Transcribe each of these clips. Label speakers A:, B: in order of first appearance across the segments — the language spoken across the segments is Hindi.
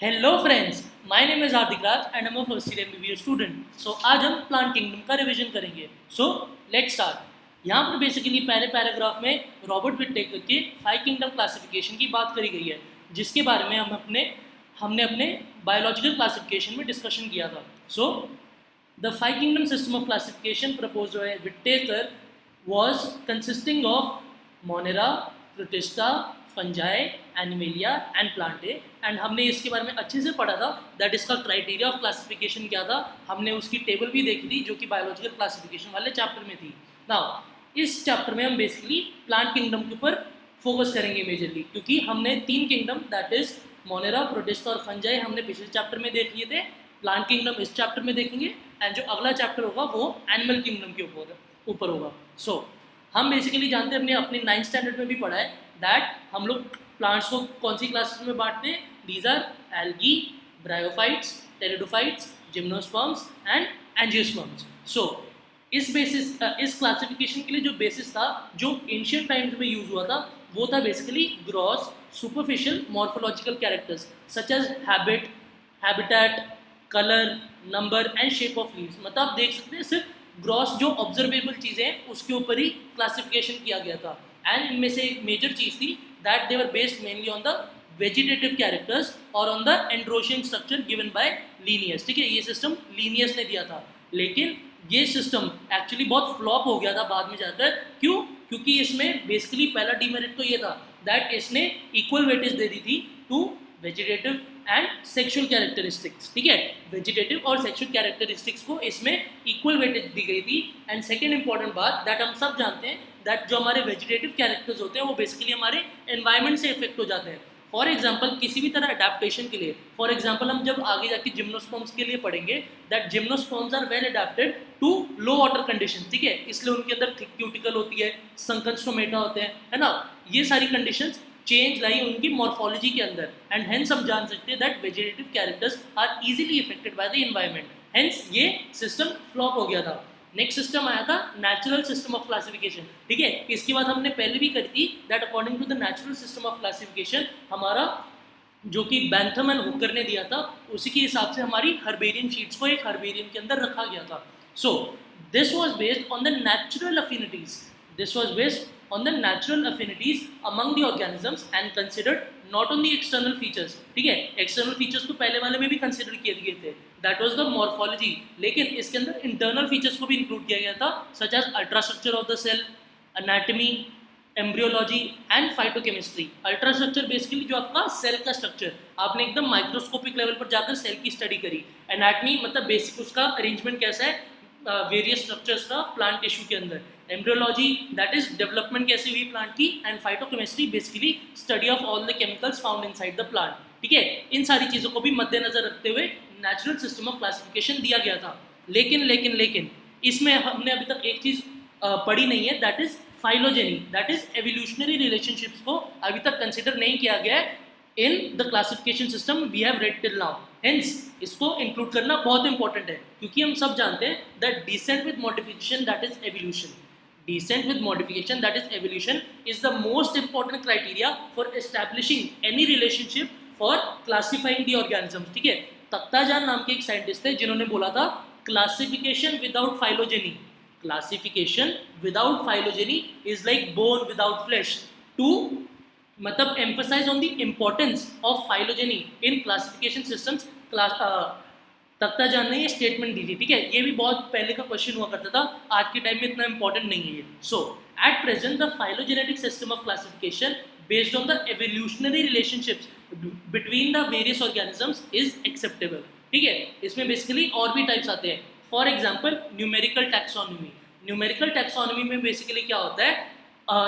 A: Hello friends, my name is Hardik Raj and I am a first year MBBS student. So आज हम प्लांट किंगडम का रिवीजन करेंगे। So let's start. यहाँ पर बेसिकली पहले पैराग्राफ में रॉबर्ट विटेकर के 5 किंगडम क्लासिफिकेशन की बात करी गई है, जिसके बारे में हमने अपने बायोलॉजिकल क्लासिफिकेशन में डिस्कशन किया था। So the 5 kingdom system of classification proposed by Whittaker was consisting of Monera, Protista, Fungi, Animalia and Plantae। And हमने इसके बारे में अच्छे से पढ़ा था दैट इसका क्राइटेरिया ऑफ क्लासिफिकेशन क्या था। हमने उसकी टेबल भी देखी थी जो कि बायोलॉजिकल क्लासिफिकेशन वाले चैप्टर में थी। नाउ इस चैप्टर में हम बेसिकली प्लांट किंगडम के ऊपर फोकस करेंगे मेजरली, क्योंकि हमने 3 kingdom that is Monera, protista और फंजाई हमने पिछले चैप्टर में देख लिए थे। प्लांट किंगडम इस चैप्टर में देखेंगे एंड जो अगला चैप्टर होगा वो एनिमल किंगडम के ऊपर होगा। सो हम बेसिकली जानते हैं, हमने अपने 9th स्टैंडर्ड में भी पढ़ा है दैट हम लोग प्लांट्स को कौन सी क्लासेस में बांटते हैं। These are algae, bryophytes, pteridophytes, gymnosperms and angiosperms. So इस क्लासिफिकेशन के लिए जो बेसिस था, जो एंशिएंट टाइम्स में यूज हुआ था, वो था basically gross superficial morphological characters such as habit, habitat, colour, number and shape of leaves. मतलब आप देख सकते हैं सिर्फ ग्रॉस जो ऑब्जर्वेबल चीज़ें हैं उसके ऊपर ही क्लासिफिकेशन किया गया था। एंड इनमें से एक मेजर चीज़ थी that they were based mainly on the vegetative characters और on the androecium structure given by Linnaeus. ठीक है, ये सिस्टम लीनियस ने दिया था, लेकिन ये सिस्टम एक्चुअली बहुत फ्लॉप हो गया था बाद में जाकर। क्यों? क्योंकि इसमें बेसिकली पहला डीमेरिट तो ये था दैट इसने इक्वल वेटेज दे दी थी to vegetative and sexual characteristics. ठीक है, वेजिटेटिव और सेक्सुअल कैरेक्टरिस्टिक्स को इसमें इक्वल वेटेज दी गई थी। एंड सेकेंड इंपॉर्टेंट बात दैट हम सब जानते हैं दैट जो हमारे वेजिटेटिव कैरेक्टर्स होते हैं वो बेसिकली हमारे एनवायरनमेंट से इफेक्ट हो जाते हैं। फॉर एग्जाम्पल किसी भी तरह अडेप्टेशन के लिए, फॉर एग्जाम्पल हम जब आगे जाके जिम्नोस्पर्म्स के लिए पढ़ेंगे that gymnosperms are well adapted to low water condition. ठीक है, इसलिए उनके अंदर थिक क्यूटिकल होती है, संकन स्टोमेटा होते हैं, है ना। ये सारी कंडीशंस चेंज लाई उनकी मॉर्फोलॉजी के अंदर, एंड हेंस हम जान सकते हैं that vegetative characters are easily affected by the environment. Hence ये सिस्टम फ्लॉप हो गया था। नेक्स्ट सिस्टम आया था नेचुरल सिस्टम ऑफ क्लासिफिकेशन। ठीक है, इसकी बात हमने पहले भी करी थी that according to the natural system of classification हमारा जो कि बैंथम एंड हुकर ने दिया था, उसी के हिसाब से हमारी हर्बेरियम शीट्स को एक हर्बेरियम के अंदर रखा गया था। So this was based on the natural अफिनिटीज, this was based on the natural affinities among the organisms and considered not only external features। ठीक है, external features तो पहले वाले में भी कंसिडर किए गए थे, that was the morphology, लेकिन इसके अंदर internal features को भी इंक्लूड किया गया था such as ultrastructure of the cell, anatomy, embryology and phytochemistry. Ultrastructure basically जो आपका सेल का स्ट्रक्चर, आपने एकदम माइक्रोस्कोपिक लेवल पर जाकर सेल की स्टडी करी। एनाटमी मतलब बेसिक उसका अरेंजमेंट कैसा है वेरियस स्ट्रक्चर्स का प्लांट टिश्यू के अंदर। एम्ब्रियोलॉजी दैट इज डेवलपमेंट कैसे हुई प्लांट की, and phytochemistry basically study of all the chemicals found inside the plant. ठीक है, इन सारी चीज़ों को भी मद्देनजर रखते हुए नेचुरल सिस्टम ऑफ क्लासिफिकेशन दिया गया था। लेकिन इसमें हमने अभी तक एक चीज़ पढ़ी नहीं है that is phylogeny, that is evolutionary relationships को अभी तक कंसिडर नहीं किया गया है in the classification system we have read till now. Hence इसको इंक्लूड करना बहुत इंपॉर्टेंट है, क्योंकि हम सब जानते हैं that descent with modification that is evolution, descent with modification that is evolution is the most important criteria for establishing any relationship for classifying the organisms। ठीक है, तख्ताजान नाम के एक साइंटिस्ट थे जिन्होंने बोला था classification without phylogeny, classification without phylogeny is like bone without flesh. To मतलब emphasize on the importance of phylogeny in classification systems. Takhtajan ने ये स्टेटमेंट दी थी। ठीक है, ये भी बहुत पहले का क्वेश्चन हुआ करता था, आज के टाइम में इतना इंपॉर्टेंट नहीं है ये। So at present the phylogenetic system of classification based on the evolutionary relationships between the various organisms is acceptable. ठीक है, इसमें बेसिकली और भी टाइप्स आते हैं। For example numerical taxonomy. Numerical taxonomy में बेसिकली क्या होता है,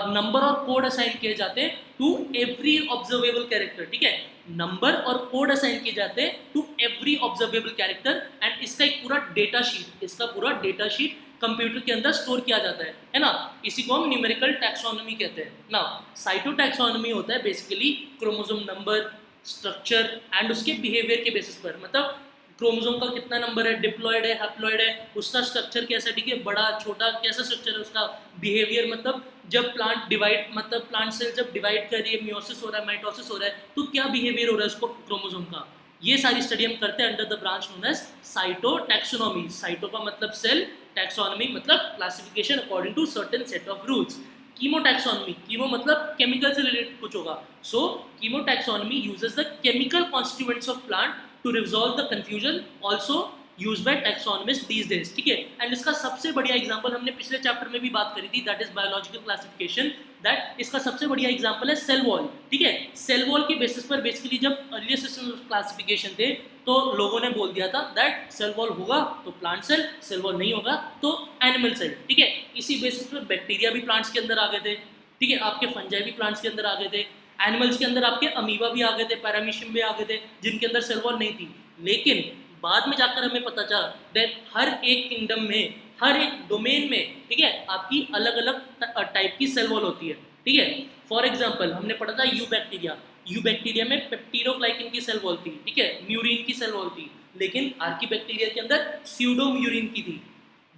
A: नंबर और कोड असाइन किए जाते हैं टू एवरी ऑब्जर्वेबल कैरेक्टर। ठीक है, नंबर और कोड असाइन किए जाते हैं to every observable character, and इसका एक पूरा डेटा शीट कंप्यूटर के अंदर स्टोर किया जाता है ना। इसी को हम न्यूमेरिकल टैक्सोनॉमी कहते हैं ना। साइटोटैक्सोनॉमी होता है basically chromosome number, structure and उसके बिहेवियर के बेसिस पर, मतलब क्रोमोसोम का कितना नंबर है, डिप्लॉयड है, हैप्लॉयड है, उसका स्ट्रक्चर कैसा, ठीक है, बड़ा छोटा कैसा स्ट्रक्चर है, उसका बिहेवियर मतलब जब प्लांट डिवाइड मतलब प्लांट सेल जब डिवाइड कर रही है, मियोसिस हो रहा है, माइटोसिस हो रहा है, तो क्या बिहेवियर हो रहा है उसको क्रोमोसोम का। ये सारी स्टडी हम करते हैं under the branch known as cytotaxonomy. Cyto का मतलब सेल, टैक्सोनॉमी मतलब classification according to certain set of rules. Chemotaxonomy, chemo मतलब केमिकल से रिलेटेड कुछ होगा, so chemotaxonomy uses the chemical constituents of plant to resolve the confusion, also use by taxonomist these days, ठीक है। एंड इसका सबसे बढ़िया एग्जांपल हमने पिछले चैप्टर में भी बात करी थी, that is biological classification, that इसका सबसे बढ़िया एग्जांपल है सेल वॉल, ठीक है। सेल वॉल के बेसिस पर बेसिकली जब अर्लियर सिस्टम ऑफ क्लासिफिकेशन थे तो लोगों ने बोल दिया था दैट सेल वॉल होगा तो प्लांट सेल, सेल वॉल नहीं होगा तो एनिमल सेल, ठीक है। इसी बेसिस पर बैक्टीरिया भी प्लांट्स के अंदर आ गए थे, ठीक है, आपके फंजाई भी प्लांट्स के अंदर आ गए थे, एनिमल्स के अंदर आपके अमीबा भी आ गए थे, पैरामीशियम भी आ गए थे, जिनके अंदर सेल वॉल नहीं थी। लेकिन बाद में जाकर हमें पता चला दैट हर एक किंगडम में, हर एक डोमेन में, ठीक है, आपकी अलग अलग टाइप की सेल वॉल होती है, ठीक है। फॉर एग्जांपल हमने पढ़ा था यू बैक्टीरिया, यू बैक्टीरिया में पेप्टिडोग्लाइकिन की सेल वॉल थी, ठीक है, म्यूरिन की सेल वॉल थी, लेकिन आर्की बैक्टीरिया के अंदर स्यूडोम्यूरिन की थी।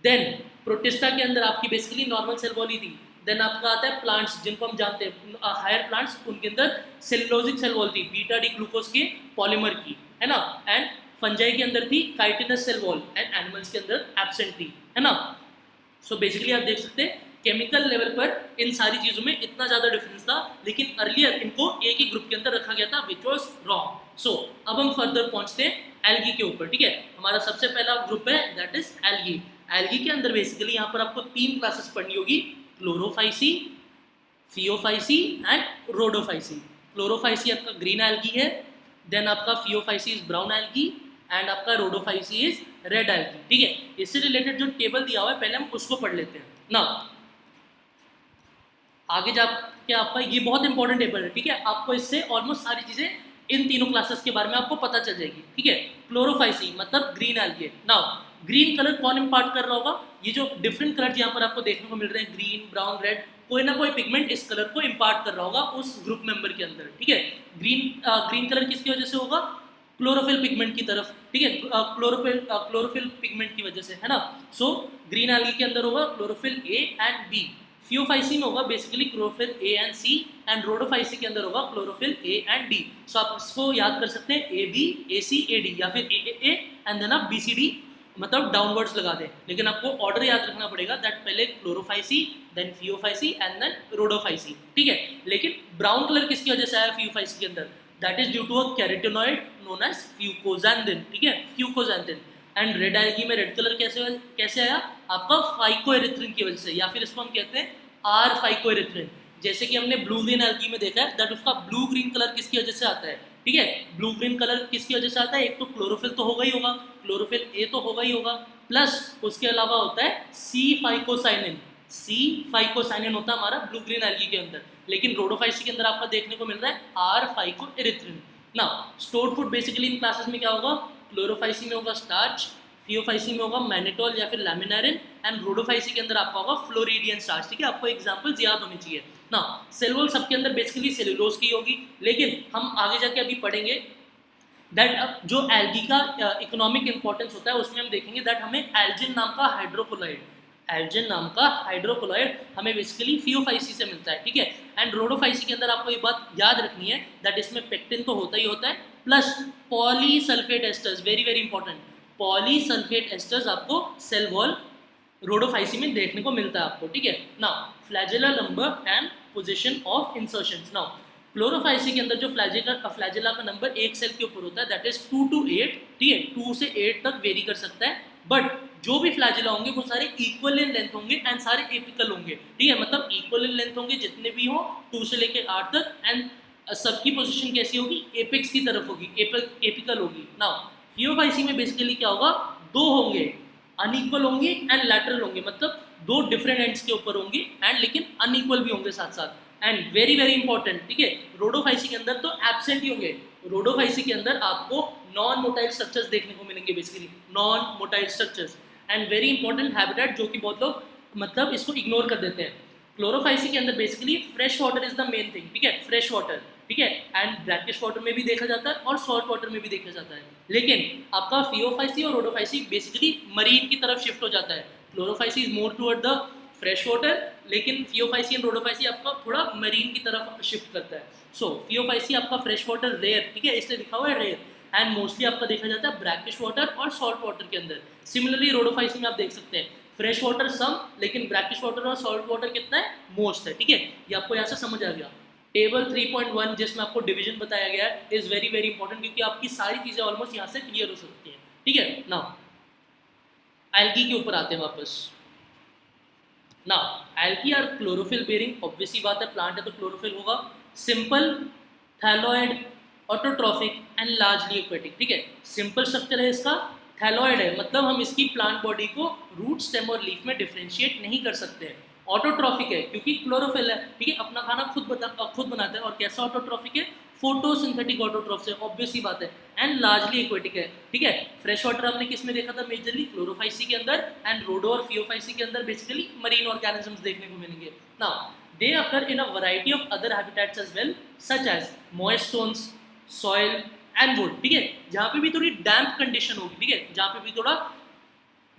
A: देन प्रोटिस्टा के अंदर आपकी बेसिकली नॉर्मल सेल वॉल ही थी। देन आपका आता है प्लांट्स, जिनको हम जानते हैं हायर प्लांट्स, उनके अंदर सेलुलोजिक सेल वॉल थी, बीटा डी ग्लूकोज के पॉलीमर की, है ना। एंड फंजाई के अंदर थी chitinous cell wall, and animals के अंदर एब्सेंट थी, है ना। सो बेसिकली आप देख सकते हैं केमिकल लेवल पर इन सारी चीज़ों में इतना ज़्यादा डिफरेंस था, लेकिन अर्लियर इनको एक ही ग्रुप के अंदर रखा गया था, विच वॉज रॉन्ग। सो अब हम फर्दर पहुंचते हैं एल्गी के ऊपर, ठीक है। हमारा सबसे पहला ग्रुप है दैट इज एल्गी। एल्गी के अंदर बेसिकली यहाँ पर आपको 3 क्लासेस पढ़नी होगी, Chlorophyceae, Phaeophyceae and Rhodophyceae. Chlorophyceae आपका ग्रीन एल्गी है, देन आपका Phaeophyceae is brown algae, and आपका रोडोफाइसी इज रेड एल्गी, ठीक है। इससे रिलेटेड जो टेबल दिया हुआ है पहले हम उसको पढ़ लेते हैं ना। आगे जाके आपका ये बहुत इंपॉर्टेंट टेबल है, ठीक है, आपको इससे ऑलमोस्ट सारी चीजें इन तीनों क्लासेस के बारे में आपको पता चल जाएगी, ठीक है। क्लोरोफाइसी मतलब green algae. Now green colour कौन इम्पार्ट कर रहा होगा, ये जो डिफरेंट कलर यहाँ पर आपको देखने को मिल रहे हैं, ग्रीन, ब्राउन, रेड, कोई ना कोई पिगमेंट इस कलर को इम्पार्ट कर रहा होगा उस ग्रुप मेंबर के अंदर, ठीक है। ग्रीन कलर किसकी वजह से होगा, क्लोरोफिल पिगमेंट की तरफ, ठीक है, क्लोरोफिल पिगमेंट की वजह से, है ना। सो ग्रीन एल्गी के अंदर होगा chlorophyll a and b, Phaeophyceae में होगा basically chlorophyll a and c, and Rhodophyceae के अंदर होगा chlorophyll a and d. So आप इसको याद कर सकते हैं A B A C A D, या फिर ए एंड देन आप बी सी डी मतलब डाउनवर्ड्स लगा दें, लेकिन आपको ऑर्डर याद रखना पड़ेगा दैट पहले Chlorophyceae, then Phaeophyceae and then Rhodophyceae, ठीक है। लेकिन ब्राउन कलर किसकी वजह से आया फियोफाइसी के अंदर, that is due to a carotenoid known as fucoxanthin, ठीक है, फ्यूकोजैंथिन। एंड रेड एल्गी में रेड कलर कैसे आया, आपका फाइकोएरिथ्रिन की वजह से, या फिर इसको हम कहते हैं आर फाइकोएरिथ्रिन। जैसे कि हमने ब्लू ग्रीन एल्गी में देखा है दैट उसका ब्लू ग्रीन कलर किसकी वजह से आता है, ठीक है, ब्लू ग्रीन कलर किसकी वजह से आता है, एक तो क्लोरोफिल तो होगा ही होगा, क्लोरोफिल ए तो होगा ही होगा, प्लस उसके अलावा होता है सी फाइकोसाइनिन, सी फाइकोसाइनिन होता है हमारा ब्लू ग्रीन एल्गी के अंदर। लेकिन रोडोफाइसी के अंदर आपका देखने को मिल रहा है आर फाइकोएरिथ्रिन। ना स्टोर्ड फूड बेसिकली इन क्लासेस में क्या होगा, क्लोरोफाइसी में होगा स्टार्च, फियोफाइसी में होगा मैनिटोल या फिर लैमिनारिन, एंड रोडोफाइसी के अंदर आपका होगा फ्लोरिडियन स्टार्च, ठीक है। आपको एग्जांपल्स याद होने चाहिए ना। सेल वॉल सबके अंदर बेसिकली सेलुलोज की होगी, लेकिन हम आगे जाके अभी पढ़ेंगे दैट जो एल्गी का इकोनॉमिक इंपॉर्टेंस होता है उसमें हम देखेंगे दैट हमें एल्जिन नाम का हाइड्रोकोलॉइड, एल्जिन नाम का हाइड्रोकोलॉइड हमें बेसिकली फियोफाइसी से मिलता है, ठीक है। एंड रोडोफाइसी के अंदर आपको ये बात याद रखनी है दैट इसमें पेक्टिन तो होता ही होता है, plus polysulphate esters, very very important, polysulphate esters आपको सेल वॉल रोडोफाइसी में देखने को मिलता है आपको, ठीक है। Now flagellar number and position of insertions. Now Chlorophyceae के अंदर जो फ्लैजेला का नंबर एक सेल के ऊपर होता है दैट इज 2 to 8, ठीक है, 2 से 8 तक वेरी कर सकता है, बट जो भी फ्लैजेला होंगे वो सारे इक्वल इन लेंथ होंगे एंड सारे एपिकल होंगे, ठीक है, मतलब इक्वल इन लेंथ होंगे जितने भी हो 2 से लेके 8 तक, एंड सबकी पोजीशन कैसी होगी, एपेक्स की तरफ होगी, एपिकल होगी। नाउ फियोफाइसी में बेसिकली क्या होगा, 2 होंगे, अनइक्वल होंगे एंड लैटरल होंगे, मतलब 2 डिफरेंट एंड्स के ऊपर होंगे एंड लेकिन अनइक्वल भी होंगे साथ साथ। एंड वेरी वेरी इंपॉर्टेंट, ठीक है, रोडोफाइसी के अंदर तो एब्सेंट ही होंगे, रोडोफाइसी के अंदर आपको नॉन मोटाइल स्ट्रक्चर्स देखने को मिलेंगे, basically non motile structures, and very important habitat जो कि बहुत लोग मतलब इसको इग्नोर कर देते हैं। क्लोरोफाइसी के अंदर basically fresh water is the main thing, ठीक है, फ्रेश वाटर, ठीक है, एंड ब्रैकिश वाटर में भी देखा जाता है और सॉल्ट वाटर में भी देखा जाता है, लेकिन आपका फियोफाइसी और रोडोफाइसी बेसिकली मरीन की तरफ शिफ्ट हो जाता है। Chlorophyceae is more toward the fresh water, लेकिन फियोफाइसी एंड रोडोफाइसी आपका थोड़ा मरीन की तरफ शिफ्ट करता है। सो फियोफाइसी आपका फ्रेश वाटर रेयर, ठीक है, इसलिए लिखा हुआ है रेयर, एंड मोस्टली आपका देखा जाता है ब्रैकिश वाटर और सॉल्ट वाटर के अंदर। सिमिलरली रोडोफाइसी में आप देख सकते हैं फ्रेश वाटर सम, लेकिन ब्रैकिश वाटर और सॉल्ट वाटर कितना है, मोस्ट है। ठीक है, ये आपको यहाँ से समझ आ गया। टेबल 3.1 जिसमें आपको डिवीजन बताया गया है इज वेरी वेरी इंपॉर्टेंट, क्योंकि आपकी सारी चीजें ऑलमोस्ट यहाँ से क्लियर हो सकती हैं। ठीक है, नाउ एल्गी के ऊपर आते हैं वापस। Now algae are chlorophyll bearing, obviously बात है प्लांट है तो क्लोरोफिल होगा। Simple, thalloid, autotrophic and largely aquatic. ठीक है, सिंपल स्ट्रक्चर है इसका, थैलॉइड है, मतलब हम इसकी प्लांट बॉडी को रूट, स्टेम और लीफ में डिफरेंशिएट नहीं कर सकते हैं। ऑटोट्रॉफिक है क्योंकि क्लोरोफिल है। ठीक है, अपना खाना खुद बनाता है। और कैसा ऑटोट्रॉफिक है, फोटोसिंथेटिक ऑटोट्रॉफ से, ऑब्वियसली बात है। एंड लार्जली एक्वेटिक है। ठीक है, फ्रेश वाटर आपने किस में देखा था, मेजरली क्लोरोफाइसी के अंदर, एंड रोडो और फियोफाइसी के अंदर बेसिकली मरीन ऑर्गेनिजम्स देखने को मिलेंगे। Now they occur in a variety of other habitats as well, such as moist stones, soil and wood. ठीक है, जहाँ पे भी थोड़ी डैम्प कंडीशन होगी, ठीक है, जहाँ पे भी थोड़ा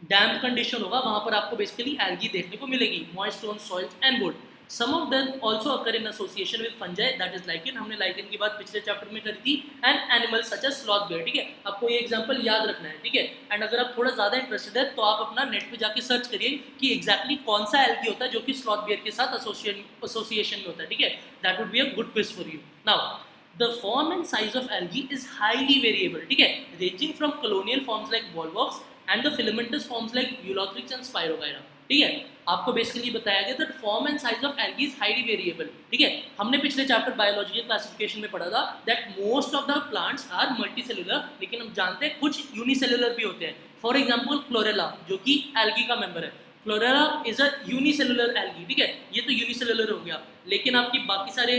A: डैम्प कंडीशन होगा वहाँ पर आपको बेसिकली एल्गी देखने को मिलेगी, moist stone, soils and wood. Some of them also occur in association with fungi, that is lichen. हमने लाइकेन की बात पिछले चैप्टर में करी थी। And animals such as sloth bear. ठीक है, आपको ये एग्जांपल याद रखना है। ठीक है, एंड अगर आप थोड़ा ज़्यादा इंटरेस्टेड है तो आप अपना नेट पे जाके सर्च करिए कि एग्जैक्टली कौन सा एल्गी होता है जो कि स्लॉथ बेयर के साथ एसोसिएशन में होता है। ठीक है, that would be a good quiz for you. Now the form and size of algae is highly variable, ठीक है, ranging from colonial forms like volvox and the filamentous forms like Eulothrix and Spirogyra। ठीक है, आपको बेसिकली बताया गया that form and size of algae is highly variable। ठीक है, हमने पिछले चैप्टर बायोलॉजिकल क्लासिफिकेशन में पढ़ा था that most of the plants are multicellular, लेकिन हम जानते हैं कुछ यूनिसेलुलर भी होते हैं। फॉर एग्जाम्पल क्लोरेला जो कि एल्गी का मेंबर है, chlorella is a unicellular algae. ठीक है, ये तो यूनिसेलुलर हो गया, लेकिन आपकी बाकी सारे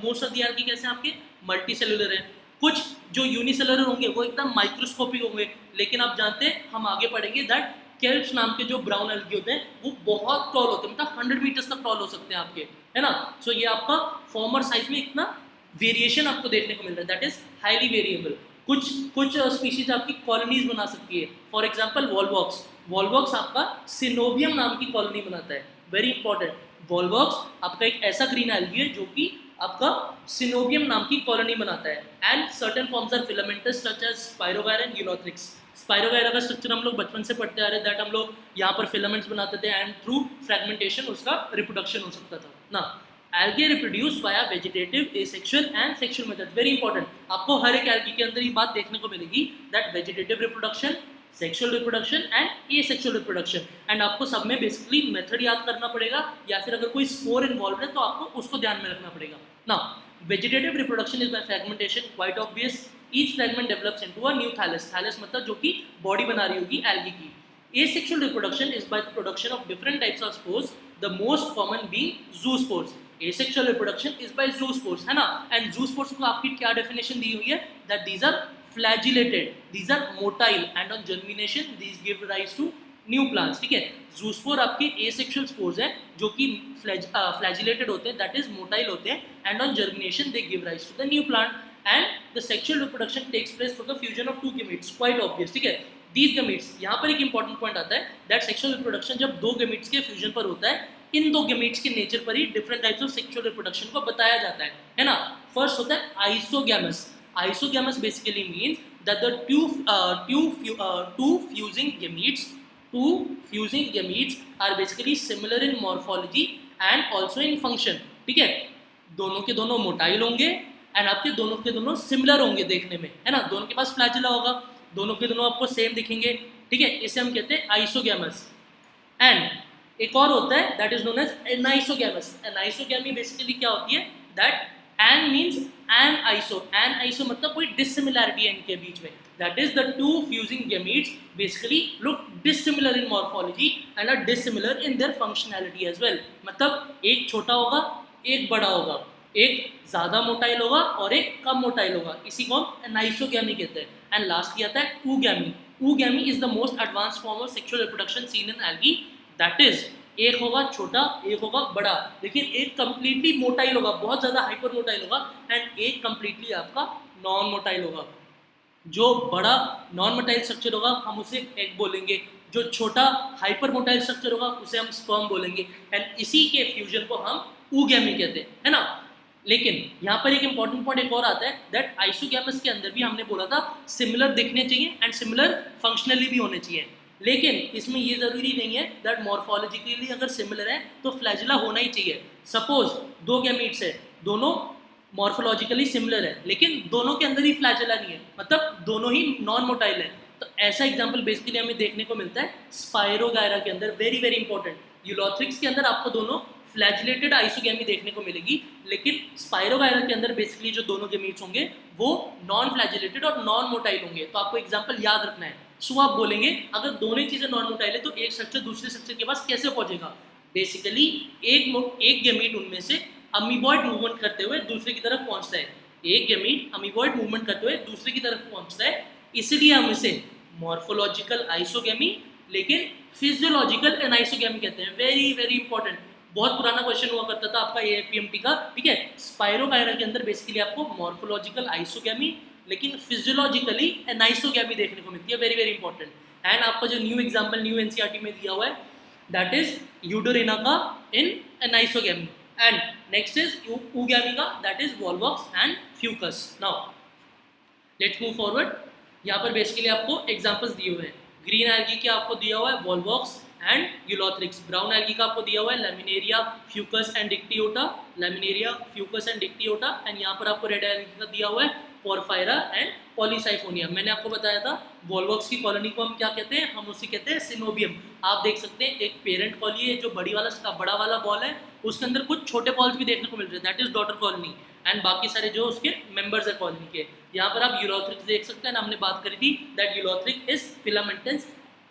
A: मोस्ट ऑफ द एल्गी कैसे हैं, आपके मल्टी सेलुलर है। कुछ जो यूनिसेलुलर होंगे वो एकदम माइक्रोस्कोपिक होंगे, लेकिन आप जानते हैं हम आगे पढ़ेंगे दैट केल्प्स नाम के जो ब्राउन एल्गी होते हैं वो बहुत टॉल होते हैं, मतलब 100 मीटर्स तक टॉल हो सकते हैं आपके, है ना। सो ये आपका फॉर्म और साइज में इतना वेरिएशन आपको देखने को मिल रहा है, दैट इज हाईली वेरिएबल। कुछ स्पीशीज आपकी कॉलोनीज बना सकती है। फॉर एग्जाम्पल वॉलवॉक्स, वॉलवॉक्स आपका सिनोबियम नाम की कॉलोनी बनाता है, वेरी इंपॉर्टेंट। वॉलवॉक्स आपका एक ऐसा ग्रीन एल्गी है जो कि आपका सिनोबियम नाम की कॉलोनी बनाता है। And certain forms are filamentous such as Spirogyra and Ulothrix. Spirogyra का स्ट्रक्चर हम लोग बचपन से पढ़ते आ रहे हैं, दैट हम लोग यहाँ पर फिलामेंट्स बनाते थे एंड थ्रू फ्रेगमेंटेशन उसका रिप्रोडक्शन हो सकता था ना। Algae reproduce via vegetative, asexual and sexual method, very important. आपको हर एक एल्गी के अंदर ये बात देखने को मिलेगी that vegetative reproduction, sexual reproduction and asexual reproduction. And आपको सब में बेसिकली मेथड याद करना पड़ेगा, या फिर अगर कोई स्पोर इन्वॉल्व है तो आपको उसको ध्यान में रखना पड़ेगा। Now vegetative reproduction is by fragmentation, quite obvious. Each fragment develops into a new thallus, thallus मतलब जो कि बॉडी बना रही होगी एल्गी की। Asexual reproduction is by the production of different types of spores, the most common being zoospores। Asexual reproduction is by zoospores, है ना। And zoospores को आपकी क्या definition दी हुई है, that these are flagellated, these are motile and on germination these give rise to new plants। ठीक है, zoospore आपके asexual spores हैं जो कि flagellated होते हैं, that is motile होते हैं, and on germination they give rise to the new plant। And the sexual reproduction takes place through the fusion of two gametes, quite obvious। ठीक है, these gametes, यहाँ पर एक इंपॉर्टेंट पॉइंट आता है दैट सेक्सुअल रिप्रोडक्शन जब दो गेमेट्स के फ्यूजन पर होता है, इन दो गेमेट्स के नेचर पर ही different types of sexual reproduction को बताया जाता है ना। फर्स्ट होता है isogamous. Isogamous basically means that the two fusing gametes are basically similar in morphology and also in function। ठीक है, दोनों के दोनों मोटाइल होंगे एंड आपके दोनों के दोनों सिमिलर होंगे देखने में, है ना। दोनों के पास फ्लैजिला होगा, दोनों के दोनों आपको सेम दिखेंगे। ठीक है, इसे हम कहते हैं आइसोगैमस। एंड एक और होता है that is known as anisogamous. Anisogamy basically क्या होती है, that an means an iso मतलब कोई डिसिमिलैरिटी है इनके बीच में, that is the two fusing gametes basically look dissimilar in morphology and are dissimilar in their functionality as well. मतलब एक छोटा होगा, एक बड़ा होगा, एक ज़्यादा मोटाइल होगा और एक कम मोटाइल होगा, इसी को हम एनाइसोगैमी कहते हैं। एंड लास्ट की आता है oogamy. Oogamy is the most advance form of sexual reproduction seen in algae, that is एक होगा छोटा, एक होगा बड़ा, लेकिन एक कंप्लीटली मोटाइल होगा, बहुत ज़्यादा हाइपर मोटाइल होगा, एंड एक कंप्लीटली आपका नॉन मोटाइल होगा। जो बड़ा नॉन मोटाइल स्ट्रक्चर होगा हम उसे एग बोलेंगे, जो छोटा हाइपर मोटाइल स्ट्रक्चर होगा उसे हम स्पर्म बोलेंगे, एंड इसी के फ्यूजन को हम ऊगैमी कहते हैं, है ना। लेकिन यहाँ पर एक इंपॉर्टेंट पॉइंट एक और आता है दैट आइसोगैमस के अंदर भी हमने बोला था सिमिलर दिखने चाहिए एंड सिमिलर फंक्शनली भी होने चाहिए, लेकिन इसमें ये जरूरी नहीं है दैट मॉर्फोलॉजिकली अगर सिमिलर है तो फ्लैजिला होना ही चाहिए। सपोज दो गैमीट्स है, दोनों मॉर्फोलॉजिकली सिमिलर है लेकिन दोनों के अंदर ही फ्लैजिला नहीं है, मतलब दोनों ही नॉन मोटाइल है। तो ऐसा एग्जाम्पल बेसिकली हमें देखने को मिलता है स्पायरोगायरा के अंदर, वेरी वेरी इंपॉर्टेंट। यूलोथ्रिक्स के अंदर आपको दोनों फ्लैजिलेटेड आइसोगैमी देखने को मिलेगी, लेकिन स्पायरोगायरा के अंदर बेसिकली जो दोनों गैमीट्स होंगे वो नॉन फ्लैजिलेटेड और नॉन मोटाइल होंगे। तो आपको एग्जांपल याद रखना है। सो आप बोलेंगे अगर दोनों चीजें नॉन मोटाइल है तो एक स्ट्रक्चर दूसरे स्ट्रक्चर के पास कैसे पहुंचेगा? बेसिकली एक गैमीट उनमें से अमीबॉइड मूवमेंट करते हुए दूसरे की तरफ पहुंचता है, एक गैमीट अमीबॉइड मूवमेंट करते हुए दूसरे की तरफ पहुंचता है, इसलिए हम इसे मॉर्फोलॉजिकल आइसोगैमी लेकिन फिजियोलॉजिकल एनाइसोगैमी कहते हैं। वेरी वेरी इंपॉर्टेंट, बहुत पुराना क्वेश्चन हुआ करता था आपका एपीएमटी का, ठीक है। स्पायरोगायरा के अंदर बेसिकली आपको मॉर्फोलॉजिकल आइसोगैमी लेकिन फिजियोलॉजिकली एनाइसोगैमी देखने को मिलती है, वेरी वेरी इंपॉर्टेंट। एंड आपका जो न्यू एग्जांपल न्यू एनसीईआरटी में दिया हुआ है that is Eudorina in anisogamy, and next is oogamy that is Volvox and Fucus. Now let's move forward. यहाँ पर बेसिकली आपको एग्जांपल्स दिए हुए हैं। ग्रीन एल्गी का आपको दिया हुआ है Volvox and Ulothrix, brown algae का आपको दिया हुआ है laminaria, Fucus and Dictyota, laminaria, Fucus and Dictyota, and यहाँ पर आपको रेड एल्गी का दिया हुआ है पोरफायरा एंड पॉलीसाइफोनिया। मैंने आपको बताया था वॉल्वॉक्स की कॉलोनी को हम क्या कहते हैं, हम उसे कहते हैं सिनोबियम। आप देख सकते हैं एक पेरेंट कॉलोनी है जो बड़ा वाला बॉल है, उसके अंदर कुछ छोटे बॉल्स भी देखने को मिल रहे हैं, that is daughter colony, and बाकी सारे जो उसके मेंबर्स है कॉलोनी के। यहाँ पर आप यूलोथ्रिक्स देख सकते हैं ना, हमने बात करी थी that Ulothrix is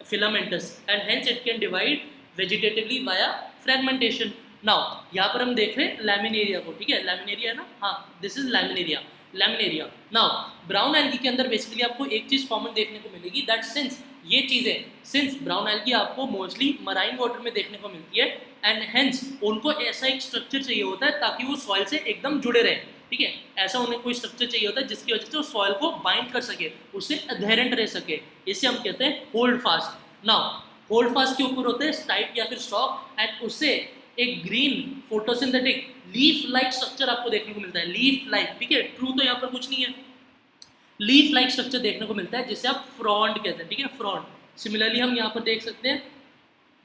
A: filamentous and hence it can divide vegetatively via fragmentation. Now यहाँ पर हम देख रहे हैं लैमिनेरिया को, ठीक है, लैमिनेरिया है ना, हाँ this is laminaria. Now brown algae के अंदर बेसिकली आपको एक चीज कॉमन देखने को मिलेगी दैट सिंस ब्राउन एल्गी आपको मोस्टली मराइन वाटर में देखने को मिलती है एंड हेंस उनको ऐसा एक स्ट्रक्चर चाहिए होता है ताकि वो सॉइल से एकदम जुड़े रहें, ठीक है। ऐसा उन्हें कोई स्ट्रक्चर चाहिए होता है जिसकी वजह से वो सॉइल को बाइंड कर सके, उससे अधेरेंट रह सके, इसे हम कहते हैं hold fast. Now hold fast के ऊपर होते हैं स्टाइप या फिर स्टॉक एंड उससे एक green photosynthetic leaf like structure आपको देखने को मिलता है, लीफ लाइक, ठीक है। ट्रू तो यहाँ पर कुछ नहीं है, लीफ लाइक स्ट्रक्चर देखने को मिलता है जिसे आप फ्रॉन्ड कहते हैं, ठीक है, फ्रॉन्ड। सिमिलरली हम यहाँ पर देख सकते हैं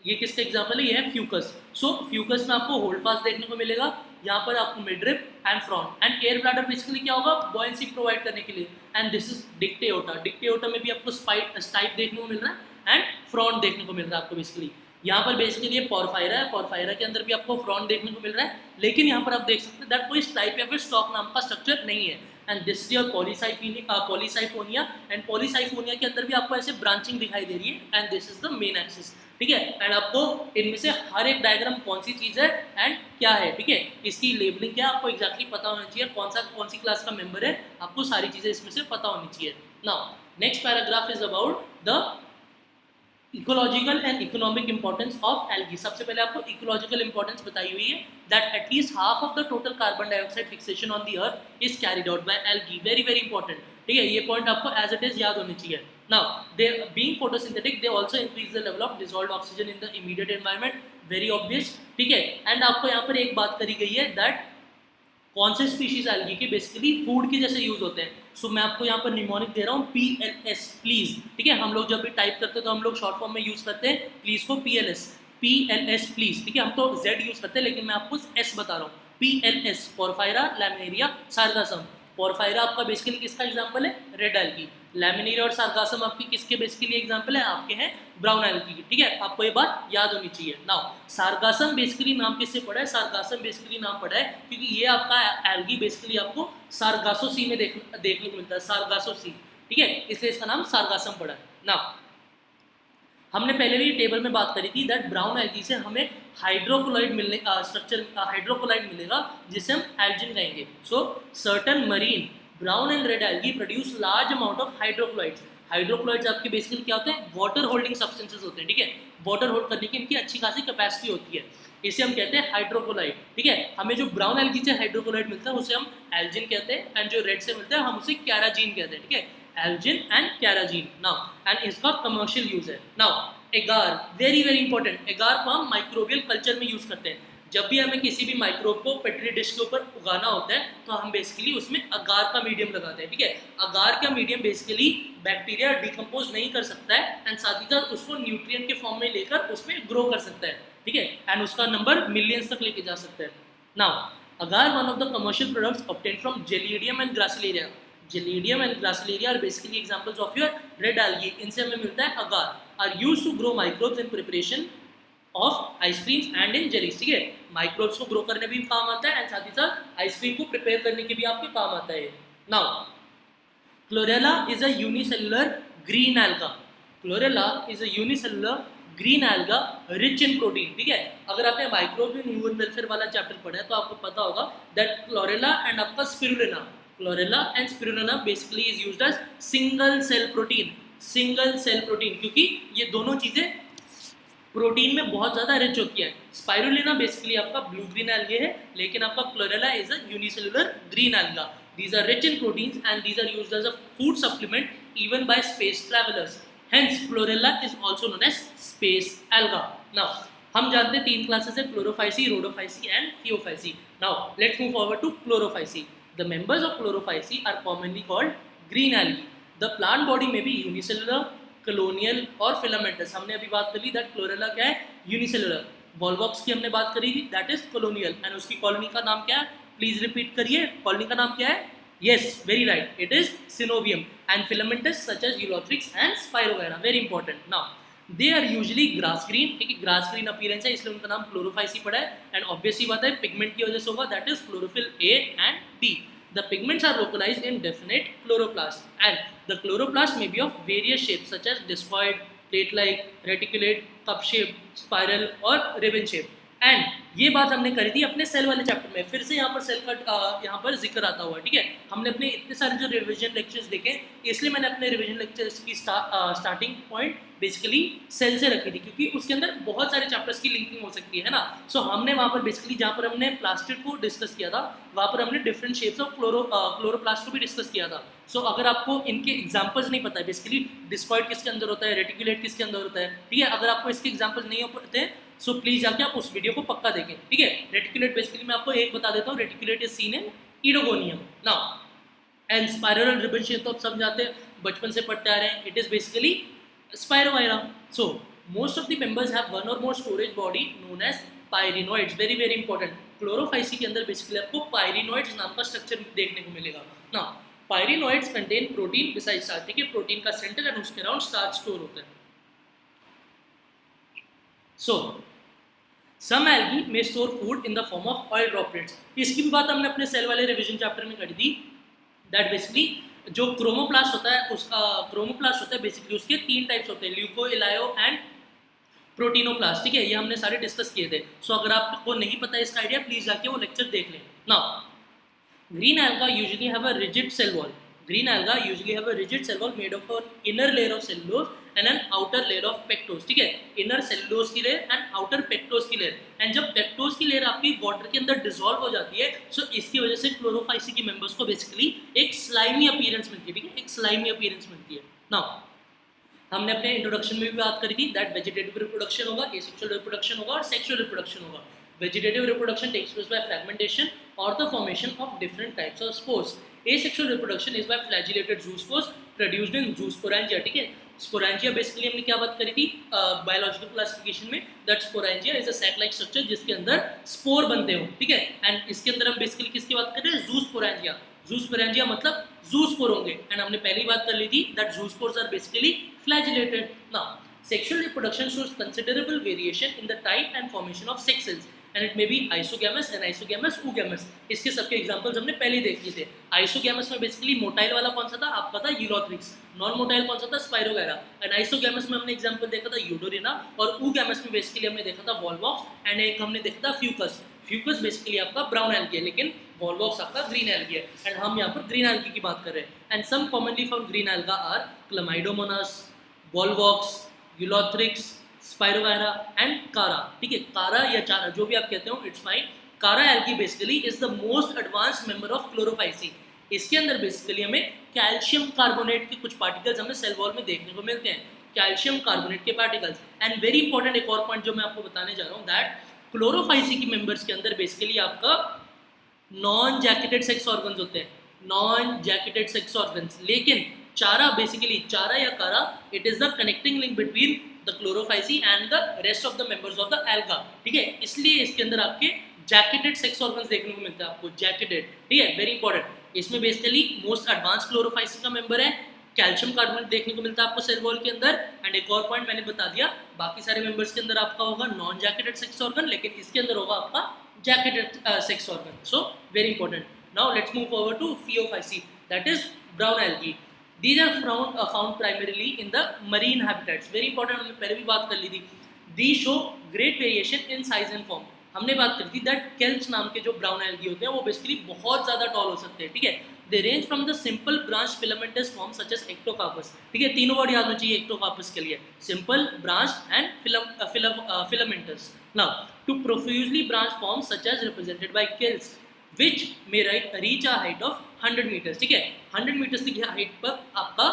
A: ये किसका एग्जाम्पल है, ये है फ्यूकस। सो फ्यूकस में आपको होल्ड फास्ट देखने को मिलेगा, यहाँ पर आपको midrib and frond and air bladder basically क्या होगा, बॉयंसी प्रोवाइड करने के लिए, एंड दिस इज डिक्टेयोटा में भी आपको स्टाइप देखने को मिल रहा है एंड फ्रॉन्ड देखने को मिल रहा है आपको बेसिकली। यहाँ पर बेसिकली ये पोरफायरा है, पोरफायरा के अंदर भी आपको फ्रॉन्ड देखने को मिल रहा है, लेकिन यहाँ पर आप देख सकते हैं दैट कोई स्टाइप या फिर स्टॉक नाम का स्ट्रक्चर नहीं है, and this is your Polysiphonia, and Polysiphonia के अंदर भी आपको ऐसे ब्रांचिंग दिखाई दे रही है and this is the main axis, ठीक है। एंड आपको इनमें से हर एक डायग्राम कौन सी चीज है एंड क्या है, ठीक है, इसकी लेबलिंग क्या है आपको एग्जैक्टली पता होना चाहिए, कौन सी क्लास का मेंबर है, आपको सारी चीजें इसमें से पता होनी चाहिए। Now next paragraph is about the ecological and economic importance of algae. सबसे पहले आपको इकोलॉजिकल इंपॉर्टेंस बताई हुई है that at least half of the total carbon dioxide fixation on the earth is carried out by algae, very very important, ठीक है, ये पॉइंट आपको एज इट इज याद होनी चाहिए। Now, they being photosynthetic, they also increase the level of dissolved oxygen in the immediate environment. Very obvious, ठीक है। एंड आपको यहाँ पर एक बात करी गई है दैट कौन से स्पीशीज एल्गी के बेसिकली फूड के जैसे यूज होते हैं। सो मैं आपको यहाँ पर निमोनिक दे रहा हूँ PLS, प्लीज, ठीक है। हम लोग जब भी टाइप करते हैं तो हम लोग शॉर्ट फॉर्म में यूज करते हैं प्लीज को PLS प्लीज, ठीक है। हम तो Z यूज करते हैं लेकिन मैं आपको S बता रहा हूँ, PLS पोरफायरा, लैमिनेरिया, सार्गासम। पोरफायरा आपका बेसिकली किसका एग्जांपल है, रेड एल्गी। लैमिनेरिया और सार्गासम आपकी किसके बेसिकली एग्जांपल है, आपके हैं ब्राउन एल्गी, ठीक है। आपको ये बात याद होनी चाहिए। नाउ सार्गासम बेसिकली नाम किससे पड़ा है, सार्गासम बेसिकली नाम पड़ा है क्योंकि ये आपका एल्गी बेसिकली आपको सार्गासो सी में देखने को मिलता है, सार्गासो सी, ठीक है, इसलिए इसका नाम सार्गासम पड़ा है। नाउ हमने पहले भी टेबल में बात करी थी दैट ब्राउन एल्गी से हमें हाइड्रोक्लोराइड मिलेगा जिसे हम एल्जिन कहेंगे। So certain marine brown and red algae produce large amount of hydrochlorides. Hydrochlorides आपके बेसिकली क्या होते हैं, वाटर होल्डिंग सब्सटेंसेस होते हैं, ठीक है, वाटर होल्ड करने की इनकी अच्छी खासी कैपेसिटी होती है, इसे हम कहते हैं हाइड्रोक्लोराइड, ठीक है। हमें जो ब्राउन एल्गी से हाइड्रोक्लोराइड मिलता है उसे हम एल्जिन कहते हैं, एंड जो रेड से मिलता है हम उसे कैराजीन कहते हैं, ठीक है, एल्जिन एंड कैराजीन। नाउ एंड इसका कमर्शियल यूज है। नाउ एगार, वेरी वेरी इंपॉर्टेंट, एगार को हम माइक्रोबियल कल्चर में यूज करते हैं। जब भी हमें किसी भी माइक्रोब को पेट्री डिश के ऊपर उगाना होता है तो हम बेसिकली उसमें अगार का मीडियम लगाते हैं, ठीक है। अगार का मीडियम बेसिकली बैक्टीरिया डिकम्पोज नहीं कर सकता है एंड साथ ही साथ उसको न्यूट्रिएंट के फॉर्म में लेकर उसमें ग्रो कर सकता है, ठीक है, एंड उसका नंबर मिलियंस तक लेके जा सकता है। Now agar, one of the commercial products obtained from Gelidium and Gracilaria. Gelidium and Gracilaria are basically examples of your red algae. इनसे हमें मिलता है agar. Are used to grow microbes in preparation of ice creams and in jellies. ठीक है, माइक्रोब्स को ग्रो करने भी काम आता है एंड साथ ही साथ आइसक्रीम को प्रिपेयर करने के भी आपके काम आता है। Now Chlorella is a unicellular green alga. Chlorella is a unicellular green alga rich in protein, ठीक है। अगर आपने माइक्रोब एंड ह्यूमन वेलफेयर वाला चैप्टर पढ़ा है तो आपको पता होगा दैट क्लोरेला एंड आपका Spirulina, Chlorella and Spirulina basically is used as single cell protein, single cell protein, क्योंकि ये दोनों चीजें प्रोटीन में बहुत ज्यादा रिच होती है। स्पाइरुलिना बेसिकली आपका ब्लू ग्रीन एल्गे है, लेकिन आपका chlorella is a unicellular green alga. These are rich in proteins and these are used as a food supplement even by space travelers. Hence, chlorella is also known as space alga. Now, हम जानते हैं तीन क्लासेस है, Chlorophyceae, Rhodophyceae and Theophyceae. Now, let's move forward to Chlorophyceae. The members of Chlorophyceae are commonly called green algae. The plant body may be unicellular, colonial और filamentous. हमने अभी बात करी that chlorella क्या है, unicellular. Volvox की हमने बात करी थी, that is colonial. And उसकी कॉलोनी का नाम क्या है, प्लीज रिपीट करिए, कॉलोनी का नाम क्या है? Yes, very right. It is synovium and filamentous such as Eulothrix and Spirogyra. Very important. Now, they are usually grass green. ठीक है, grass green appearance है इसलिए उनका नाम Chlorophyceae पड़ा है and obviously बात है पिगमेंट की वजह से होगा, that is chlorophyll A and B. The pigments are localized in definite chloroplast and the chloroplast may be of various shapes such as discoid, plate-like, reticulate, cup-shaped, spiral और ribbon shaped. एंड ये बात हमने करी थी अपने सेल वाले चैप्टर में, फिर से यहाँ पर सेल का यहाँ पर जिक्र आता हुआ, ठीक है। हमने अपने इतने सारे जो रिवीजन लेक्चर्स देखे इसलिए मैंने अपने रिवीजन लेक्चर्स की स्टार्टिंग पॉइंट बेसिकली सेल से रखी थी, क्योंकि उसके अंदर बहुत सारे चैप्टर्स की लिंकिंग हो सकती है ना। सो हमने वहाँ पर बेसिकली जहाँ पर हमने प्लास्टिड को डिस्कस किया था वहाँ पर हमने डिफरेंट शेप्स ऑफ क्लोरोप्लास्ट को भी डिस्कस किया था। सो अगर आपको इनके एग्जाम्पल्स नहीं पता है, बेसिकली डिस्कॉइड किसके अंदर होता है, रेटिकुलेट किसके अंदर होता है, ठीक है, अगर आपको इसके एग्जाम्पल्स नहीं होते हैं सो प्लीज जाके आप उस वीडियो को पक्का देखें, ठीक है। रेटिकुलेट बेसिकली मैं आपको एक बता देता हूँ, reticulate is seen in Oedogonium. Now and spiral ribbon shape तो आप सब जानते हैं, बचपन से पढ़ते आ रहे हैं, it is basically Spirogyra. So most of the members have one और more storage body known as pyrenoids. Very very important, Chlorophyceae के अंदर बेसिकली आपको पायरिनोइड्स नाम का स्ट्रक्चर देखने को मिलेगा। Now pyrenoids contain protein beside starch, ठीक है, प्रोटीन का सेंटर एंड उसके अराउंड स्टार्च स्टोर होता है। So, some algae may store food in the form of oil droplets. इसकी भी बात हमने अपने सेल वाले रिवीजन चैप्टर में करी थी, that basically जो क्रोमोप्लास्ट होता है उसका क्रोमोप्लास्ट होता है बेसिकली उसके तीन टाइप्स होते हैं, ल्यूको, एलायो एंड प्रोटीनोप्लास्ट, ठीक है, ये हमने सारे डिस्कस किए थे। सो अगर आपको नहीं पता इसका आइडिया प्लीज जाके वो लेक्चर देख लें। Now green alga usually have a rigid cell wall. Green alga usually have a rigid cell wall made of an inner layer of cellulose and an outer layer of pectose, ठीक है, इनर सेलुलोज की लेयर एंड आउटर पेक्टोज की लेयर। एंड जब पेक्टोज की लेयर आपकी वाटर के अंदर डिसॉल्व हो जाती है सो इसकी वजह से क्लोरोफाइसी के मेंबर्स को बेसिकली एक स्लाइमी अपीयरेंस मिलती है, ठीक है, एक स्लाइमी अपीयरेंस मिलती है। नाउ हमने अपने इंट्रोडक्शन में भी बात करी थी दैट वेजिटेटिव रिप्रोडक्शन होगा, एसेक्सुअल रिप्रोडक्शन होगा और सेक्सुअल रिप्रोडक्शन होगा। Vegetative reproduction takes place by fragmentation or the formation of different types of spores. Asexual reproduction is by flagellated zoospores produced in zoosporangia, ठीक है। स्पोरेंजिया बेसिकली हमने क्या बात करी थी बायोलॉजिकल क्लासिफिकेशन में, that sporangia is a sac like structure जिसके अंदर स्पोर बनते हो, ठीक है। एंड इसके अंदर हम बेसिकली किसकी बात कर रहे हैं, जूस्पोरेंजिया। जूस्पोरेंजिया मतलब जूस्पोर होंगे एंड हमने पहली बात कर ली थी that zoospores are basically flagellated. Now sexual reproduction shows considerable variation in the type and formation of sex cells and it may be isogamous, anisogamous, oogamous. इसके सबके एग्जांपल्स हमने पहले देख लिए थे। आइसोगैमस में बेसिकली मोटाइल वाला कौन सा था आपका था यूलोथ्रिक्स, नॉन मोटाइल कौन सा था स्पाइरोगैरा, एंड आइसोगैमस में हमने एग्जांपल देखा था यूडोरिना और oogamous में बेसिकली हमने देखा था वॉल्वॉक्स एंड एक हमने देखा था फ्यूकस। फ्यूकस बेसिकली आपका ब्राउन एल्गी है लेकिन वॉल्वॉक्स आपका ग्रीन एल्गी है एंड हम यहाँ पर ग्रीन एल्गी की बात कर रहे हैं। And some commonly found green alga are Chlamydomonas, Volvox, Ulothrix, Spirogyra and Chara, ठीक है, कारा या चारा जो भी आप कहते हो इट्स फाइन। कारा algae basically is the most advanced member of Chlorophyceae. इसके अंदर बेसिकली हमें कैल्शियम कार्बोनेट के कुछ पार्टिकल्स हमें सेल वॉल में देखने को मिलते हैं, कैल्शियम कार्बोनेट के पार्टिकल्स। एंड वेरी इंपॉर्टेंट एक और पॉइंट जो मैं आपको बताने जा रहा हूँ दैट क्लोरोफाइसी की मेंबर्स के अंदर बेसिकली आपका नॉन जैकेटेड सेक्स ऑर्गन्स होते हैं, नॉन जैकेटेड सेक्स ऑर्गन्स। लेकिन चारा बेसिकली, चारा या कारा, it is the connecting link between the Chlorophyceae and the rest of the members of the alga, ठीक है। इसलिए इसके अंदर आपके जैकेटेड सेक्स ऑर्गन्स देखने को मिलता है आपको, जैकेटेड, ठीक है, वेरी इंपॉर्टेंट। इसमें बेसिकली मोस्ट एडवांस क्लोरोफाइसी का मेंबर है, कैल्शियम कार्बोनेट देखने को मिलता है आपको सेल वॉल के अंदर। एंड एक और पॉइंट मैंने बता दिया, बाकी सारे मेंबर्स के अंदर आपका होगा नॉन जैकेटेड सेक्स ऑर्गन, लेकिन इसके अंदर होगा आपका jacketed sex organ. So very important. Now let's move over to Phaeophyce, that is brown algae. These are found primarily in the marine habitats. Very important, हमने पहले भी बात कर ली थी. These show great variation in size and form. हमने बात करी थी दैट केल्प्स नाम के जो ब्राउन एल्गी होते हैं वो बेसिकली बहुत ज़्यादा टॉल हो सकते हैं, ठीक है। They range from the simple branch filamentous form such as Ectocarpus, ठीक है, तीनों वर्ड याद होना चाहिए एक्टोकार्पस के लिए, simple, branch and filamentous. Now to profusely branch forms such as represented by kelps which may reach a height of 100 meters, ठीक है, 100 मीटर्स की हाइट पर आपका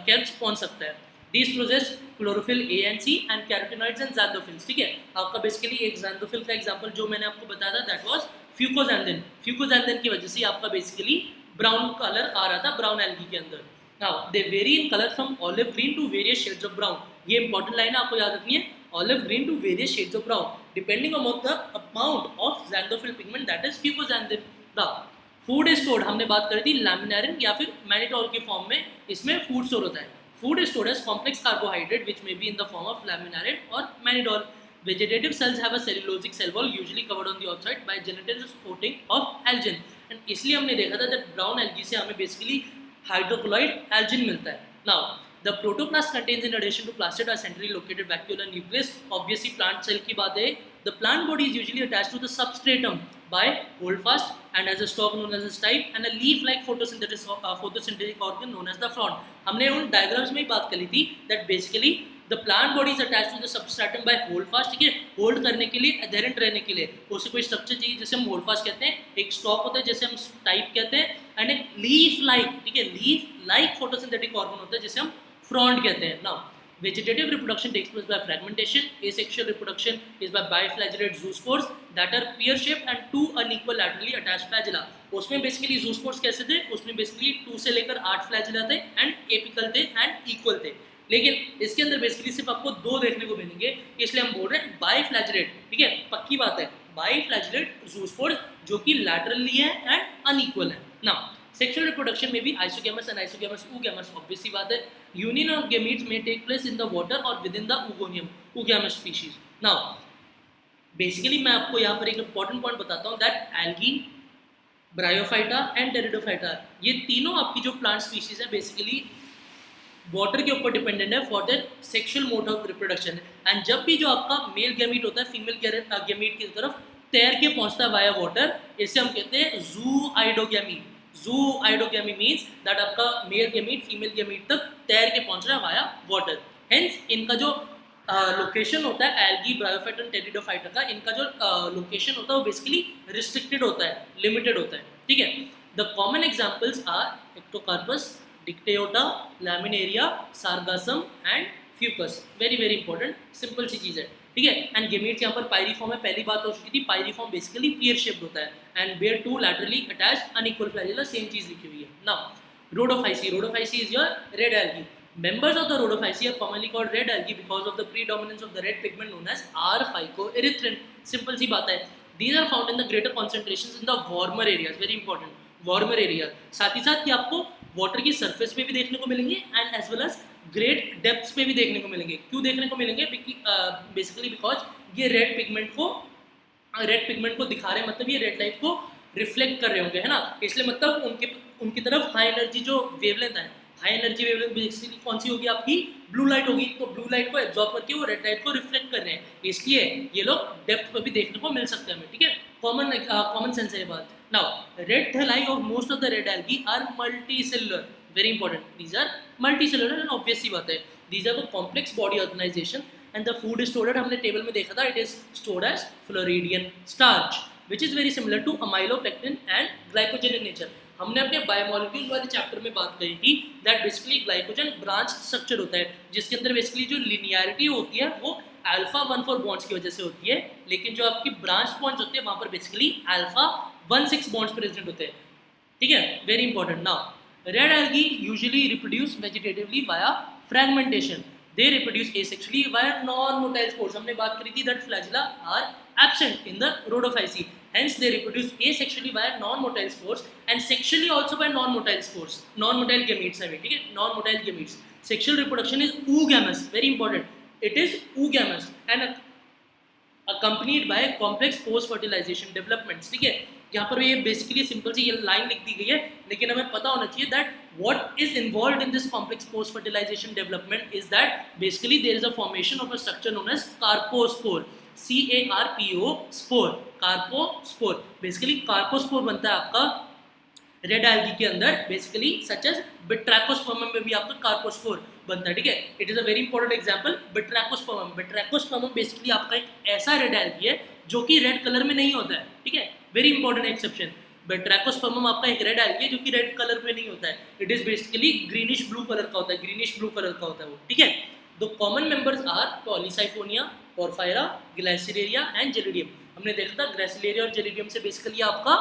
A: केल्प्स पहुंच सकता है। These possess chlorophyll A and C and carotenoids and xanthophylls, ठीक है। आपका बेसिकली एक xanthophil का एग्जांपल जो मैंने आपको बताया था दैट वाज फ्यूकोजैंथिन। फ्यूकोजैंथिन की वजह से आपका बेसिकली ब्राउन कलर आ रहा था ब्राउन एल्गी के अंदर। Now they vary in colour from olive green to various shades of brown, ये इंपॉर्टेंट लाइन है, आपको याद रखनी है, olive green to various shades of brown depending on the amount of xanthophil pigment that is fucoxanthin. Now food stored, हमने बात करी थी लैमिनारिन या फिर मैनिटोल की फॉर्म में इसमें फूड स्टोर होता है। Food is stored as complex carbohydrate which may be in the form of laminarin or mannitol. Vegetative cells have a cellulosic cell wall usually covered on the outside by gelatinous coating of algin. And इसलिए हमने देखा था that brown algae से हमें basically hydrocolloid algin मिलता है. Now the protoplast contains in addition to plastid a centrally located vacuolar nucleus. Obviously plant cell की बात है. The plant body is usually attached to the substratum by holdfast and as a stalk known as a stipe and a leaf-like photosynthetic organ known as the frond. हमने उन diagrams में ही बात करी थी that basically the plant body is attached to the substratum by holdfast, ठीक है, होल्ड करने के लिए, adherent रहने के लिए उसे कोई स्ट्रक्चर चाहिए जैसे हम होल्डफास्ट कहते हैं, एक स्टॉक होता है जैसे हम स्टाइप कहते हैं, एंड एक लीफ-लाइक, ठीक है, लीफ-लाइक फोटोसिंथेटिक ऑर्गन होता है जिसे हम फ्रॉन्ड कहते हैं। Now vegetative reproduction takes place by fragmentation. Asexual reproduction is by biflagellate zoospores that are pear-shaped and two unequal laterally attached flagella. उसमें बेसिकली zoospores कैसे थे, उसमें बेसिकली 2 से लेकर 8 flagella थे एंड एपिकल थे एंड इक्वल थे, लेकिन इसके अंदर बेसिकली सिर्फ आपको 2 देखने को मिलेंगे, इसलिए हम बोल रहे हैं बाइफ्लैजेलेट, ठीक है, पक्की बात है, बाइफ्लैजेलेट zoospores जो कि लैटरली है एंड अनइक्वल है। Now sexual reproduction may be isogamous and isogamous oogamous, obviously बात है, union of gametes may take place in the water or within the oogonium, oogamous species. Now basically मैं आपको यहाँ पर एक important point बताता हूँ that algae, bryophyta and pteridophyta, ये तीनों आपकी जो plant species है basically वाटर के ऊपर डिपेंडेंट है for their sexual mode of reproduction. And जब भी जो आपका मेल गैमीट होता है फीमेल गैमीट की तरफ तैर के पहुंचता है वाया वाटर, इसे हम कहते हैं जूआइडोगैमी। जूआइडोगैमी मींस दैट आपका मेल गैमीट फीमेल गैमीट तक तैर के पहुंच रहा है वाया वाटर। हेंस इनका जो लोकेशन होता है एल्गी, ब्रायोफाइटा एंड टेरिडोफाइटा का, इनका जो लोकेशन होता है वो बेसिकली रिस्ट्रिक्टेड होता है, लिमिटेड होता है, ठीक है। The common examples are Ectocarpus, Dictyota, Laminaria, Sargassum and Fucus. Very very important, simple सी चीज़ है, ठीक है। एंड गेमीट्स यहाँ पर पायरीफॉर्म है, पहली बात हो चुकी थी, पायरीफॉर्म बेसिकली पेयर शेप्ड होता है and bear two laterally attached unequal flagella, same चीज़ लिखी हुई है। Now Rhodophyceae, Rhodophyceae is your red algae. Members of the rhodophyceae are commonly called red algae because of the predominance of the red pigment known as R-phycoerythrin. Simple सी बात है। These are found in the greater concentrations in the warmer areas. Very important, warmer areas. साथ ही साथ ये आपको वाटर की सरफेस पे भी देखने को मिलेंगे and as well as great depths पे भी देखने को मिलेंगे। क्यों देखने को मिलेंगे? बेसिकली बिकॉज ये रेड पिगमेंट को दिखा रहे हैं, मतलब ये रेड लाइट को रिफ्लेक्ट कर रहे होंगे, है ना, इसलिए मतलब उनकी तरफ हाई एनर्जी जो वेवलेंथ है, हाई एनर्जी वेवलेंथ बेसिकली कौन सी होगी आपकी, ब्लू लाइट होगी, तो ब्लू लाइट को एब्जॉर्ब करके वो रेड लाइट को रिफ्लेक्ट कर रहे हैं, इसलिए ये लोग डेप्थ पर भी देखने को मिल सकते हैं हमें, ठीक है। कॉमन सेंस है ये बात। Now red thalli of most of the red algae are multicellular, very important, these are multicellular and obvious सी बात है, these are the complex body organisation and the food is stored, हमने टेबल में देखा था, it is stored as floridean starch which is very similar to amylopectin and glycogen in nature। हमने अपने बायोमोलिक्यूल वाले चैप्टर में बात करी थी that basically glycogen branch structure होता है जिसके अंदर बेसिकली जो लिनियरिटी होती है वो अल्फा 1,4 बॉन्ड्स की वजह से होती है, लेकिन जो आपकी ब्रांच बॉन्ड्स होते हैं वहां पर बेसिकली अल्फा 1,6 बॉन्ड्स प्रेजेंट होते हैं, ठीक है, very important. Now red algae usually reproduce vegetatively via fragmentation, they reproduce asexually via non motile spores, हमने बात करी थी that flagella are absent in the rhodophysi, hence they reproduce asexually via non-motile spores and sexually also by non-motile spores, non-motile gametes है, ठीक है, non-motile gametes। sexual reproduction is oogamous, very important, it is oogamous and accompanied by complex post fertilization developments, ठीक है। यहाँ पर ये बेसिकली सिंपल सी ये लाइन लिख दी गई है, लेकिन हमें पता होना चाहिए that what is involved in this complex post fertilization development is that basically there is a formation of a structure known as carpospore, CARPO spore, carpospore, basically carpospore बनता है आपका रेड एल्गी के अंदर, बेसिकली सच एज बिट्रैकोस्पर्मम में भी आपका कार्पोस्पोर बनता है, ठीक है। It is a very important example, Batrachospermum. Batrachospermum basically आपका एक ऐसा रेड एल्गी है जो कि रेड कलर में नहीं होता है, ठीक है, वेरी इंपॉर्टेंट एक्सेप्शन। बिट्रैकोस्पर्मम आपका एक रेड एल्गी है जो कि रेड कलर में नहीं होता है, it is basically greenish blue colour का होता है, ग्रीनिश ब्लू कलर का होता है वो, ठीक है। The common members are Polysiphonia, Porphyra, Gracilaria and Gelidium. हमने देखा था ग्लाइसिलेरिया और जेलिडियम से बेसिकली आपका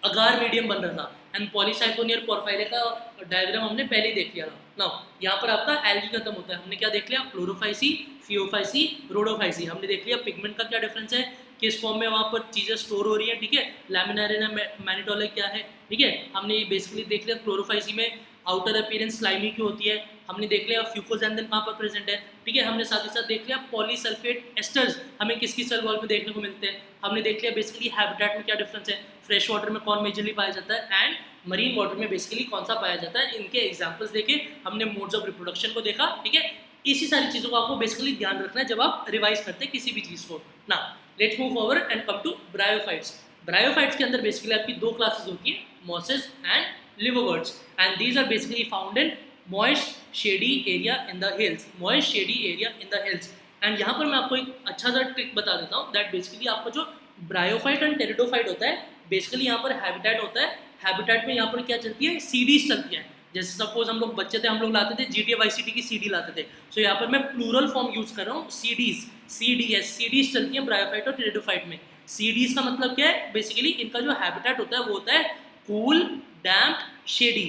A: अगार मीडियम बन रहा था, एंड पॉलीसाइफोनिया और पोरफायरा का डायग्राम हमने पहले ही देख लिया था। नाउ यहाँ पर आपका एल्गी खत्म होता है, हमने क्या देख लिया, क्लोरोफाइसी, फियोफाइसी, रोडोफाइसी, हमने देख लिया पिगमेंट का क्या डिफरेंस है, किस फॉर्म में वहाँ पर चीज़ें स्टोर हो रही हैं, ठीक है, लैमिनारिना मैनिटोला क्या है, ठीक है। हमने बेसिकली देख लिया क्लोरोफाइसी में आउटर अपीयरेंस स्लाइमी की होती है, हमने देख लिया फ्यूकोजैंथन कहाँ पर प्रेजेंट है, ठीक है। हमने साथ ही साथ देख लिया पॉलीसल्फेट एस्टर्स हमें किसकी सेल वॉल में देखने को मिलते हैं, हमने देख लिया बेसिकली हैबिटेट में क्या डिफरेंस है, फ्रेश वाटर में कौन मेजरली पाया जाता है एंड मरीन वाटर में बेसिकली कौन सा पाया जाता है, इनके एग्जाम्पल्स देखे, हमने मोड्स ऑफ रिप्रोडक्शन को देखा, ठीक है। इसी सारी चीज़ों को आपको बेसिकली ध्यान रखना है जब आप रिवाइज करते हैं किसी भी चीज़ को। ना let's move forward and come to bryophytes. Bryophytes के अंदर बेसिकली आपकी दो क्लासेस होती है, mosses and liverworts, and these are basically found in moist shady area in the hills, moist shady area in the hills। And यहाँ पर मैं आपको एक अच्छा सा ट्रिक बता देता हूँ दैट बेसिकली आपका जो ब्रायोफाइट एंड टेरिडोफाइट होता है, बेसिकली यहाँ पर हैबिटेट होता है, हैबिटेट में यहाँ पर क्या चलती है, सीडीज चलती है। जैसे सपोज हम लोग बच्चे थे, हम लोग लाते थे GTA Vice City की सीडी लाते थे, सो यहाँ पर मैं प्लूरल फॉर्म यूज कर रहा हूँ, सीडीज, CDS, सीडीज चलती है ब्रायोफाइट और टेरिडोफाइट में। सीडीज का मतलब क्या है, बेसिकली इनका जो हैबिटेट होता है वो होता है कूल, डैम्प, शेडी,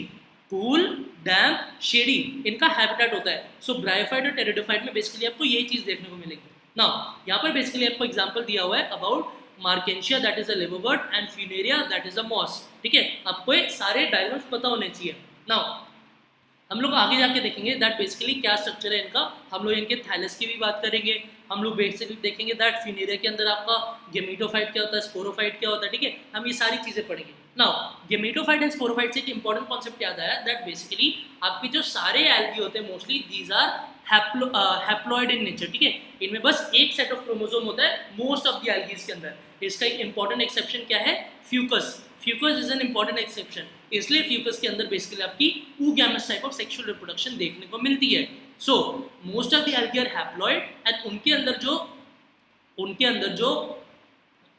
A: कूल, डैम्प, शेडी, इनका हैबिटेट होता है। सो ब्रायोफाइट और टेरिडोफाइट में बेसिकली आपको यही चीज देखने को मिलेगी। नाउ यहाँ पर बेसिकली आपको एग्जांपल दिया हुआ है about Marchantia that is a liverwort and Funaria that is a moss, ठीक है। आपको ये सारे डायग्राम्स पता होने चाहिए। नाउ हम लोग आगे जाके देखेंगे दैट बेसिकली क्या स्ट्रक्चर है इनका, हम लोग इनके थैलस की भी बात करेंगे, हम लोग बेसिकली देखेंगे दैट फ्यूनेरिया के अंदर आपका गेमेटोफाइट क्या होता है, स्पोरोफाइट क्या होता है, ठीक है, हम ये सारी चीजें पढ़ेंगे। नाउ गेमेटोफाइट एंड स्पोरोफाइट से एक इंपॉर्टेंट कॉन्सेप्ट याद आया दैट बेसिकली आपके जो सारे एल्गी होते हैं mostly these are haploid in nature, ठीक है, इनमें बस एक सेट ऑफ क्रोमोसोम होता है मोस्ट ऑफ द एल्गीज के अंदर। इसका एक इंपॉर्टेंट एक्सेप्शन क्या है, Fucus, Fucus is an important exception, इसलिए फ्यूकस के अंदर बेसिकली आपकी oogamous type of sexual reproduction देखने को मिलती है। So most of the algae are haploid and उनके अंदर जो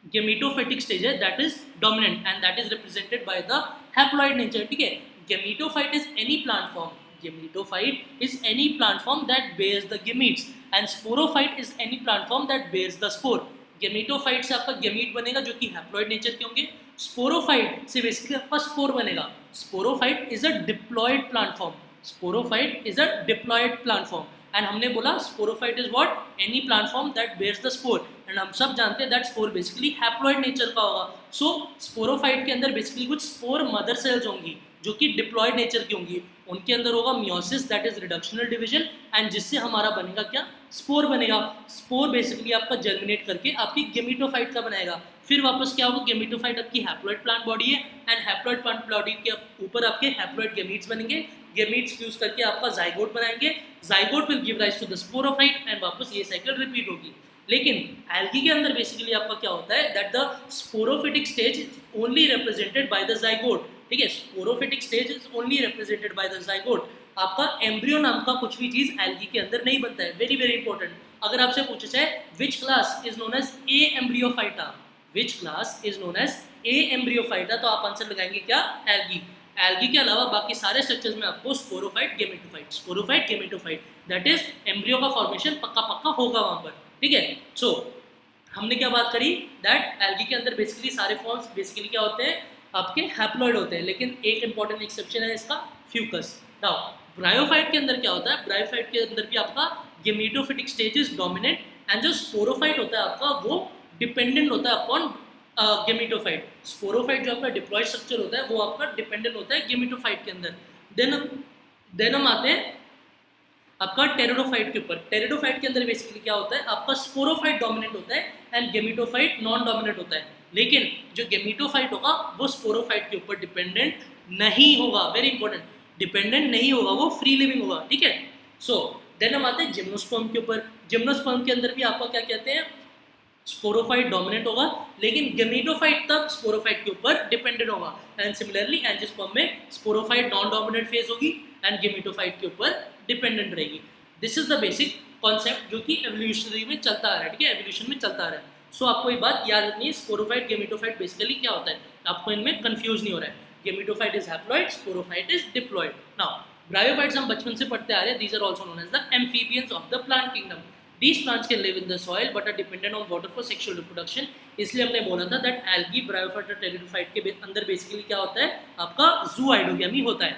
A: गेमेटोफाइटिक स्टेज है that is dominant and that is represented by the haploid nature, ठीक है। Gametophyte is any plant form, gametophyte is any plant form that bears the gametes and sporophyte is any plant form that bears the spore. Gametophyte से आपका गेमीट बनेगा जो कि हैप्लॉइड नेचर के होंगे, स्पोरोफाइट से बेसिकली आपका स्पोर बनेगा। Sporophyte is a diploid plant form, sporophyte is a diploid plant form and हमने बोला sporophyte is what, any plant form that bears the spore, and हम सब जानते हैं that spore basically haploid nature का होगा। सो स्पोरोफाइट के अंदर बेसिकली कुछ स्पोर मदर सेल्स होंगी जो कि डिप्लॉयड नेचर की होंगी, उनके अंदर होगा meiosis that is reductional division and जिससे हमारा बनेगा क्या, स्पोर बनेगा। स्पोर बेसिकली आपका जर्मिनेट करके आपकी गेमेटोफाइट का बनाएगा, फिर वापस क्या होगा, गेमेटोफाइट आपकी हैप्लॉइड प्लांट बॉडी है एंड हैप्लॉइड प्लांट बॉडी के ऊपर आपके हैप्लॉइड गेमीट्स बनेंगे, गेमीट्स फ्यूज करके आपका जाइगोट बनाएंगे, zygote will give rise to the sporophyte and वापस ये साइकिल रिपीट होगी। लेकिन एल्गी के अंदर बेसिकली आपका क्या होता है that the sporophytic stage is only represented by the zygote, ठीक है, sporophytic stage is only represented by the zygote. आपका एम्ब्रियो नाम का कुछ भी चीज एल्गी के अंदर नहीं बनता है, वेरी वेरी इंपॉर्टेंट। अगर आपसे पूछा जाए which class is known as a Embryophyta, which class is known as a Embryophyta, तो आप आंसर लगाएंगे क्या, एल्गी। एल्गी के अलावा बाकी सारे स्ट्रक्चर्स में आपको sporophyte gametophyte that is embryo का फॉर्मेशन पक्का पक्का होगा वहां पर, ठीक है। सो हमने क्या बात करी दैट एल्गी के अंदर बेसिकली सारे फॉर्म्स बेसिकली क्या होते हैं, आपके हैप्लॉइड होते हैं, लेकिन एक इंपॉर्टेंट एक्सेप्शन है इसका, फ्यूकस। नाउ ब्रायोफाइट के अंदर क्या होता है, ब्रायोफाइट के अंदर भी आपका gametophytic stage is dominant and जो स्पोरोफाइट होता है आपका वो डिपेंडेंट होता है अपॉन गेमेटोफाइट। स्पोरोफाइट जो आपका डिप्लॉयड स्ट्रक्चर होता है वो आपका डिपेंडेंट होता है गेमेटोफाइट के अंदर। देन हम आते हैं आपका टेरिडोफाइट के ऊपर। टेरिडोफाइट के अंदर बेसिकली क्या होता है, आपका स्पोरोफाइट डोमिनेंट होता है एंड गेमेटोफाइट नॉन डोमिनेंट होता है, लेकिन जो गेमेटोफाइट होगा वो स्पोरोफाइट के ऊपर डिपेंडेंट नहीं होगा, वेरी इंपॉर्टेंट, डिपेंडेंट नहीं होगा, वो फ्री लिविंग होगा, ठीक है। सो देन हम आते हैं जिम्नोस्पर्म के ऊपर। जिम्नोस्पर्म के अंदर भी आपका क्या कहते हैं, स्पोरोफाइट डोमिनेंट होगा, लेकिन गेमेटोफाइट तब स्पोरोफाइट के ऊपर डिपेंडेंट होगा। एंड सिमिलरली एंजियोस्पर्म में स्पोरोफाइट नॉन डोमिनेंट फेज होगी एंड गेमेटोफाइट के ऊपर डिपेंडेंट रहेगी। This is the basic concept जो कि एवोल्यूशनरी में चलता आ रहा है, ठीक है, एवोल्यूशन में चलता आ रहा है। सो आपको ये बात याद रखनी है, स्पोरोफाइट गेमेटोफाइट बेसिकली क्या होता है, आपको इनमें कंफ्यूज नहीं हो रहा है। Gametophyte is haploid, sporophyte is diploid. Now bryophytes हम बचपन से पढ़ते आ रहे हैं, these are also known as the amphibians of the plant kingdom. These plants can live in the soil but are dependent on water for sexual reproduction। इसलिए हमने बोला था that algae, bryophyte और pteridophyte के अंदर बेसिकली क्या होता है, आपका zooidogamy होता है।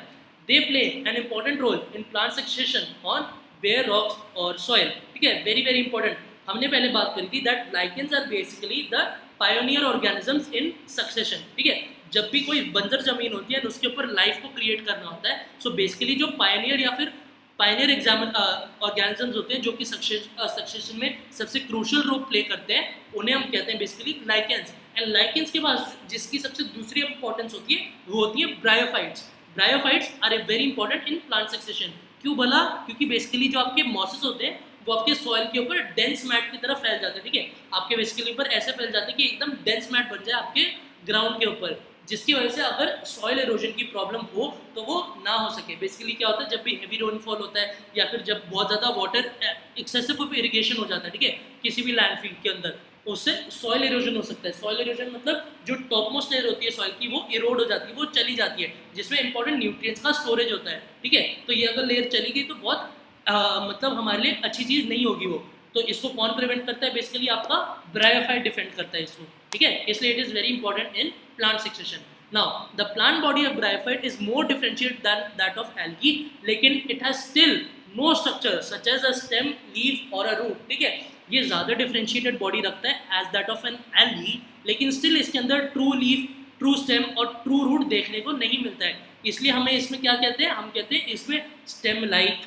A: They play an important role in plant succession on bare rocks or soil, ठीक है, very very important। हमने पहले बात करी थी that lichens are basically the pioneer organisms in succession, ठीक है। जब भी कोई बंजर जमीन होती है उसके ऊपर लाइफ को क्रिएट करना होता है, सो बेसिकली जो पायनियर या फिर पायनियर ऑर्गेनिजम्स होते हैं जो कि सक्सेशन में सबसे क्रूशियल रोल प्ले करते हैं, उन्हें हम कहते हैं बेसिकली लाइकेंस। एंड लाइकेंस के बाद जिसकी सबसे दूसरी इंपॉर्टेंस होती है वो होती है bryophytes. Bryophytes are a very important in plant succession. क्यों बोला, क्योंकि बेसिकली जो आपके मॉसेस होते हैं वो आपके सॉइल के ऊपर डेंस मैट की तरफ फैल जाते हैं, ठीक है, आपके बेसिकली ऊपर ऐसे फैल जाते हैं कि एकदम डेंस मैट बन जाए आपके ग्राउंड के ऊपर, जिसकी वजह से अगर सॉइल एरोजन की प्रॉब्लम हो तो वो ना हो सके। बेसिकली क्या होता है, जब भी हेवी रेनफॉल होता है या फिर जब बहुत ज़्यादा वाटर एक्सेसिव ऑफ इरिगेशन हो जाता है, ठीक है, किसी भी लैंडफिल के अंदर, उससे सॉइल एरोजन हो सकता है। सॉइल एरोजन मतलब जो टॉप मोस्ट लेयर होती है सॉइल की वो इरोड हो जाती है, वो चली जाती है, जिसमें इंपॉर्टेंट न्यूट्रिएंट्स का स्टोरेज होता है, ठीक है। तो ये अगर लेयर चली गई तो बहुत मतलब हमारे लिए अच्छी चीज़ नहीं होगी वो। तो इसको कौन प्रिवेंट करता है, बेसिकली आपका ब्रायोफाइट डिफेंड करता है इसको, ठीक है। इसलिए it is very important in plant succession. Now, the plant body of bryophyte is more differentiated than that of algae, लेकिन it has still no structure such as a stem, leaf or a root, ठीक है। ये ज़्यादा differentiated body रखता है as that of an algae, लेकिन still इसके अंदर true leaf, true stem और true root देखने को नहीं मिलता है। इसलिए हमें इसमें क्या कहते हैं, हम कहते हैं इसमें stem like,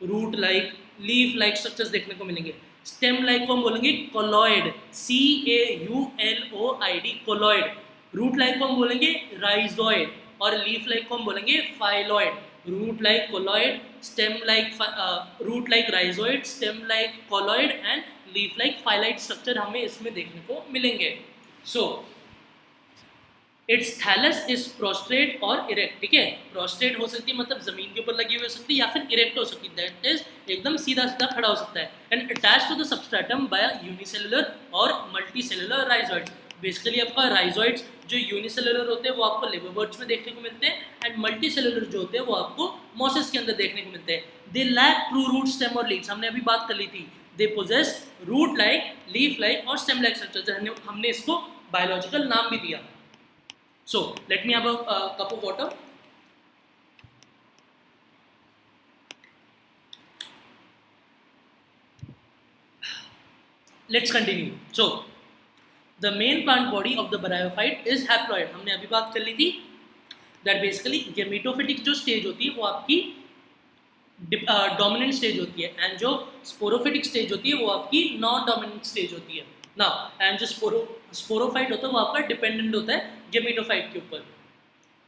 A: root like, leaf like structures देखने को मिलेंगे। stem like को हम बोलेंगे colloid, CAULOID, colloid। Root like को हम बोलेंगे राइजोइड और लीफ लाइक को हम बोलेंगे phylloid. Root like cauloid, stem like root like rhizoid, stem like cauloid and leaf like phylloid structure हमें इसमें देखने को मिलेंगे। So its thallus is prostrate और इरेक्ट, ठीक है। प्रोस्ट्रेट हो सकती है मतलब जमीन के ऊपर लगी हुई हो सकती है, या फिर इरेक्ट हो सकती है, दैट इज एकदम सीधा सीधा खड़ा हो सकता है। And attach to the substratum by unicellular और मल्टीसेलुलर राइजोइड्स। बेसिकली आपका राइजोइड्स जो यूनिसेलुलर होते हैं वो आपको लिवर्वर्ट्स में देखने को मिलते हैं, एंड मल्टीसेलुलर जो होते हैं वो आपको मॉसेस के अंदर देखने को मिलते हैं। They lack true root, stem और लीव्स, हमने अभी बात कर ली थी। They possess root like, leaf like और स्टेम लाइक स्ट्रक्चर, हमने इसको बायोलॉजिकल नाम भी दिया। So let me have a cup of water. Let's continue. So the main plant body of the bryophyte is haploid, हमने अभी बात कर ली थी that basically gametophytic जो स्टेज होती है वो आपकी डोमिनेंट स्टेज होती है, एंड जो स्पोरोफिटिक स्टेज होती है वो आपकी नॉन डोमिनेंट स्टेज होती है ना। एंड जो स्पोरोफाइट होता है वो आपका डिपेंडेंट होता है गेमेटोफाइट के ऊपर।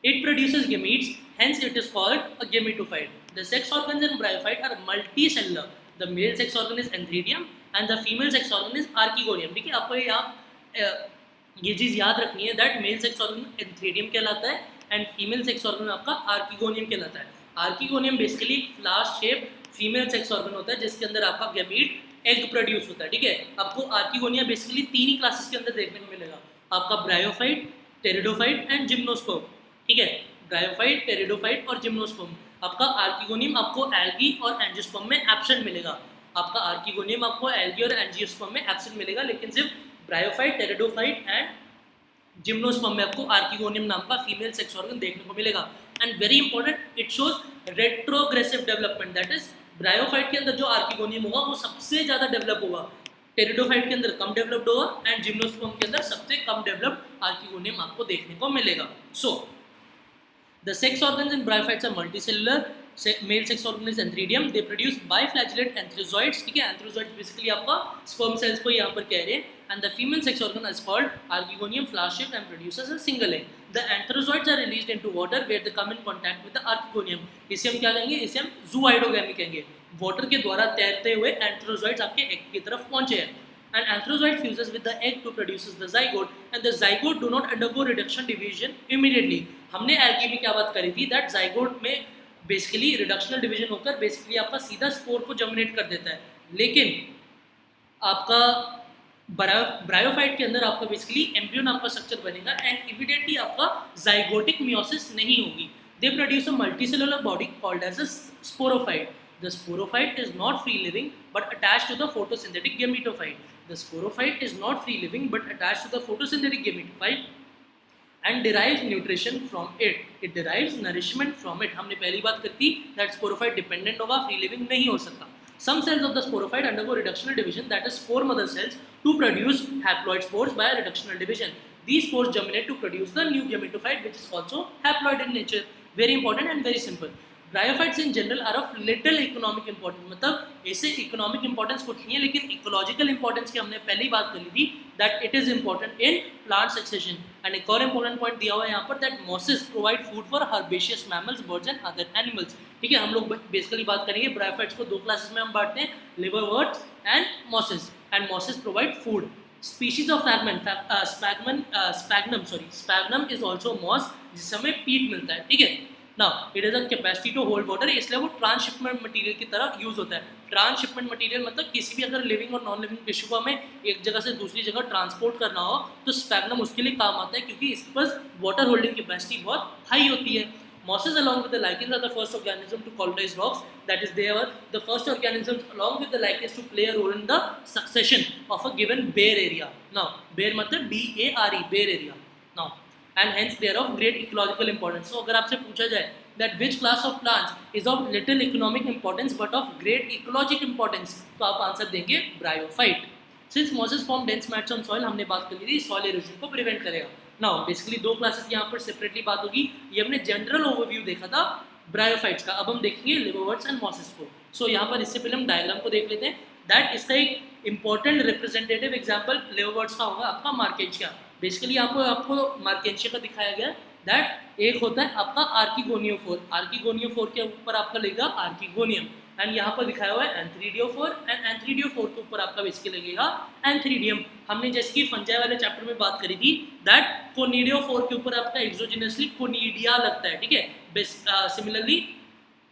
A: It produces gametes, hence it is called a gametophyte. The sex organs in bryophyte are multicellular. The male sex organ is antheridium and the female sex organ is archegonium, ठीक है। आपको ये चीज़ याद रखनी है दैट मेल सेक्स ऑर्गन एंथ्रेडियम कहलाता है एंड फीमेल सेक्स ऑर्गन आपका आर्किगोनियम कहलाता है। Archegonium basically flask shape female sex organ होता है जिसके अंदर आपका गैमीट एग प्रोड्यूस होता है, ठीक है। आपको आर्किगोनिया बेसिकली 3 ही क्लासेस के अंदर देखने को मिलेगा, आपका ब्रायोफाइट, टेरिडोफाइट एंड जिम्नोस्पर्म, ठीक है। ब्रायोफाइट, टेरिडोफाइट और जिम्नोस्पर्म। आपका आर्किगोनियम आपको एल्गी और एंजियोस्पर्म में एब्सेंट मिलेगा। आपका आर्किगोनियम आपको एल्गी और एंजियोस्पर्म में एब्सेंट मिलेगा, लेकिन सिर्फ ब्रायोफाइट, टेरिडोफाइट एंड जिम्नोस्पर्म में आपको आर्किगोनियम नाम का फीमेल सेक्स ऑर्गन देखने को मिलेगा। And very important, it shows retrogressive development, that is bryophyte के अंदर जो आर्किगोनियम होगा वो सबसे ज़्यादा डेवलप होगा, टेरिडोफाइट के अंदर कम डेवलप्ड होगा एंड जिम्नोस्पर्म के अंदर सबसे कम डेवलप्ड आर्किगोनियम आपको देखने को मिलेगा। So the sex organs in bryophytes are multicellular, male sex organ is antheridium, they produce biflagellate antherozoids, ठीक है, एंथ्रोजॉइड्स बेसिकली आपका स्पर्म सेल्स को यहाँ पर कह रहे हैं, and the female sex organ is called archegonium, flower shaped and produces a single egg. The antherozoids are released into water where they come in contact with the archegonium. इसे हम क्या कहेंगे, इसे हम जूआइडोगैमी कहेंगे। वाटर के द्वारा तैरते हुए एंथ्रोजॉइड्स आपके एग की तरफ पहुंचे हैं। An anthrozoid fuses with the egg to produces the zygote, and the zygote do not undergo reduction division immediately. हमने एल्गी में क्या बात करी थी, दैट zygote में बेसिकली रिडक्शनल डिवीजन होकर बेसिकली आपका सीधा स्पोर को जर्मिनेट कर देता है, लेकिन आपका ब्रायोफाइट के अंदर आपका बेसिकली एम्ब्रियो नाम का स्ट्रक्चर बनेगा एंड इमीडिएटली आपका जाइगोटिक मियोसिस नहीं होगी। They produce a multicellular body called as a sporophyte. The sporophyte is not free living but attached to the photosynthetic gametophyte. The sporophyte is not free living but attached to the photosynthetic gametophyte and derives nutrition from it. It derives nourishment from it. हमने पहली बात करी थी that sporophyte dependent होगा, free living नहीं हो सकता। Some cells of the sporophyte undergo reductional division, that is spore mother cells, to produce haploid spores by reductional division. These spores germinate to produce the new gametophyte which is also haploid in nature. Very important and very simple. Bryophytes in general R of little economic importance, मतलब ऐसे इकोनॉमिक इंपॉर्टेंस कुछ नहीं है, लेकिन इकोलॉजिकल इंपॉर्टेंस की हमने पहले ही बात करी थी that it is important in plant succession. And एक और इंपॉर्टेंट पॉइंट दिया हुआ है यहाँ पर that mosses provide food for herbaceous mammals, birds and other animals. ठीक है, हम लोग बेसिकली बात करेंगे ब्रायोफाइट्स को दो क्लासेस में हम बांटते हैं, liverworts and mosses. And mosses provide food. Species of sphagnum is also moss, जिससे हमें पीट मिलता है। ठीक है, now it is a capacity to hold water, इसलिए वो ट्रांसशिपमेंट मटेरियल की तरह यूज होता है। ट्रांसशिपमेंट मटेरियल मतलब किसी भी अगर लिविंग और नॉन लिविंग टिश्यू को हमें एक जगह से दूसरी जगह ट्रांसपोर्ट करना हो तो स्पैग्नम उसके लिए काम आता है, क्योंकि इसके पास वाटर होल्डिंग कैपेसिटी बहुत हाई होती है। Mosses along with the lichens are the first organism to colonize rocks, that is they are the first organisms along with the lichens to play a role in the succession of a given bare area. Now bare मतलब B-A-R-E, bare area. Now and hence they are of great ecological importance. So अगर आपसे पूछा जाए that which class of plants is of little economic importance but of great ecological importance, तो आप आंसर देंगे bryophyte. Since mosses form dense mats on soil, हमने बात कर ली थी soil erosion को प्रिवेंट करेगा। नाउ बेसिकली दो क्लासेस यहाँ पर सेपरेटली बात होगी, ये हमने जनरल ओवरव्यू देखा था ब्रायोफाइट्स का, अब हम देखेंगे लिवरवर्ट्स एंड मॉसेस को। सो यहाँ पर इससे पहले हम डायग्राम को देख लेते हैं दैट इसका एक इंपॉर्टेंट रिप्रेजेंटेटिव एग्जांपल लिवरवर्ट्स का होगा आपका मार्केंशिया। बेसिकली आपको मार्केंशिया का दिखाया गया दैट एक होता है आपका आर्किगोनियोफोर, आर्किगोनियोफोर के ऊपर आपका लगेगा आर्किगोनियम, एंड यहाँ पर दिखाया हुआ है एंथ्रीडियोफोर, एंड एंथ्रीडियोफोर के ऊपर आपका बेसिकली लगेगा एंथ्रीडियम। हमने जैसे कि फंजाई वाले चैप्टर में बात करी थी दैट कोनिडियोफोर के ऊपर आपका एक्सोजिनसली कोनिडिया लगता है। ठीक है, सिमिलरली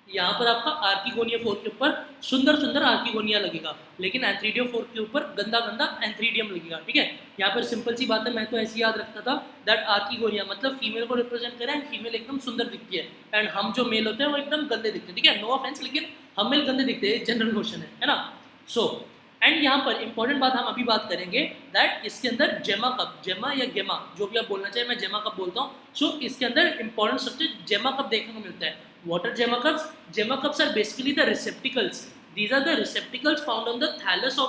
A: यहाँ पर आपका आर्किगोनियोफोर के ऊपर सुंदर सुंदर आर्किगोनिया लगेगा, लेकिन एंथ्रीडियोफोर के ऊपर गंदा गंदा एंथ्रीडियम लगेगा। ठीक है, यहाँ पर सिंपल सी बात है, मैं तो ऐसे याद रखता था दैट आर्किगोनिया मतलब फीमेल को रिप्रेजेंट करें एंड फीमेल एकदम सुंदर दिखती है एंड हम जो मेल होते हैं वो एकदम गंदे दिखते हैं। ठीक है, नो ऑफेंस, लेकिन हम मेल गंदे दिखते हैं, जनरल नोशन है ना। सो एंड यहाँ पर इंपॉर्टेंट बात हम अभी बात करेंगे दैट इसके अंदर जेमा कप, जेमा या गेमा जो भी आप बोलना चाहिए, मैं जेमा कप बोलता हूँ। सो इसके अंदर इंपॉर्टेंट स्ट्रक्चर जेमा कप देखने को मिलता है। Water gemma cups are basically the receptacles, these are the receptacles found on the thallus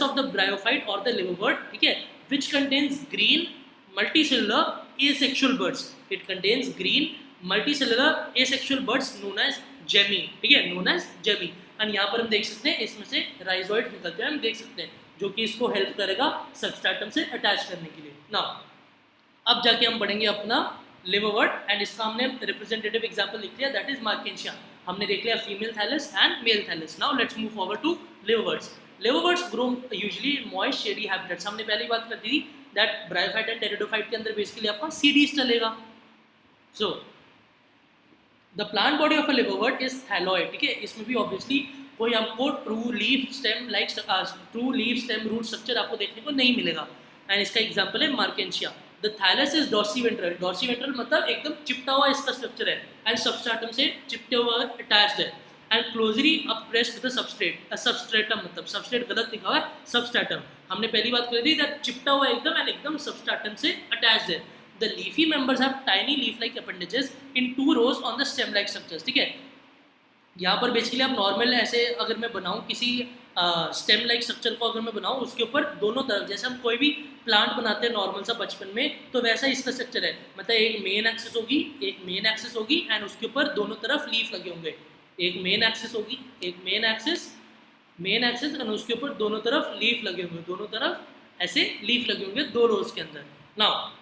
A: of the bryophyte और द लिवरवर्ट। ठीक है, which contains green multicellular asexual birds, it contains green multicellular asexual birds known as gemmae. ठीक है, नोन एज जेमी। एंड यहाँ पर हम देख सकते हैं इसमें से राइजोइड निकलते हैं, हम देख सकते हैं, जो कि इसको हेल्प करेगा सबस्ट्रेटम से अटैच करने के लिए। नाउ अब जाके हम बढ़ेंगे अपना लिवरवर्ट एंड इसका हमने रिप्रेजेंटेटिव एग्जांपल लिख लिया दैट इज मार्केंशिया। हमने देख लिया female thallus and male thallus. Now let's move forward to liverworts. Liverworts grow usually moist shady habitats. हमने पहले बात कर दी थी दैट ब्रायोफाइट एंड टेरिडोफाइट के अंदर बेसिकली आपका सीडीज चलेगा। So the plant body of a liverwort is thalloid. ठीक है, इसमें भी ऑब्वियसली कोई आपको true leaf stem root structure आपको देखने को नहीं मिलेगा एंड इसका एग्जांपल है Marchantia. The thallus is dorsiventral मतलब एकदम चिपटा हुआ इसका स्ट्रक्चर है, एंड सबस्ट्रेटम से चिपटे हुआ अटैच्ड है, and closely apprised with the substrate. Substratum मतलब सबस्ट्रेट गलत लिखा हुआ है, सबस्ट्रेटम हमने पहली बात करी थी दैट चिपटा हुआ एकदम एंड एकदम सबस्ट्रेटम से अटैच्ड है। The leafy members have tiny leaf like appendages in 2 rows on the stem like structures. ठीक है, यहाँ पर बेसिकली आप नॉर्मल ऐसे अगर मैं बनाऊँ किसी स्टेम लाइक स्ट्रक्चर को अगर मैं बनाऊँ उसके ऊपर दोनों तरफ, जैसे हम कोई भी प्लांट बनाते हैं नॉर्मल सा बचपन में, तो वैसा इसका स्ट्रक्चर है। मतलब एक मेन एक्सिस होगी एंड उसके ऊपर दोनों तरफ लीफ लगे होंगे। एक मेन एक्सिस होगी, एक मेन एक्सिस एंड उसके ऊपर दोनों तरफ लीफ लगे होंगे, दोनों तरफ ऐसे लीफ लगे होंगे 2 rows के अंदर। Now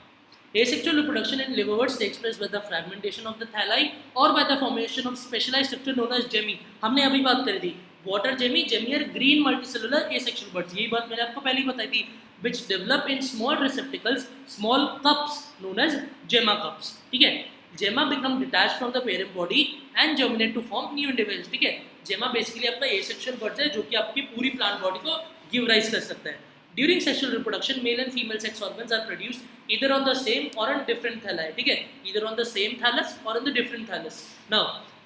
A: asexual reproduction in liverworts takes place by the fragmentation of the thalli or by the formation of specialized structure known as gemi। हमने अभी बात करी थी water gemi are green multicellular asexual buds, यही बात मैंने आपको पहले ही बताई थी, which develop in small receptacles, small cups known as gemma cups। ठीक है, gemma become detached from the parent body and germinate to form new individuals। ठीक है, gemma बेसिकली आपका asexual buds है जो कि आपकी पूरी प्लांट बॉडी को गिव राइज कर सकता है। During sexual reproduction, male and female sex organs are produced either on the same or on different thalli। ठीक है, either on the same thallus or on the different thallus। Now,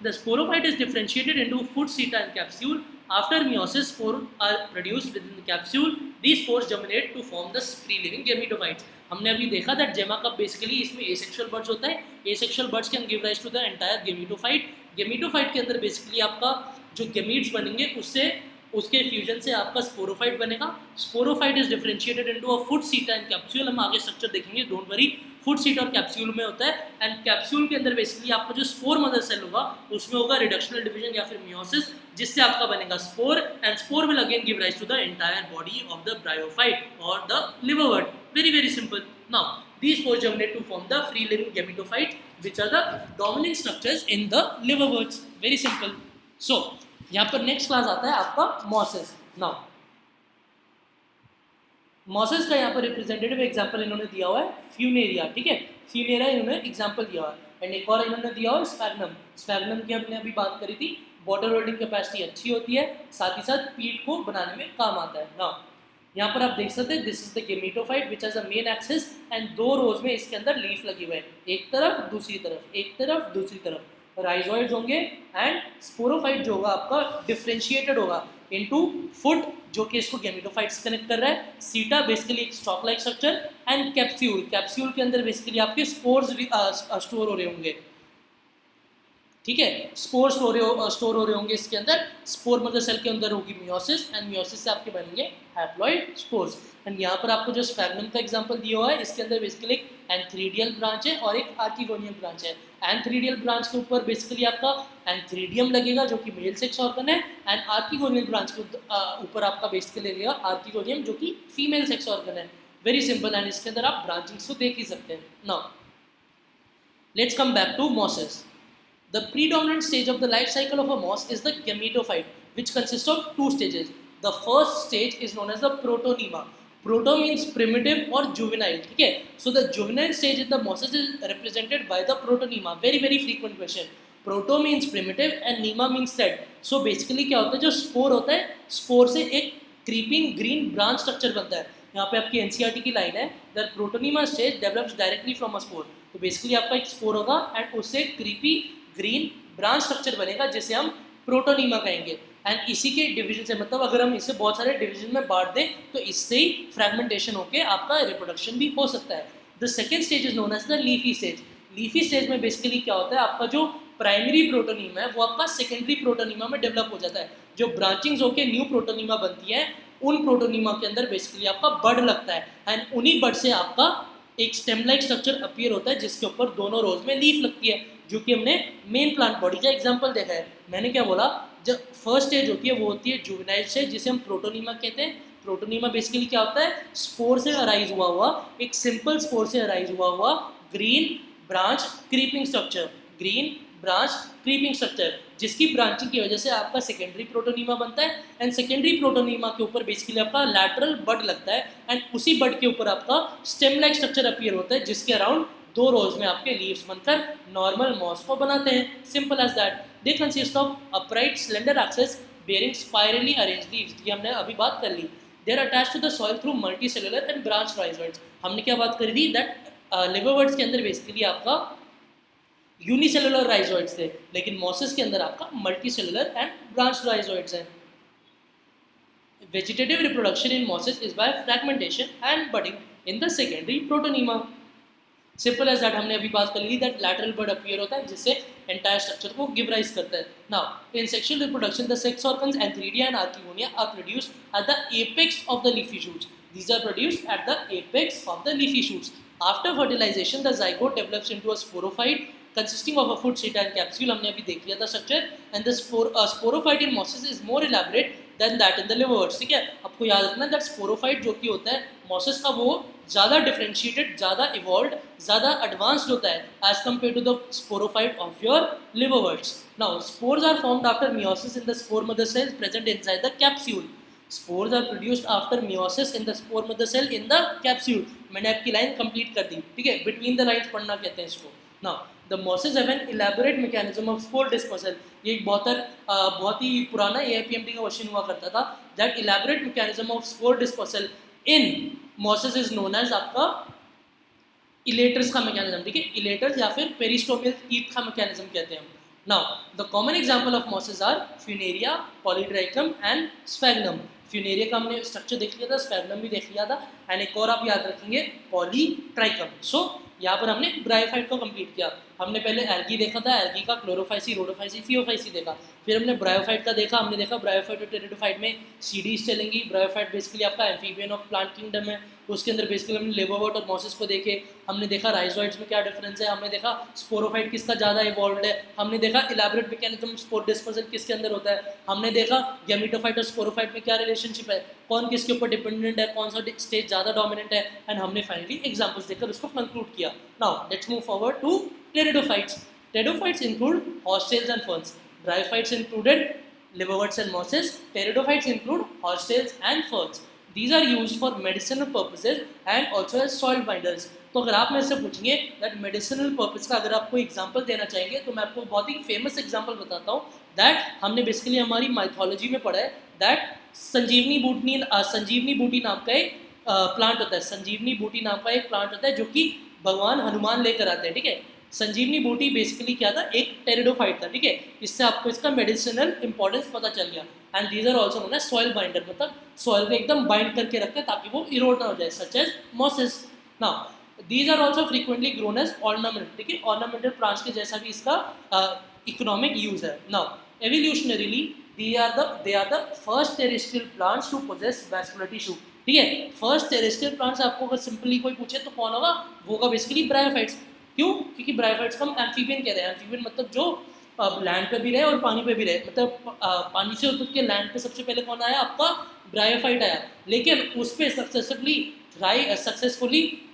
A: the sporophyte is differentiated into foot, seta and capsule। After meiosis, spores are produced within the capsule। These spores germinate to form the free living gametophytes। हमने अभी देखा that gemma cup basically इसमें asexual buds होता है। asexual buds can give rise to the entire gametophyte। gametophyte के अंदर basically आपका जो gametes बनेंगे उससे उसके फ्यूजन से आपका स्पोरोफाइट बनेगा। Sporophyte is differentiated into a foot, सीटा एंड कैप्सूल। हम आगे स्ट्रक्चर देखेंगे, डोंट वरी, फुट, सीट और कैप्सूल में होता है। एंड कैप्सूल के अंदर बेसिकली आपका जो स्पोर मदर सेल होगा उसमें होगा रिडक्शनल डिवीजन या फिर मियोसिस, जिससे आपका बनेगा spore, and spore will again give rise to the entire body of the bryophyte और the liverwort. Very very simple. Now these spores germinate to form the free living gametophyte which are the dominant structures in the liverworts। very simple। so यहाँ पर नेक्स्ट क्लास आता है आपका मॉसेस। नाउ मॉसेस का यहाँ पर रिप्रेजेंटेटिव एग्जांपल इन्होंने दिया हुआ है फ्यूनेरिया। ठीक है, फ्यूनेरिया इन्होंने एग्जांपल दिया हुआ है, एंड एक और इन्होंने दिया हुआ है स्फैग्नम। स्फैग्नम की हमने अभी बात करी थी, वाटर होल्डिंग कैपेसिटी अच्छी होती है, साथ ही साथ पीट को बनाने में काम आता है। नाउ यहाँ पर आप देख सकते हैं this is the gametophyte which has a main axis and 2 rows में इसके अंदर लीफ लगी हुई है, एक तरफ दूसरी तरफ, एक तरफ दूसरी तरफ। राइजोइड्स होंगे एंड स्पोरोफाइट जो होगा आपका डिफरेंशिएटेड होगा इनटू फुट जो कि इसको गेमेटोफाइट से कनेक्ट कर रहा है, सीटा बेसिकली एक stock like structure, and capsule, capsule के अंदर बेसिकली आपके स्पोर्स स्टोर हो रहे होंगे। ठीक है, स्पोर स्टोर हो रहे होंगे इसके अंदर। स्पोर मदर सेल के अंदर होगी मियोसिस एंड मियोसिस से आपके बनेंगे हैप्लॉइड स्पोर्स। एंड यहाँ पर आपको जो स्फैग्नम का एग्जांपल दिया हुआ है इसके अंदर बेसिकली एक एंथ्रीडियल ब्रांच है और एक आर्किगोनियल ब्रांच है। एंथ्रीडियल ब्रांच के ऊपर बेसिकली आपका एंथ्रीडियम लगेगा जो कि मेल सेक्स ऑर्गन है, एंड आर्किगोनियल ब्रांच के ऊपर आपका बेसिकली लगेगा आर्किगोनियम जो कि फीमेल सेक्स ऑर्गन है। वेरी सिंपल, एंड इसके अंदर आप ब्रांचिंग्स को देख ही सकते हैं। Now let's come back to mosses. The predominant stage of the life cycle of a moss is the gametophyte, which consists of 2 stages. The first stage is known as the protonema. Proto means primitive or juvenile. ठीक है, so the juvenile stage in the mosses is represented by the protonema. Very very frequent question. Proto means primitive and nema means dead. So basically क्या होता है, जो स्पोर होता है, स्पोर से एक creeping green branch structure बनता है। यहाँ पे आपकी NCERT की लाइन है, the protonema stage develops directly from a spore। तो बेसिकली आपका एक स्पोर होगा एंड उससे क्रीपी ग्रीन ब्रांच स्ट्रक्चर बनेगा जिसे हम प्रोटोनीमा कहेंगे, एंड इसी के डिवीजन से, मतलब अगर हम इसे बहुत सारे डिवीजन में बांट दें तो इससे ही फ्रेगमेंटेशन होकर आपका रिप्रोडक्शन भी हो सकता है। The second stage is known as the leafy stage. Leafy stage में बेसिकली क्या होता है, आपका जो प्राइमरी प्रोटोनीमा है वो आपका सेकेंडरी प्रोटोनीमा में डेवलप हो जाता है। जो ब्रांचिंग्स होकर न्यू प्रोटोनीमा बनती है उन प्रोटोनीमा के अंदर बेसिकली आपका बड लगता है, एंड उन्हीं बड से आपका एक स्टेम लाइक स्ट्रक्चर अपीयर होता है जिसके ऊपर दोनों रोज में लीफ लगती है, जो कि हमने मेन प्लांट बॉडी का एग्जांपल देखा है। मैंने क्या बोला, जब फर्स्ट स्टेज होती है वो होती है जुवेनाइल स्टेज जिसे हम प्रोटोनीमा कहते हैं। प्रोटोनीमा बेसिकली क्या होता है, स्पोर से अराइज हुआ एक सिंपल स्पोर से अराइज हुआ green branch creeping structure, green branch creeping structure, जिसकी ब्रांचिंग की वजह से आपका सेकेंडरी प्रोटोनीमा बनता है, एंड सेकेंडरी प्रोटोनीमा के ऊपर बेसिकली आपका लैटरल बड लगता है, एंड उसी बड के ऊपर आपका स्टेम लाइक स्ट्रक्चर अपीयर होता है जिसके अराउंड 2 रोज में आपके लीव्स बनकर नॉर्मल मॉस को बनाते हैं। Simple as that. They consist of upright slender axes bearing spirally arranged leaves, ये हमने अभी बात कर ली। They are attached to the soil through multicellular and branch rhizoids. हमने क्या बात करी थी, दैट लिवरवर्ट्स के अंदर बेसिकली आपका यूनिसेलुलर राइजोइड्स थे, लेकिन मॉसेस के अंदर आपका मल्टीसेलुलर एंड ब्रांच राइजोइड्स हैं। Vegetative reproduction in mosses is by fragmentation and budding in the secondary protonema. Simple as that, हमने अभी बात कर ली दैट लैटरल बड अपीयर होता है जिससे एंटायर स्ट्रक्चर को गिव राइज करता है। Now in sexual reproduction the sex organs antheridia and archegonia are produced at the apex of the leafy shoots. These are produced at the apex of the leafy shoots. After fertilization the zygote develops into a sporophyte consisting of a foot, seta and capsule। हमने अभी देख लिया था structure. And the sporophyte in mosses is more elaborate than that in the liverworts। ठीक है, आपको याद रखना दैट स्पोरोफाइट जो कि होता है मॉसेस का, वो ज़्यादा डिफरेंशिएटेड, ज़्यादा इवॉल्व्ड, ज़्यादा एडवांस्ड होता है as compared to the sporophyte of your liverworts. Now spores are formed after meiosis in the spore mother cell present inside the capsule. Spores are produced after meiosis in the spore mother cell in the capsule. मैंने आपकी लाइन कंप्लीट कर दी, ठीक है, बिटवीन द लाइन्स पढ़ना कहते हैं इसको। Now the mosses have an elaborate mechanism of spore dispersal. ये एक बहुत ही पुराना AIPMT का क्वेश्चन हुआ करता था। That elaborate mechanism of spore dispersal in mosses is known as आपका इलेटर्स का मैकेनिज्म। ठीक है, इलेटर्स या फिर पेरिस्टोमियल ईथ का मैकेनिज्म कहते हैं हम। Now the common example of mosses are Funaria, Polytrichum and Sphagnum. Funaria का हमने स्ट्रक्चर देख लिया था, स्फैग्नम भी देख लिया था, एंड एक और आप याद रखेंगे पॉलीट्राइकम। सो यहाँ पर हमने ब्रायोफाइट को कंप्लीट किया। हमने पहले एल्गी देखा था, एल्गी का क्लोरोफाइसी, रोडोफाइसी, फियोफाइसी देखा। फिर हमने ब्रायोफाइट का देखा, हमने देखा ब्रायोफाइट और टेरिडोफाइट में सीडीज चलेंगी। ब्रायोफाइट बेसिकली आपका एम्फीबियन ऑफ प्लांट किंगडम है, उसके अंदर बेसिकली हमने लिवरवर्ट और मॉसेस को देखे। हमने देखा राइजोइड्स में क्या डिफरेंस है, हमने देखा स्पोरोफाइट किसका ज़्यादा इवॉल्व्ड है, हमने देखा इलैबोरेट मैकेनिज्म स्पोर डिस्पर्सल किसके अंदर होता है, हमने देखा गैमेटोफाइट और स्पोरोफाइट में क्या रिलेशनशिप है, कौन किसके ऊपर डिपेंडेंट है, कौन सा स्टेज ज़्यादा डोमिनेंट है, एंड हमने फाइनली एग्जाम्पल्स देखकर उसको कंक्लूड किया। Now let's move forward to pteridophytes. Pteridophytes include horsetails and ferns. Bryophytes included liverworts and mosses. Pteridophytes include horsetails and ferns. These are used for medicinal purposes and also as soil binders. तो अगर आप मेरे से पूछेंगे दैट मेडिसिनल पर्पस का अगर आपको एग्जांपल देना चाहेंगे तो मैं आपको बहुत ही फेमस एग्जांपल बताता हूँ। दैट हमने बेसिकली हमारी माइथोलॉजी में पढ़ा है दैट संजीवनी बूटी नाम का एक प्लांट होता है। संजीवनी बूटी नाम का एक प्लांट होता है जो कि भगवान हनुमान लेकर आते हैं। ठीक है, संजीवनी बूटी बेसिकली क्या था, एक टेरिडोफाइट था। ठीक है, इससे आपको इसका मेडिसिनल इंपॉर्टेंस पता चल गया। And these are also known as soil binder, मतलब सॉइल को एकदम बाइंड करके रखते हैं ताकि वो इरोड ना हो जाए, such as mosses. Now these are also frequently grown as ornament. ठीक है, ऑर्नामेंटल प्लांट्स के जैसा भी इसका इकोनॉमिक यूज है। Now evolutionarily they are the first terrestrial plants to possess vascular tissue. ठीक है, फर्स्ट टेरेस्ट्रियल प्लांट्स आपको अगर सिंपली कोई पूछे तो कौन होगा, वो होगा बेसिकली ब्रायोफाइट्स। क्यों? क्योंकि ब्रायोफाइट्स को हम एम्फीबियन कह रहे हैं। एम्फीबियन मतलब जो लैंड पे भी रहे और पानी पे भी रहे, मतलब पानी से उतर के लैंड पे सबसे पहले कौन आया, आपका ब्रायोफाइट आया। लेकिन उस पर सक्सेसफुली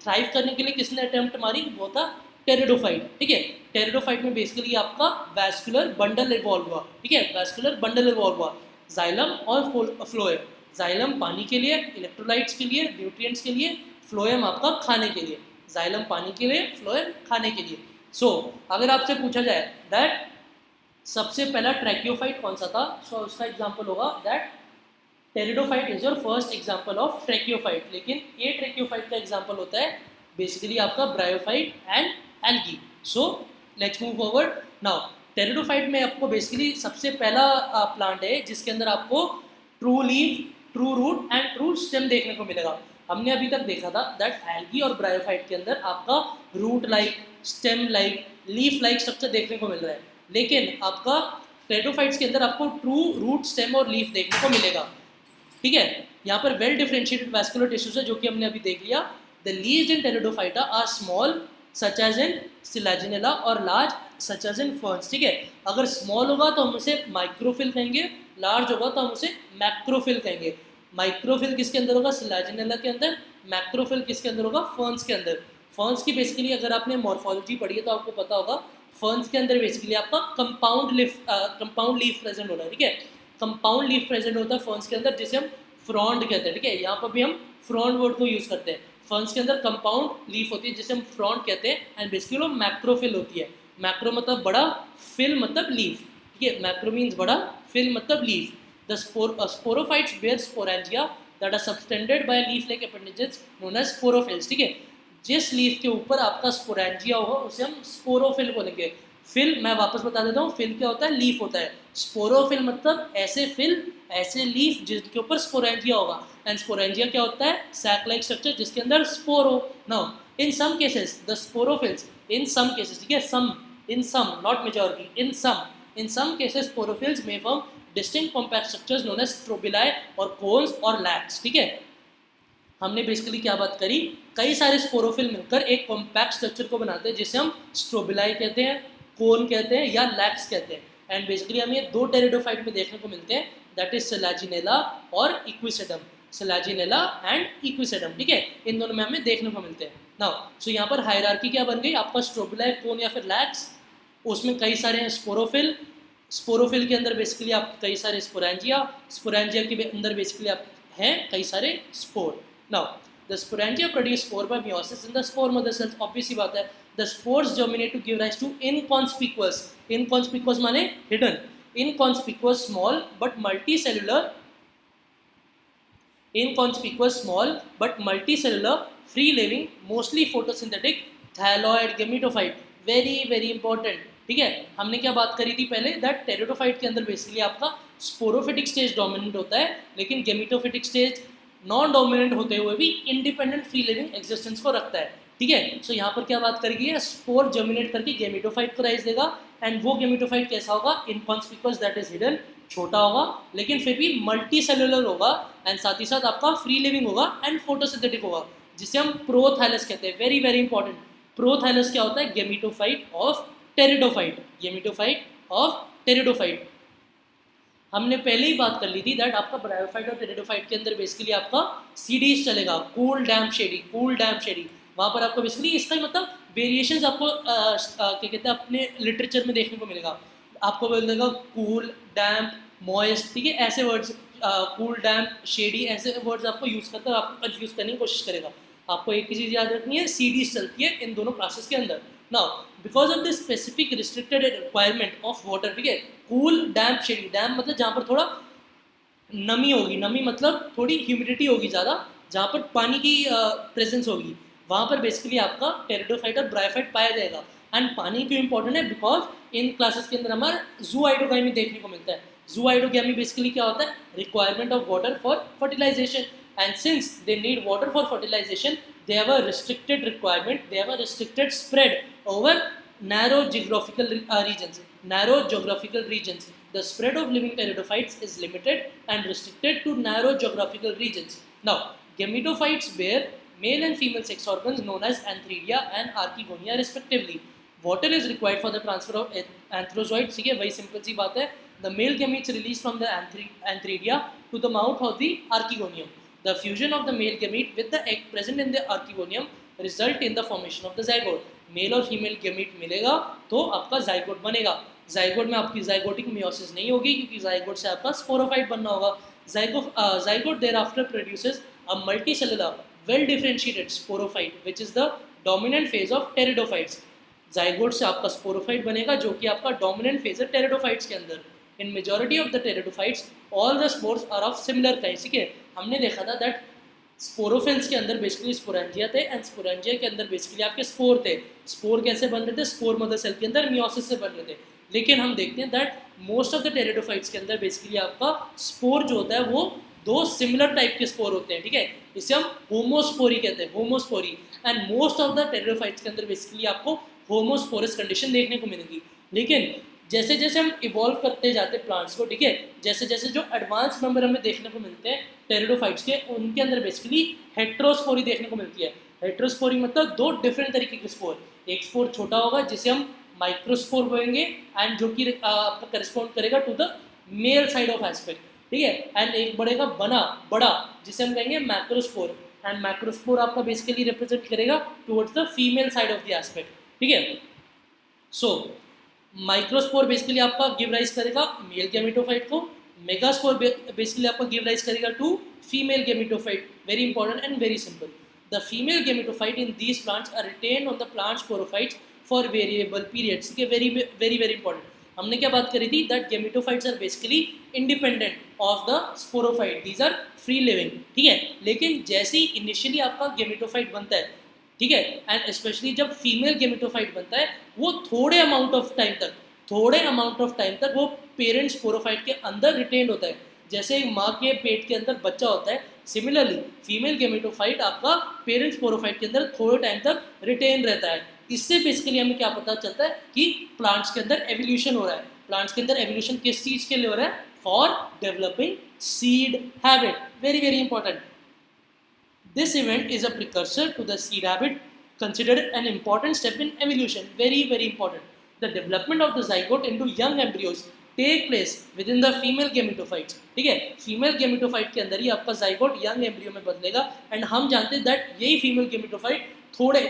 A: थ्राइव करने के लिए किसने अटेम्प्ट मारी, वो था टेरिडोफाइट। ठीक है, टेरिडोफाइट में बेसिकली आपका वैस्कुलर बंडल इवॉल्व हुआ। ठीक है, वैस्कुलर बंडल इवॉल्व हुआ, जाइलम और फ्लोएम। जाइलम पानी के लिए, इलेक्ट्रोलाइट्स के लिए, न्यूट्रिएंट्स के लिए, फ्लोएम आपका खाने के लिए। जाइलम पानी के लिए, फ्लोएम खाने के लिए। सो अगर आपसे पूछा जाए दैट सबसे पहला ट्रैकियोफाइट कौन सा था, सो उसका एग्जांपल होगा that pteridophyte is your first example of tracheophyte. लेकिन ये ट्रैकियोफाइट का एग्जांपल होता है बेसिकली आपका bryophyte and algae. So let's move forward. Now pteridophyte में आपको बेसिकली सबसे पहला प्लांट है जिसके अंदर आपको true leaf, true root and true stem देखने को मिलेगा। हमने अभी तक देखा था दैट एल्गी और ब्रायोफाइट के अंदर आपका root like, stem like, leaf like structure देखने को मिल रहा है, लेकिन आपका टेरिडोफाइट्स के अंदर आपको ट्रू रूट, स्टेम और लीफ देखने को मिलेगा। ठीक है, यहाँ पर वेल डिफरेंशिएटेड वैस्कुलर टिश्यूज है जो कि हमने अभी देख लिया। The leaves in pteridophyta are small such as in selaginella और large such as in ferns. ठीक है, अगर स्मॉल होगा तो हम उसे माइक्रोफिल कहेंगे, लार्ज होगा तो हम उसे मैक्रोफिल कहेंगे। माइक्रोफिल किसके अंदर होगा, सिलाजिनेला के अंदर। मैक्रोफिल किसके अंदर होगा, फर्न्स के अंदर। फर्न्स की बेसिकली अगर आपने मॉर्फोलॉजी पढ़ी है तो आपको पता होगा फर्न्स के अंदर बेसिकली आपका कंपाउंड लीफ प्रेजेंट होता है। ठीक है, कंपाउंड लीफ प्रेजेंट होता है फर्न्स के अंदर, जिसे हम फ्रॉन्ड कहते हैं। ठीक है, यहाँ पर भी हम फ्रॉन्ड वर्ड को यूज़ करते हैं। फर्न्स के अंदर कंपाउंड लीफ होती है जिसे हम फ्रॉन्ड कहते हैं, एंड बेसिकली वो मैक्रोफिल होती है। मैक्रो मतलब बड़ा, फिल मतलब लीफ। ठीक है, मैक्रो मीन्स बड़ा, फिल मतलब leaf. The sporophytes bear sporangia that are subtended by leaf-like appendages known as sporophylls. ठीक है, जिस लीफ के ऊपर आपका स्पोरेंजिया होगा उसे हम स्पोरोफिल बोलेंगे। फिल मैं वापस बता देता हूँ, फिल क्या होता है, लीफ होता है। स्पोरोफिल मतलब ऐसे फिल, ऐसे लीफ जिसके ऊपर स्पोरेंजिया होगा। एंड स्पोरेंजिया क्या होता है, सैक लाइक स्ट्रक्चर जिसके अंदर स्पोर हो। Now in some cases the sporophylls, in some cases, ठीक है, some, in some not majority, in some cases sporophylls may form distinct compact structures known as strobilae और cones और lacs। ठीक है, हमने बेसिकली क्या बात करी, कई सारे स्पोरोफिल मिलकर एक कॉम्पैक्ट स्ट्रक्चर को बनाते हैं जिसे हम स्ट्रोबिलाई कहते हैं, कोन कहते हैं या लैक्स कहते हैं। एंड बेसिकली हमें ये दो टेरिडोफाइट में देखने को मिलते हैं, दैट इज सेलाजिनेला और इक्विसेडम, सेलाजिनेला एंड इक्विसेडम। ठीक है, इन दोनों में हमें देखने को मिलते हैं। नाउ सो यहाँ पर हायरार्की क्या बन गई, आपका स्ट्रोबिलाई, कोन या फिर लैक्स, उसमें कई सारे हैं स्पोरोफिल, स्पोरोफिल के अंदर बेसिकली आपके कई सारे स्पोरेंजिया, स्पोरेंजिया के अंदर बेसिकली आप हैं कई सारे spore. Now the sporangia produce spore by meiosis in the spore mother cells. Obvious सी बात है, the spores germinate to give rise to inconspicuous, inconspicuous माने hidden, inconspicuous small but multicellular, inconspicuous small but multicellular free living mostly photosynthetic thyroid gametophyte। very important। ठीक है, हमने क्या बात करी थी पहले, दैट टेरिडोफाइट के अंदर बेसिकली आपका स्पोरोफिटिक स्टेज डोमिनेंट होता है, लेकिन गेमिटोफिटिक स्टेज नॉन डोमिनेंट होते हुए भी इंडिपेंडेंट फ्री लिविंग एग्जिस्टेंस को रखता है। ठीक है, सो यहाँ पर क्या बात करी गई है, स्पोर जर्मिनेट करके गेमिटोफाइट को राइज देगा, एंड वो गेमिटोफाइट कैसा होगा, इनकॉन्स्पिकुअस दैट इज हिडन, छोटा होगा लेकिन फिर भी मल्टी सेलुलर होगा, एंड साथ ही साथ आपका फ्री लिविंग होगा एंड फोटोसिंथेटिक होगा, जिसे हम प्रोथाइलस कहते हैं। वेरी इंपॉर्टेंट, प्रोथाइलस क्या होता है, gametophyte of pteridophyte, gametophyte of pteridophyte. हमने पहले ही बात कर ली थी दैट आपका ब्रायोफाइट और टेरिडोफाइट के अंदर बेसिकली आपका सीडीज चलेगा, कूल डैम्प शेडी, कूल डैम्प शेडी। वहाँ पर आपको बेसिकली इसका मतलब वेरिएशंस आपको क्या कहते हैं अपने लिटरेचर में देखने को मिलेगा, आपको मिलेगा कूल, डैम्प, मॉइस्ट। ठीक है, ऐसे वर्ड्स, कूल, डैम्प, शेडी, ऐसे वर्ड्स आपको यूज़ करता है, आपको कंफ्यूज करने की कोशिश करेगा। आपको एक ही चीज़ याद रखनी है, सीडीज चलती है इन दोनों क्लासेस के अंदर। Now because of this specific restricted requirement of water, ठीक है, कूल, डैम्प, शेडी, डैम्प मतलब जहाँ पर थोड़ा नमी होगी, नमी मतलब थोड़ी ह्यूमिडिटी होगी ज़्यादा, जहाँ पर पानी की प्रेजेंस होगी, वहाँ पर बेसिकली आपका टेरिडोफाइट और ब्रायोफाइट पाया जाएगा। एंड पानी क्यों इंपॉर्टेंट है, बिकॉज इन क्लासेस के अंदर हमारा जूआइडोगामी देखने को मिलता है। जूआइडोगामी बेसिकली क्या होता है, requirement of water for fertilization, and since they need water for fertilization they have a restricted requirement, they have a restricted spread over narrow geographical regions, narrow geographical regions. The spread of living pteridophytes is limited and restricted to narrow geographical regions. Now gametophytes bear male and female sex organs known as antheridia and archegonia respectively. Water is required for the transfer of antherozoids। ठीक है, वही सिंपल सी बात है, the male gametes released from the antheridia to the mouth of the archegonium। The fusion of the male gamete with the egg present in the archegonium result in the formation of the zygote। Male और फीमेल गैमीट मिलेगा तो आपका जाइगोट बनेगा। जाइगोट में आपकी जाइगोटिक मियोसिस नहीं होगी क्योंकि जाइगोट से आपका स्पोरोफाइट बनना होगा। Zygote thereafter produces a multicellular well differentiated sporophyte which is the dominant phase of pteridophytes। Zygote से आपका स्पोरोफाइट बनेगा जो कि आपका डोमिनेंट फेज है टेरिडोफाइट्स के अंदर। In majority of the pteridophytes all the spores are of similar kind. ठीक है, हमने देखा था दैट स्पोरोफिल्स के अंदर बेसिकली स्पोरेंजिया थे एंड स्पोरेंजिया के अंदर बेसिकली आपके स्पोर थे। स्पोर कैसे बन रहे थे, स्पोर मदर सेल के अंदर मियोसिस से बन रहे थे। लेकिन हम देखते हैं that most of the pteridophytes के अंदर बेसिकली आपका स्पोर जो होता है वो दो सिमिलर टाइप के स्पोर होते हैं। ठीक है, इसे हम होमोस्पोरी कहते हैं, homospory. And most of the pteridophytes के अंदर बेसिकली आपको होमोस्पोरस कंडीशन देखने को मिलेगी। लेकिन जैसे जैसे हम इवॉल्व करते जाते हैं प्लांट्स को, ठीक है, जैसे जैसे जो एडवांस मेंबर हमें देखने को मिलते हैं टेरिडोफाइट्स के, उनके अंदर बेसिकली हेट्रोस्पोरी देखने को मिलती है। हेट्रोस्पोरी मतलब दो डिफरेंट तरीके के स्पोर। एक स्पोर छोटा होगा जिसे हम माइक्रोस्पोर बोलेंगे एंड जो कि आपका करस्पॉन्ड करेगा to the male side of aspect. ठीक है, एंड एक बढ़ेगा बड़ा जिसे हम कहेंगे मैक्रोस्पोर, एंड मैक्रोस्पोर आपका बेसिकली रिप्रेजेंट करेगा towards the female side of the aspect. ठीक है, सो माइक्रोस्पोर बेसिकली आपका गिव राइज करेगा मेल गैमेटोफाइट को, मेगास्पोर बेसिकली आपका गिव राइज करेगा to female gametophyte. Very important and very simple. The female gametophyte in these plants are retained on the plant sporophytes for variable periods. ठीक है, वेरी इंपॉर्टेंट। हमने क्या बात करी थी that gametophytes are basically independent of the sporophyte, these are free living. ठीक है, लेकिन जैसे ही इनिशियली आपका गैमेटोफाइट बनता है ठीक है। एंड स्पेशली जब फीमेल गेमेटोफाइट बनता है वो थोड़े अमाउंट ऑफ टाइम तक वो पेरेंट स्पोरोफाइट के अंदर रिटेन्ड होता है, जैसे माँ के पेट के अंदर बच्चा होता है। सिमिलरली फीमेल गेमेटोफाइट आपका पेरेंट स्पोरोफाइट के अंदर थोड़े टाइम तक रिटेन रहता है। इससे बेसिकली हमें क्या पता चलता है कि प्लांट्स के अंदर एवोल्यूशन हो रहा है। प्लांट्स के अंदर एवोल्यूशन किस चीज़ के लिए हो रहा है? For developing seed habit. Very very important. This event is a precursor to the seed habit, considered an important step in evolution. Very, very important. The development of the zygote into young embryos take place within the female gametophytes. ठीक है, फीमेल गेमेटोफाइट के अंदर ही आपका जाइगोट यंग एम्ब्रियो में बदलेगा। एंड हम जानते हैं दैट यही फीमेल गेमेटोफाइट थोड़े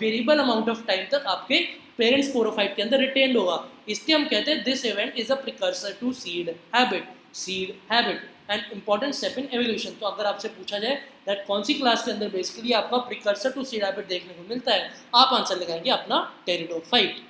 A: वेरिएबल अमाउंट ऑफ टाइम तक आपके पेरेंट्स स्पोरोफाइट के अंदर रिटेन्ड होगा। इसलिए हम कहते हैं this event is a precursor to seed habit and important step in evolution. तो अगर आपसे पूछा जाए दैट कौन सी क्लास के अंदर बेसिकली आपका प्रिकर्सर टू सीड हैबिट देखने को मिलता है, आप आंसर लगाएंगे अपना टेरिडोफाइट।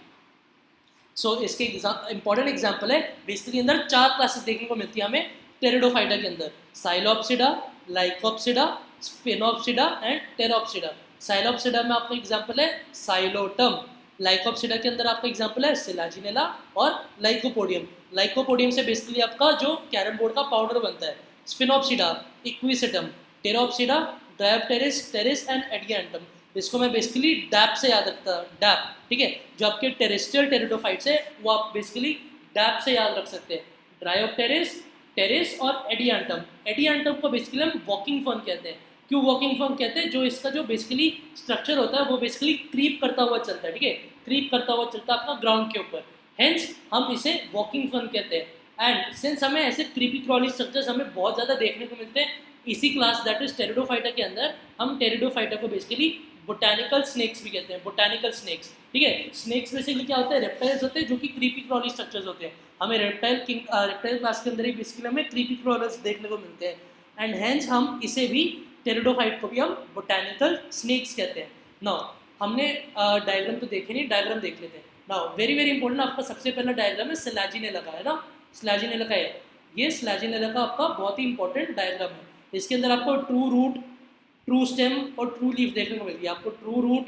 A: सो इसके इंपॉर्टेंट एग्जांपल है, बेसिकली अंदर 4 क्लासेस देखने को मिलती है हमें टेरिडोफाइटा के अंदर: साइलोप्सिडा, लाइकोप्सिडा, स्फेनोप्सिडा एंड टेरोप्सिडा। साइलोप्सिडा में आपका एग्जांपल है साइलोटम, लाइकोप्सिडा के अंदर आपका एग्जांपल है सिलाजिनेला और लाइकोपोडियम। लाइकोपोडियम से बेसिकली आपका जो कैरम बोर्ड का पाउडर बनता है। Sphenopsida, equisetum, pteropsida, dryopteris, pteris and adiantum. इसको मैं बेसिकली डैप से याद रखता हूँ, डैप। ठीक है, जो आपके टेरेस्ट्रियल टेरिडोफाइट्स है वो आप बेसिकली डैप से याद रख सकते हैं। डायोप्टेरिस, टेरिस और एडियांटम। एडियांटम को बेसिकली हम वॉकिंग फर्न कहते हैं। क्यों वॉकिंग फर्न कहते हैं? जो इसका जो बेसिकली स्ट्रक्चर होता है वो बेसिकली क्रीप करता हुआ चलता है। ठीक है, क्रीप करता हुआ चलता है आपका ग्राउंड के ऊपर, हेंस हम इसे वॉकिंग फर्न कहते हैं। एंड सिंस हमें ऐसे क्रीपी क्रॉली स्ट्रक्चर्स हमें बहुत ज़्यादा देखने को मिलते हैं इसी क्लास दैट इज टेरिडोफाइटा के अंदर, हम टेरिडोफाइटा को बेसिकली बोटैनिकल स्नेक्स भी कहते हैं। बोटैनिकल स्नेक्स, ठीक है। स्नेक्स बेसिकली क्या होता है? रेप्टाइल्स होते हैं जो कि क्रीपी क्रॉली स्ट्रक्चर्स होते हैं। हमें रेप्टाइल क्लास के अंदर ही बेसिकली हमें क्रीपी क्रॉलर्स देखने को मिलते हैं। एंड हेंस हम इसे भी टेरिडोफाइट को भी हम बोटैनिकल स्नेक्स कहते हैं। नाउ हमने डायग्राम तो देखे नहीं, डायग्राम देख लेते हैं। नाउ वेरी वेरी इंपॉर्टेंट, आपका सबसे पहला डायग्राम है स्लैजिनेला का, है ना। स्लैजिनेला का है ये, स्लैजिनेला का आपका बहुत ही इंपॉर्टेंट डायग्राम है। इसके अंदर आपको ट्रू रूट, ट्रू स्टेम और ट्रू लीफ देखने को मिलती है। आपको ट्रू रूट,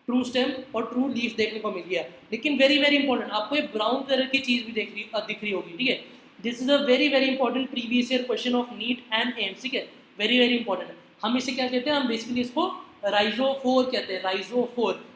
A: ट्रू स्टेम और ट्रू लीफ देखने को मिल है। लेकिन वेरी वेरी इंपॉर्टेंट, आपको एक ब्राउन कलर की चीज़ भी दिख रही होगी। ठीक है, this is a very very important previous year question of neat and AIIMS. ठीक है, वेरी वेरी इंपॉर्टेंट। हम इसे क्या कहते हैं? हम बेसिकली इसको राइजोफोर कहते हैं।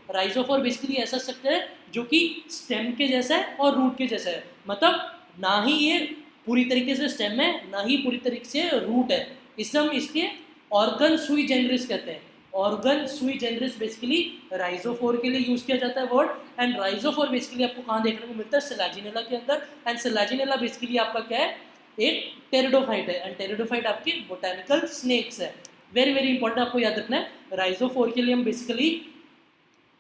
A: राइजोफोर बेसिकली ऐसा स्ट्रक्चर है जो कि स्टेम के जैसा है और रूट के जैसा है। मतलब ना ही ये पूरी तरीके से स्टेम है, ना ही पूरी तरीके से रूट है। इससे हम इसके ऑर्गन सुई जेनरिस कहते हैं। ऑर्गन सुई जेनरिस बेसिकली राइजोफोर के लिए यूज किया जाता है वर्ड। एंड राइजोफोर बेसिकली आपको कहाँ देखने को मिलता है? स्लैजिनेला के अंदर। एंड स्लैजिनेला बेसिकली आपका क्या है? एक टेरिडोफाइट है। एंड टेरिडोफाइट आपकी बोटैनिकल स्नेक्स है। वेरी वेरी इंपॉर्टेंट, आपको याद रखना है। राइजोफोर के लिए हम बेसिकली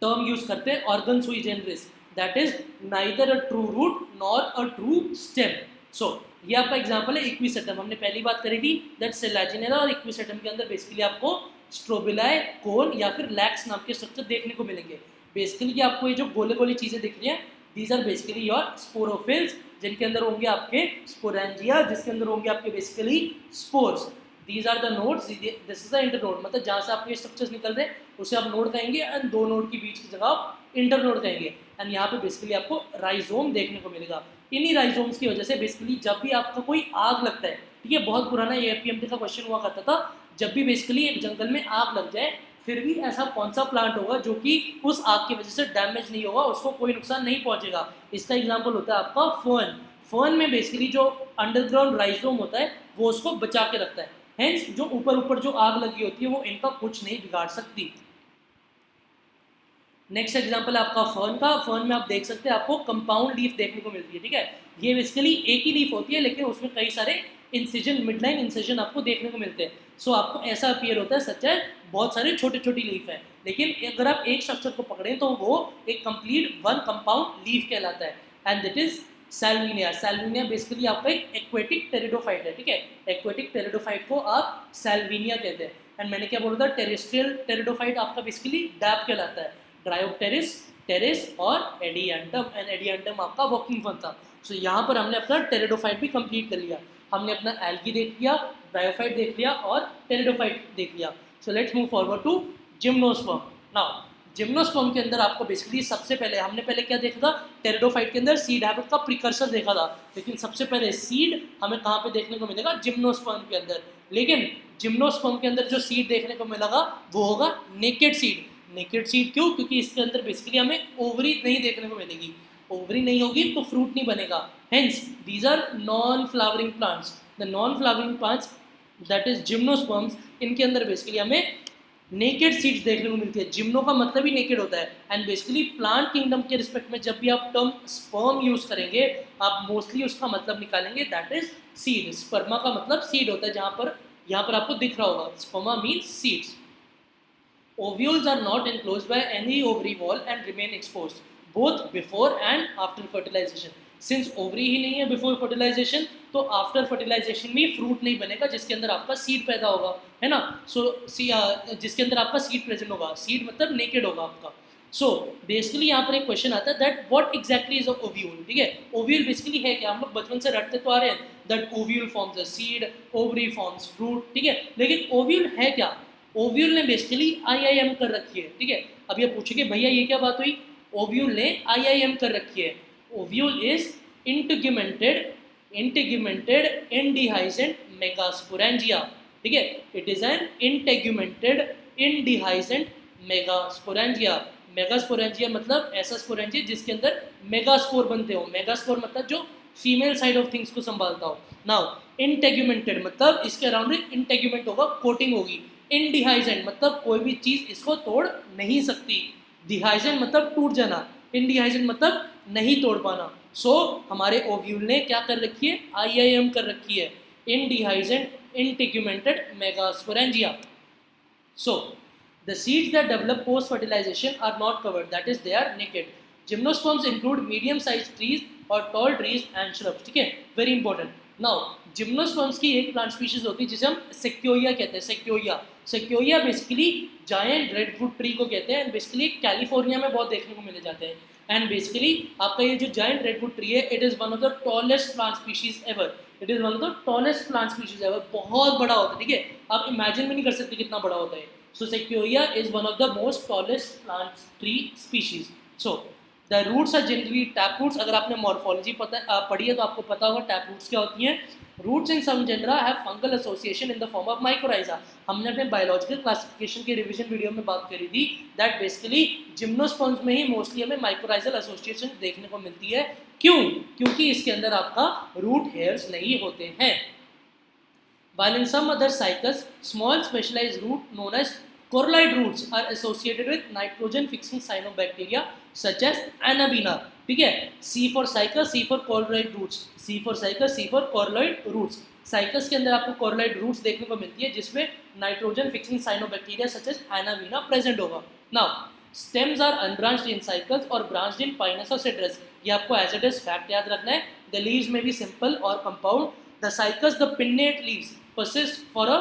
A: टर्म यूज करते हैं organ sui generis, that is neither a true root nor a true stem. So ये आपका एग्जांपल है इक्विसेटम। हमने पहली बात करी थी दैट स्लैजिनेला और इक्विसेटम के अंदर बेसिकली आपको स्ट्रोबिलाई, कोन या फिर लैक्स नाम के स्ट्रक्चर देखने को मिलेंगे। बेसिकली आपको ये जो गोले गोले चीज़ें दिख रही हैं, these are basically your sporophylls, जिनके अंदर होंगे आपके स्पोरेंजिया, जिसके अंदर होंगे आपके basically spores. These are the nodes, this is the internode. मतलब जहाँ से आपके स्ट्रक्चर्स निकल रहे हैं उसे आप नोड कहेंगे, एंड दो नोड के बीच की जगह आप इंटरनोड कहेंगे। एंड यहाँ पे बेसिकली आपको राइजोम देखने को मिलेगा। इन्हीं राइजोम्स की वजह से बेसिकली जब भी आपका कोई आग लगता है, ठीक है, बहुत पुराना ये एपीएमटी का क्वेश्चन हुआ करता था, जब भी बेसिकली एक जंगल में आग लग जाए फिर भी ऐसा कौन सा प्लांट होगा जो कि उस आग की वजह से डैमेज नहीं होगा, उसको कोई नुकसान नहीं पहुंचेगा? इसका एग्जांपल होता है आपका फर्न। फर्न में बेसिकली जो अंडरग्राउंड राइजोम होता है वो उसको बचा के रखता है। हेंस जो ऊपर ऊपर जो आग लगी होती है वो इनका कुछ नहीं बिगाड़ सकती। नेक्स्ट एग्जांपल है आपका फर्न का। फर्न में आप देख सकते हैं आपको कंपाउंड लीफ देखने को मिलती है। ठीक है, ये बेसिकली एक ही लीफ होती है लेकिन उसमें कई सारे इंसिजन, मिडलाइन इंसिजन आपको देखने को मिलते हैं। सो आपको ऐसा अपीयर होता है सच है बहुत सारे छोटे छोटी लीफ है, लेकिन अगर आप एक स्ट्रक्चर को पकड़ें तो वो एक कंप्लीट वन कंपाउंड लीफ कहलाता है। And that is salvinia. Salvinia basically आपका एक एक्वेटिक टेरिडोफाइट है। ठीक है, एक्वेटिक टेरिडोफाइट को आप सैल्विनिया कहते हैं। एंड मैंने क्या बोला था? टेरेस्ट्रियल टेरिडोफाइट आपका बेसिकली डैप कहलाता है। ड्रायोप्टेरिस, टेरिस और एडियांटम। एंड एडियांटम आपका वॉकिंग फर्न था। सो यहाँ पर हमने अपना टेरिडोफाइट भी कंप्लीट कर लिया। हमने अपना एल्गी देख लिया, ब्रायोफाइट देख लिया और टेरिडोफाइट देख लिया। So let's move forward to gymnosperm. Now gymnosperm के अंदर आपको बेसिकली सबसे पहले हमने पहले क्या देखा था, टेरिडोफाइट के अंदर सीड हैबिट का प्रिकर्सर देखा था, लेकिन सबसे पहले सीड हमें कहाँ पे देखने को मिलेगा, जिम्नोस्पर्म के अंदर। लेकिन जिम्नोस्पर्म के अंदर जो सीड देखने को मिलेगा वो होगा नेकेड सीड। नेकेड सीड क्यों? क्योंकि इसके अंदर बेसिकली हमें ओवरी नहीं देखने को मिलेगी, ओवरी नहीं होगी तो फ्रूट नहीं बनेगा। Hence these are non flowering plants. The non flowering plants that is gymnosperms, इनके अंदर बेसिकली हमें नेकेड सीड्स देखने को मिलती है। जिम्नो का मतलब ही नेकेड होता है। एंड बेसिकली प्लांट किंगडम के रिस्पेक्ट में जब भी आप टर्म स्पर्म यूज करेंगे आप मोस्टली उसका मतलब निकालेंगे दैट इज सीड। स्पर्मा का मतलब सीड होता है, जहां पर यहाँ पर आपको दिख रहा होगा, स्पर्मा means seeds. Ovules are not enclosed by any ovary wall and remain exposed both before and after fertilization. Since ovary ही नहीं है before fertilization, तो after fertilization भी fruit नहीं बनेगा जिसके अंदर आपका seed पैदा होगा, है ना। जिसके अंदर आपका seed present होगा, seed मतलब naked होगा आपका। So basically यहाँ पर एक क्वेश्चन आता है that what exactly is a ovule, ठीक है। ovule basically है क्या, हम लोग बचपन से रटते तो आ रहे हैं that ovule forms a seed, ovary forms fruit, ठीक है। लेकिन ovule है क्या? ओव्यूल ने बेसिकली आईआईएम कर रखी है, ठीक है। अब ये पूछेंगे भैया ये क्या बात हुई, ओव्यूल ने आईआईएम कर रखी है। Ovule is integumented indehiscent megasporangia, ठीक है। It is an integumented indehiscent megasporangia. Megasporangia मतलब ऐसा स्पोरेंजिया जिसके अंदर मेगास्पोर बनते हो। मेगास्पोर मतलब जो फीमेल साइड ऑफ थिंग्स को संभालता हो। नाउ इंटेग्यूमेंटेड मतलब इसके अराउंड इंटेग्यूमेंट होगा, कोटिंग होगी। इनडिहाइजेंट मतलब कोई भी चीज इसको तोड़ नहीं सकती। डिहाइजेंट मतलब टूट जाना, इनडिहाइजेंट मतलब नहीं तोड़ पाना। सो हमारे ओव्यूल ने क्या कर रखी है, आईआईएम कर रखी है, indehiscent integumented megasporangia. So the seeds that develop post fertilization are not covered, that is they are naked. Gymnosperms include medium sized trees or tall trees and shrubs, ठीक है, very important. Now जिम्नोस्पर्म्स की एक प्लांट स्पीशीज होती है जिसे हम सेक्योइया कहते हैं। सेक्योइया बेसिकली जायंट रेडवुड ट्री को कहते हैं, एंड बेसिकली कैलिफोर्निया में बहुत देखने को मिले जाते हैं। एंड बेसिकली आपका ये जो जायंट रेडवुड ट्री है, it is one of the tallest plant species ever. It is one of the tallest plant species ever, बहुत बड़ा होता है, ठीक है। आप इमेजिन भी नहीं कर सकते कितना बड़ा होता है। So sequoia is one of the most tallest plant tree species. So the roots are generally tap roots. अगर आपने मॉर्फोलॉजी पढ़ी है तो आपको पता होगा टैप रूट्स क्या होती हैं। Roots in some genera have fungal association in the form of mycorrhiza. हमने अपने बायोलॉजिकल क्लासिफिकेशन के रिवीजन वीडियो में बात करी थी दैट बेसिकली जिम्नोस्पर्म्स में ही मोस्टली हमें माइक्रोराइजल एसोसिएशन देखने को मिलती है। क्यों? क्योंकि इसके अंदर आपका रूट हेयर्स नहीं होते हैं। While in some other cycles, small specialized root known as coraloid roots are associated with nitrogen fixing cyanobacteria such as Anabaena, ठीक है। C for cycus, C for coraloid roots, C for cycus, C for coraloid roots। Cycas के अंदर आपको coraloid roots देखने को मिलती है जिसमें nitrogen fixing cyanobacteria such as Anabaena present होगा। Now stems are unbranched in cycas और ब्रांच्ड इन पाइनस और सिट्रस। ये आपको एज इट इज फैक्ट याद रखना है। द लीव्स में भी सिंपल और compound. The cycas the pennate leaves persist for a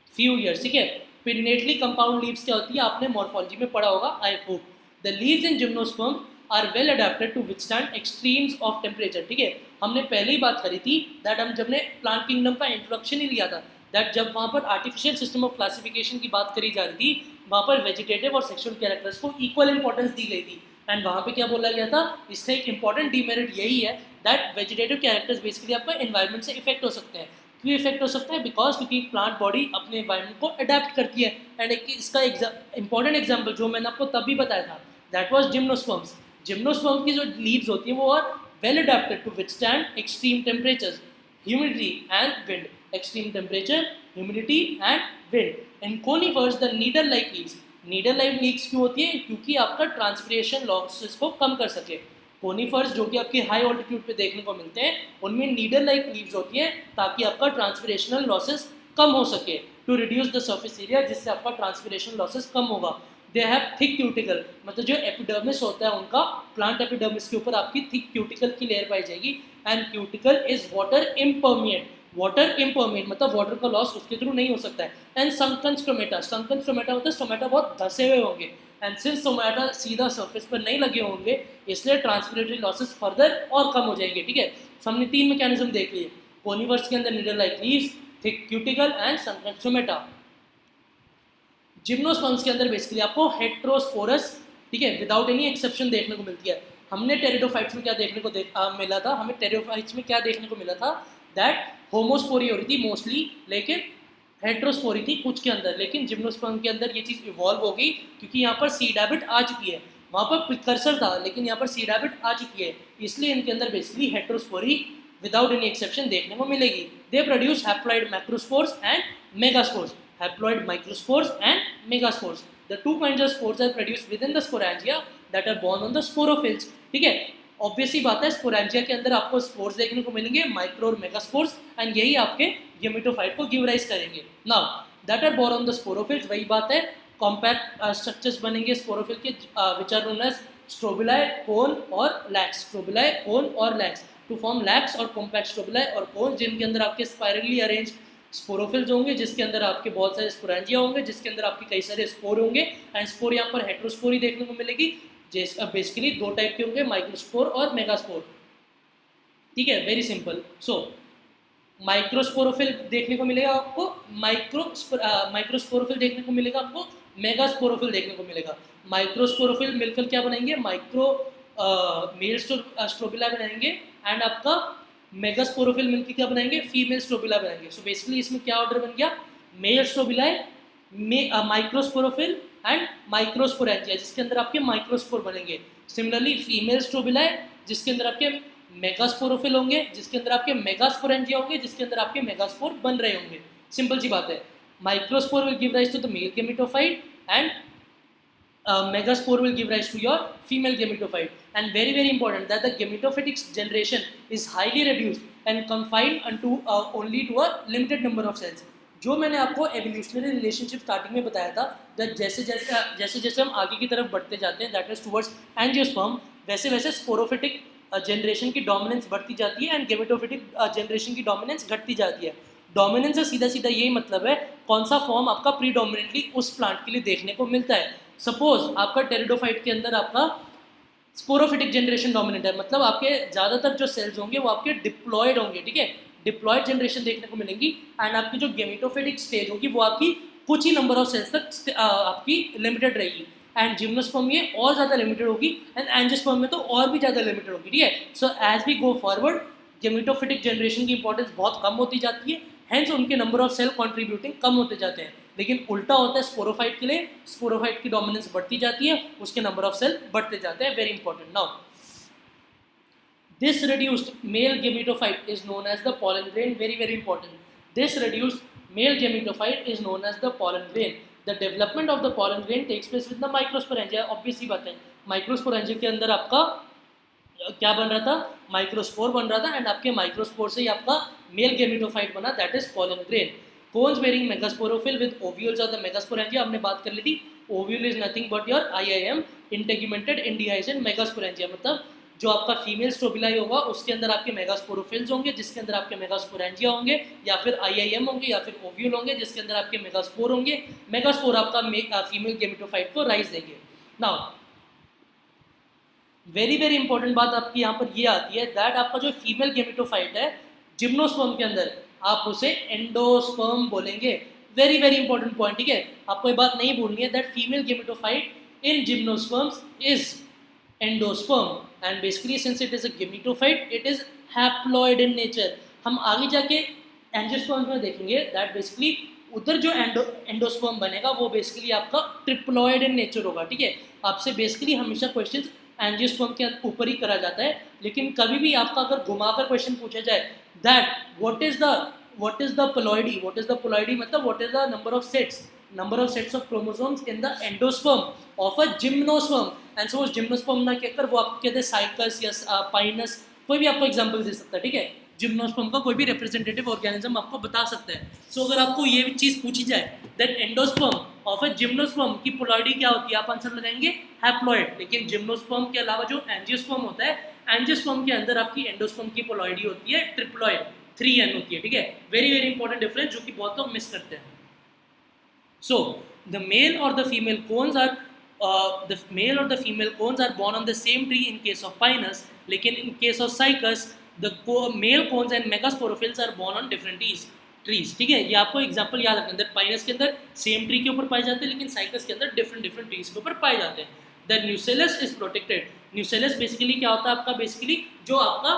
A: few years, ठीक है। पिन्नेटली कंपाउंड लीव्स क्या होती है आपने मॉर्फोलॉजी में पढ़ा होगा, I hope. The leaves in gymnosperm are well adapted to withstand extremes of temperature, ठीक है। हमने पहले ही बात करी थी दैट हम जब ने प्लांट किंगडम का इंट्रोडक्शन ही लिया था दैट जब वहाँ पर आर्टिफिशियल सिस्टम ऑफ क्लासिफिकेशन की बात करी जा रही थी वहाँ पर वेजिटेटिव और सेक्सुअल कैरेक्टर्स को इक्वल इंपॉर्टेंस दी गई थी। एंड वहाँ पे क्या बोला गया था, इसका एक इंपॉर्टेंट डीमेरिट यही है दैट वेजिटेटिव कैरेक्टर्स बेसिकली आपका एनवायरमेंट से इफेक्ट हो सकते हैं। क्यों इफेक्ट हो सकता है? बिकॉज क्योंकि प्लांट बॉडी अपने एनवायरमेंट को अडेप्ट करती है। एंड एक इसका इंपॉर्टेंट एग्जांपल जो मैंने आपको तब भी बताया था दैट वाज जिम्नोस्पर्म्स। जिम्नोस्पर्म की जो लीव्स होती हैं वो are well adapted to withstand extreme temperatures, humidity and wind. Extreme temperature, humidity and wind. And conifers the needle like leaves. Needle like leaves क्यों होती है? क्योंकि आपका ट्रांसपिरेशन लॉसेस को कम कर सके। कोनिफर्स जो कि आपके हाई ऑल्टीट्यूड पे देखने को मिलते हैं उनमें नीडल लाइक लीव्स होती हैं ताकि आपका ट्रांसपिरेशनल लॉसेस कम हो सके, to reduce the surface area, जिससे आपका ट्रांसपिरेशन लॉसेस कम होगा। दे हैव थिक क्यूटिकल, मतलब जो एपिडर्मिस होता है उनका, प्लांट एपिडर्मिस के ऊपर आपकी थिक क्यूटिकल की लेयर पाई जाएगी। And cuticle is water impermeant. Water impermeant मतलब वाटर का लॉस उसके थ्रू नहीं हो सकता है। And sunken stomata, sunken stomata मतलब स्टोमेटा बहुत धसे हुए होंगे। एंड सिंस स्टोमेटा सीधा सरफेस पर नहीं लगे होंगे इसलिए ट्रांसपिरेटरी लॉसेस फर्दर और कम हो जाएंगे, ठीक है। तो हमने 3 मैकेनिज्म देख लिए, कोनिवर्स के अंदर needle like leaves, thick cuticle and sunken stomata. Gymnosperms के अंदर बेसिकली आपको हेट्रोस्पोरस, ठीक है, विदाउट एनी एक्सेप्शन देखने को मिलती है। हमने टेरिडोफाइट्स में क्या देखने को मिला था, हमें टेरिडोफाइट्स में क्या देखने को मिला था, दैट होमोस्पोरी हो रही थी मोस्टली, लेकिन हेट्रोस्पोरी थी कुछ के अंदर। लेकिन जिम्नोस्पर्म के अंदर ये चीज़ इवॉल्व हो गई क्योंकि यहाँ पर सीड हैबिट आ चुकी है, वहाँ पर प्रिकर्सर था लेकिन यहाँ पर सीड हैबिट आ चुकी है, इसलिए इनके अंदर basically heterospory without any exception देखने को मिलेगी। They produce haploid macrospores and megaspores, haploid microspores and megaspores. The two kinds of spores are produced within the sporangia that are born on the sporophylls, ठीक है। ऑब्वियसली बात है, स्पोरेंजिया के अंदर आपको स्पोर्स देखने को मिलेंगे, माइक्रो और मेगास्पोर्स, एंड यही आपके गेमेटोफाइट को गिव राइज करेंगे। Now that are borne on the sporophylls, वही बात है, कॉम्पैक्ट स्ट्रक्चर्स बनेंगे स्पोरोफिल के which are known as strobili, cone और लैक्स, स्ट्रोबिलाई, कोन और लैक्स, टू फॉर्म लैक्स और कॉम्पैक्ट स्ट्रोबिलाई और कोन, जिनके अंदर आपके स्पाइरली अरेंज स्पोरोफिल्स होंगे, जिसके अंदर आपके बहुत सारे स्पोरेंजिया होंगे, जिसके अंदर आपके कई सारे स्पोर होंगे, एंड स्पोर यहाँ पर हेट्रोस्पोरी देखने को मिलेगी। बेसिकली दो टाइप के होंगे, माइक्रोस्पोर और मेगास्पोर, ठीक है, वेरी सिंपल। सो माइक्रोस्पोरोफिल देखने को मिलेगा आपको, माइक्रोस्पोरोफिल देखने को मिलेगा आपको, मेगास्पोरोफिल देखने को मिलेगा। माइक्रोस्पोरोफिल मिलकर क्या बनाएंगे, माइक्रो मेल स्ट्रोबिला बनाएंगे, एंड आपका मेगास्पोरोफिल मिलकर क्या बनाएंगे, फीमेल स्ट्रोबिला बनाएंगे। सो बेसिकली इसमें क्या ऑर्डर बन गया, male strobili, microsporophyll and microsporangia, जिसके अंदर आपके माइक्रोस्पोर बनेंगे। सिमिलरली फीमेल स्ट्रोबिलाई, जिसके अंदर आपके मेगास्पोरोफिल होंगे, जिसके अंदर आपके मेगास्पोरेंजिया होंगे, जिसके अंदर आपके मेगास्पोर बन रहे होंगे। सिंपल सी बात है, microspore will give rise to the male gametophyte and megaspore will give rise to your female gametophyte. And very important that the gametophytic generation is highly reduced and confined unto only to a limited number of cells. जो मैंने आपको एवोल्यूशनरी रिलेशनशिप स्टार्टिंग में बताया था, दैट जैसे हम आगे की तरफ बढ़ते जाते हैं, दैट इज टुवर्ड्स एंजियोस्पर्म, वैसे वैसे स्पोरोफिटिक जनरेशन की डोमिनेंस बढ़ती जाती है एंड गेमेटोफिटिक जनरेशन की डोमिनेंस घटती जाती है। डोमिनेंस से सीधा सीधा यही मतलब है कौन सा फॉर्म आपका प्रीडोमिनेंटली उस प्लांट के लिए देखने को मिलता है। सपोज आपका टेरिडोफाइट के अंदर आपका स्पोरोफिटिक जनरेशन डोमिनेंट है, मतलब आपके ज़्यादातर जो सेल्स होंगे वो आपके डिप्लॉयड होंगे, ठीक है, डिप्लॉयड जनरेशन देखने को मिलेंगी, एंड आपकी जो गेमेटोफिटिक स्टेज होगी वो आपकी कुछ ही नंबर ऑफ सेल्स तक आपकी लिमिटेड रहेगी, एंड जिम्नोस्पर्म में और ज़्यादा लिमिटेड होगी, एंड एंजियोस्पर्म में तो और भी ज़्यादा लिमिटेड होगी, ठीक है। So as we go forward gametophytic generation की इंपॉर्टेंस बहुत कम होती जाती है, हेंस उनके नंबर ऑफ सेल कॉन्ट्रीब्यूटिंग कम होते जाते हैं। लेकिन उल्टा होता है स्पोरोफाइट के लिए, स्पोरोफाइट की डोमिनेंस बढ़ती जाती है, उसके नंबर ऑफ सेल बढ़ते जाते हैं। Very important. Now this reduced male gametophyte is known as the pollen grain. Very important. This reduced male gametophyte is known as the pollen grain. The development of the pollen grain takes place with the microsporangia. Obviously बात है, माइक्रोस्पोरेंजिया के अंदर आपका क्या बन रहा था, माइक्रोस्पोर बन रहा था, एंड आपके माइक्रोस्पोर से ही आपका मेल गेमेटोफाइट बना, that is pollen grain. Cones bearing megasporophyll with ovules of the megasporangia, हमने बात कर ली थी, ovule is nothing but your IIM, integumented indigestion megasporangia, मतलब जो आपका फीमेल स्ट्रोबिलाई होगा उसके अंदर आपके मेगास्पोरोफिल्स होंगे, जिसके अंदर आपके मेगास्पोरेंजिया होंगे, या फिर IIM होंगे, या फिर ओव्यूल होंगे, जिसके अंदर आपके मेगास्पोर होंगे। मेगास्पोर आपका फीमेल गेमेटोफाइट को राइज देंगे। नाउ वेरी इंपॉर्टेंट बात आपकी यहाँ पर ये आती है, दैट आपका जो फीमेल गेमेटोफाइट है जिम्नोस्पर्म के अंदर, आप उसे एंडोस्पर्म बोलेंगे। वेरी इंपॉर्टेंट पॉइंट, ठीक है, आपको ये बात नहीं भूलनी है, that female gametophyte in gymnosperms is endosperm, and basically since it is a gametophyte it is haploid in nature. हम आगे जाके एंजियोस्पर्म्स में देखेंगे दैट बेसिकली उधर जो एंडोस्पर्म बनेगा वो बेसिकली आपका ट्रिप्लॉइड इन नेचर होगा, ठीक है। आपसे बेसिकली हमेशा क्वेश्चन एंजियोस्पर्म के ऊपर ही करा जाता है, लेकिन कभी भी आपका अगर घुमाकर क्वेश्चन पूछा जाए दैट व्हाट इज द पोलॉइडी, मतलब what is the number of sets of chromosomes in the endosperm of a gymnosperm, and so gymnosperm ना कहकर वो आपको कहते हैं साइकस या पाइनस, कोई भी आपको एग्जांपल दे सकता है, ठीक है। जिम्नोस्पर्म का कोई भी रिप्रेजेंटेटिव ऑर्गेनिज्म आपको बता सकता है। सो अगर आपको ये चीज़ पूछी जाए that endosperm of a gymnosperm की पोलॉइडी क्या होती है, आप आंसर लगाएंगे हैप्लॉइड। लेकिन जिम्नोस्पर्म के अलावा जो एंजियोस्पर्म होता है, एंजियोस्पर्म के अंदर आपकी एंडोस्पर्म की पोलॉइडी होती है ट्रिप्लॉइड, 3n होती है, ठीक है। वेरी इंपॉर्टेंट डिफरेंस जो कि बहुत लोग मिस करते हैं। सो द मेल और the female cones are born on the same tree in case of Pinus, लेकिन in case of Cycas the male cones and megasporophylls are born on different trees. Trees, ठीक है। ये आपको एग्जांपल याद रखना, अंदर पाइनस के अंदर सेम ट्री के ऊपर पाए जाते हैं, लेकिन साइकस के अंदर डिफरेंट डिफरेंट ट्रीज के ऊपर पाए जाते हैं। The nucellus is protected, nucellus basically क्या होता है आपका, बेसिकली जो आपका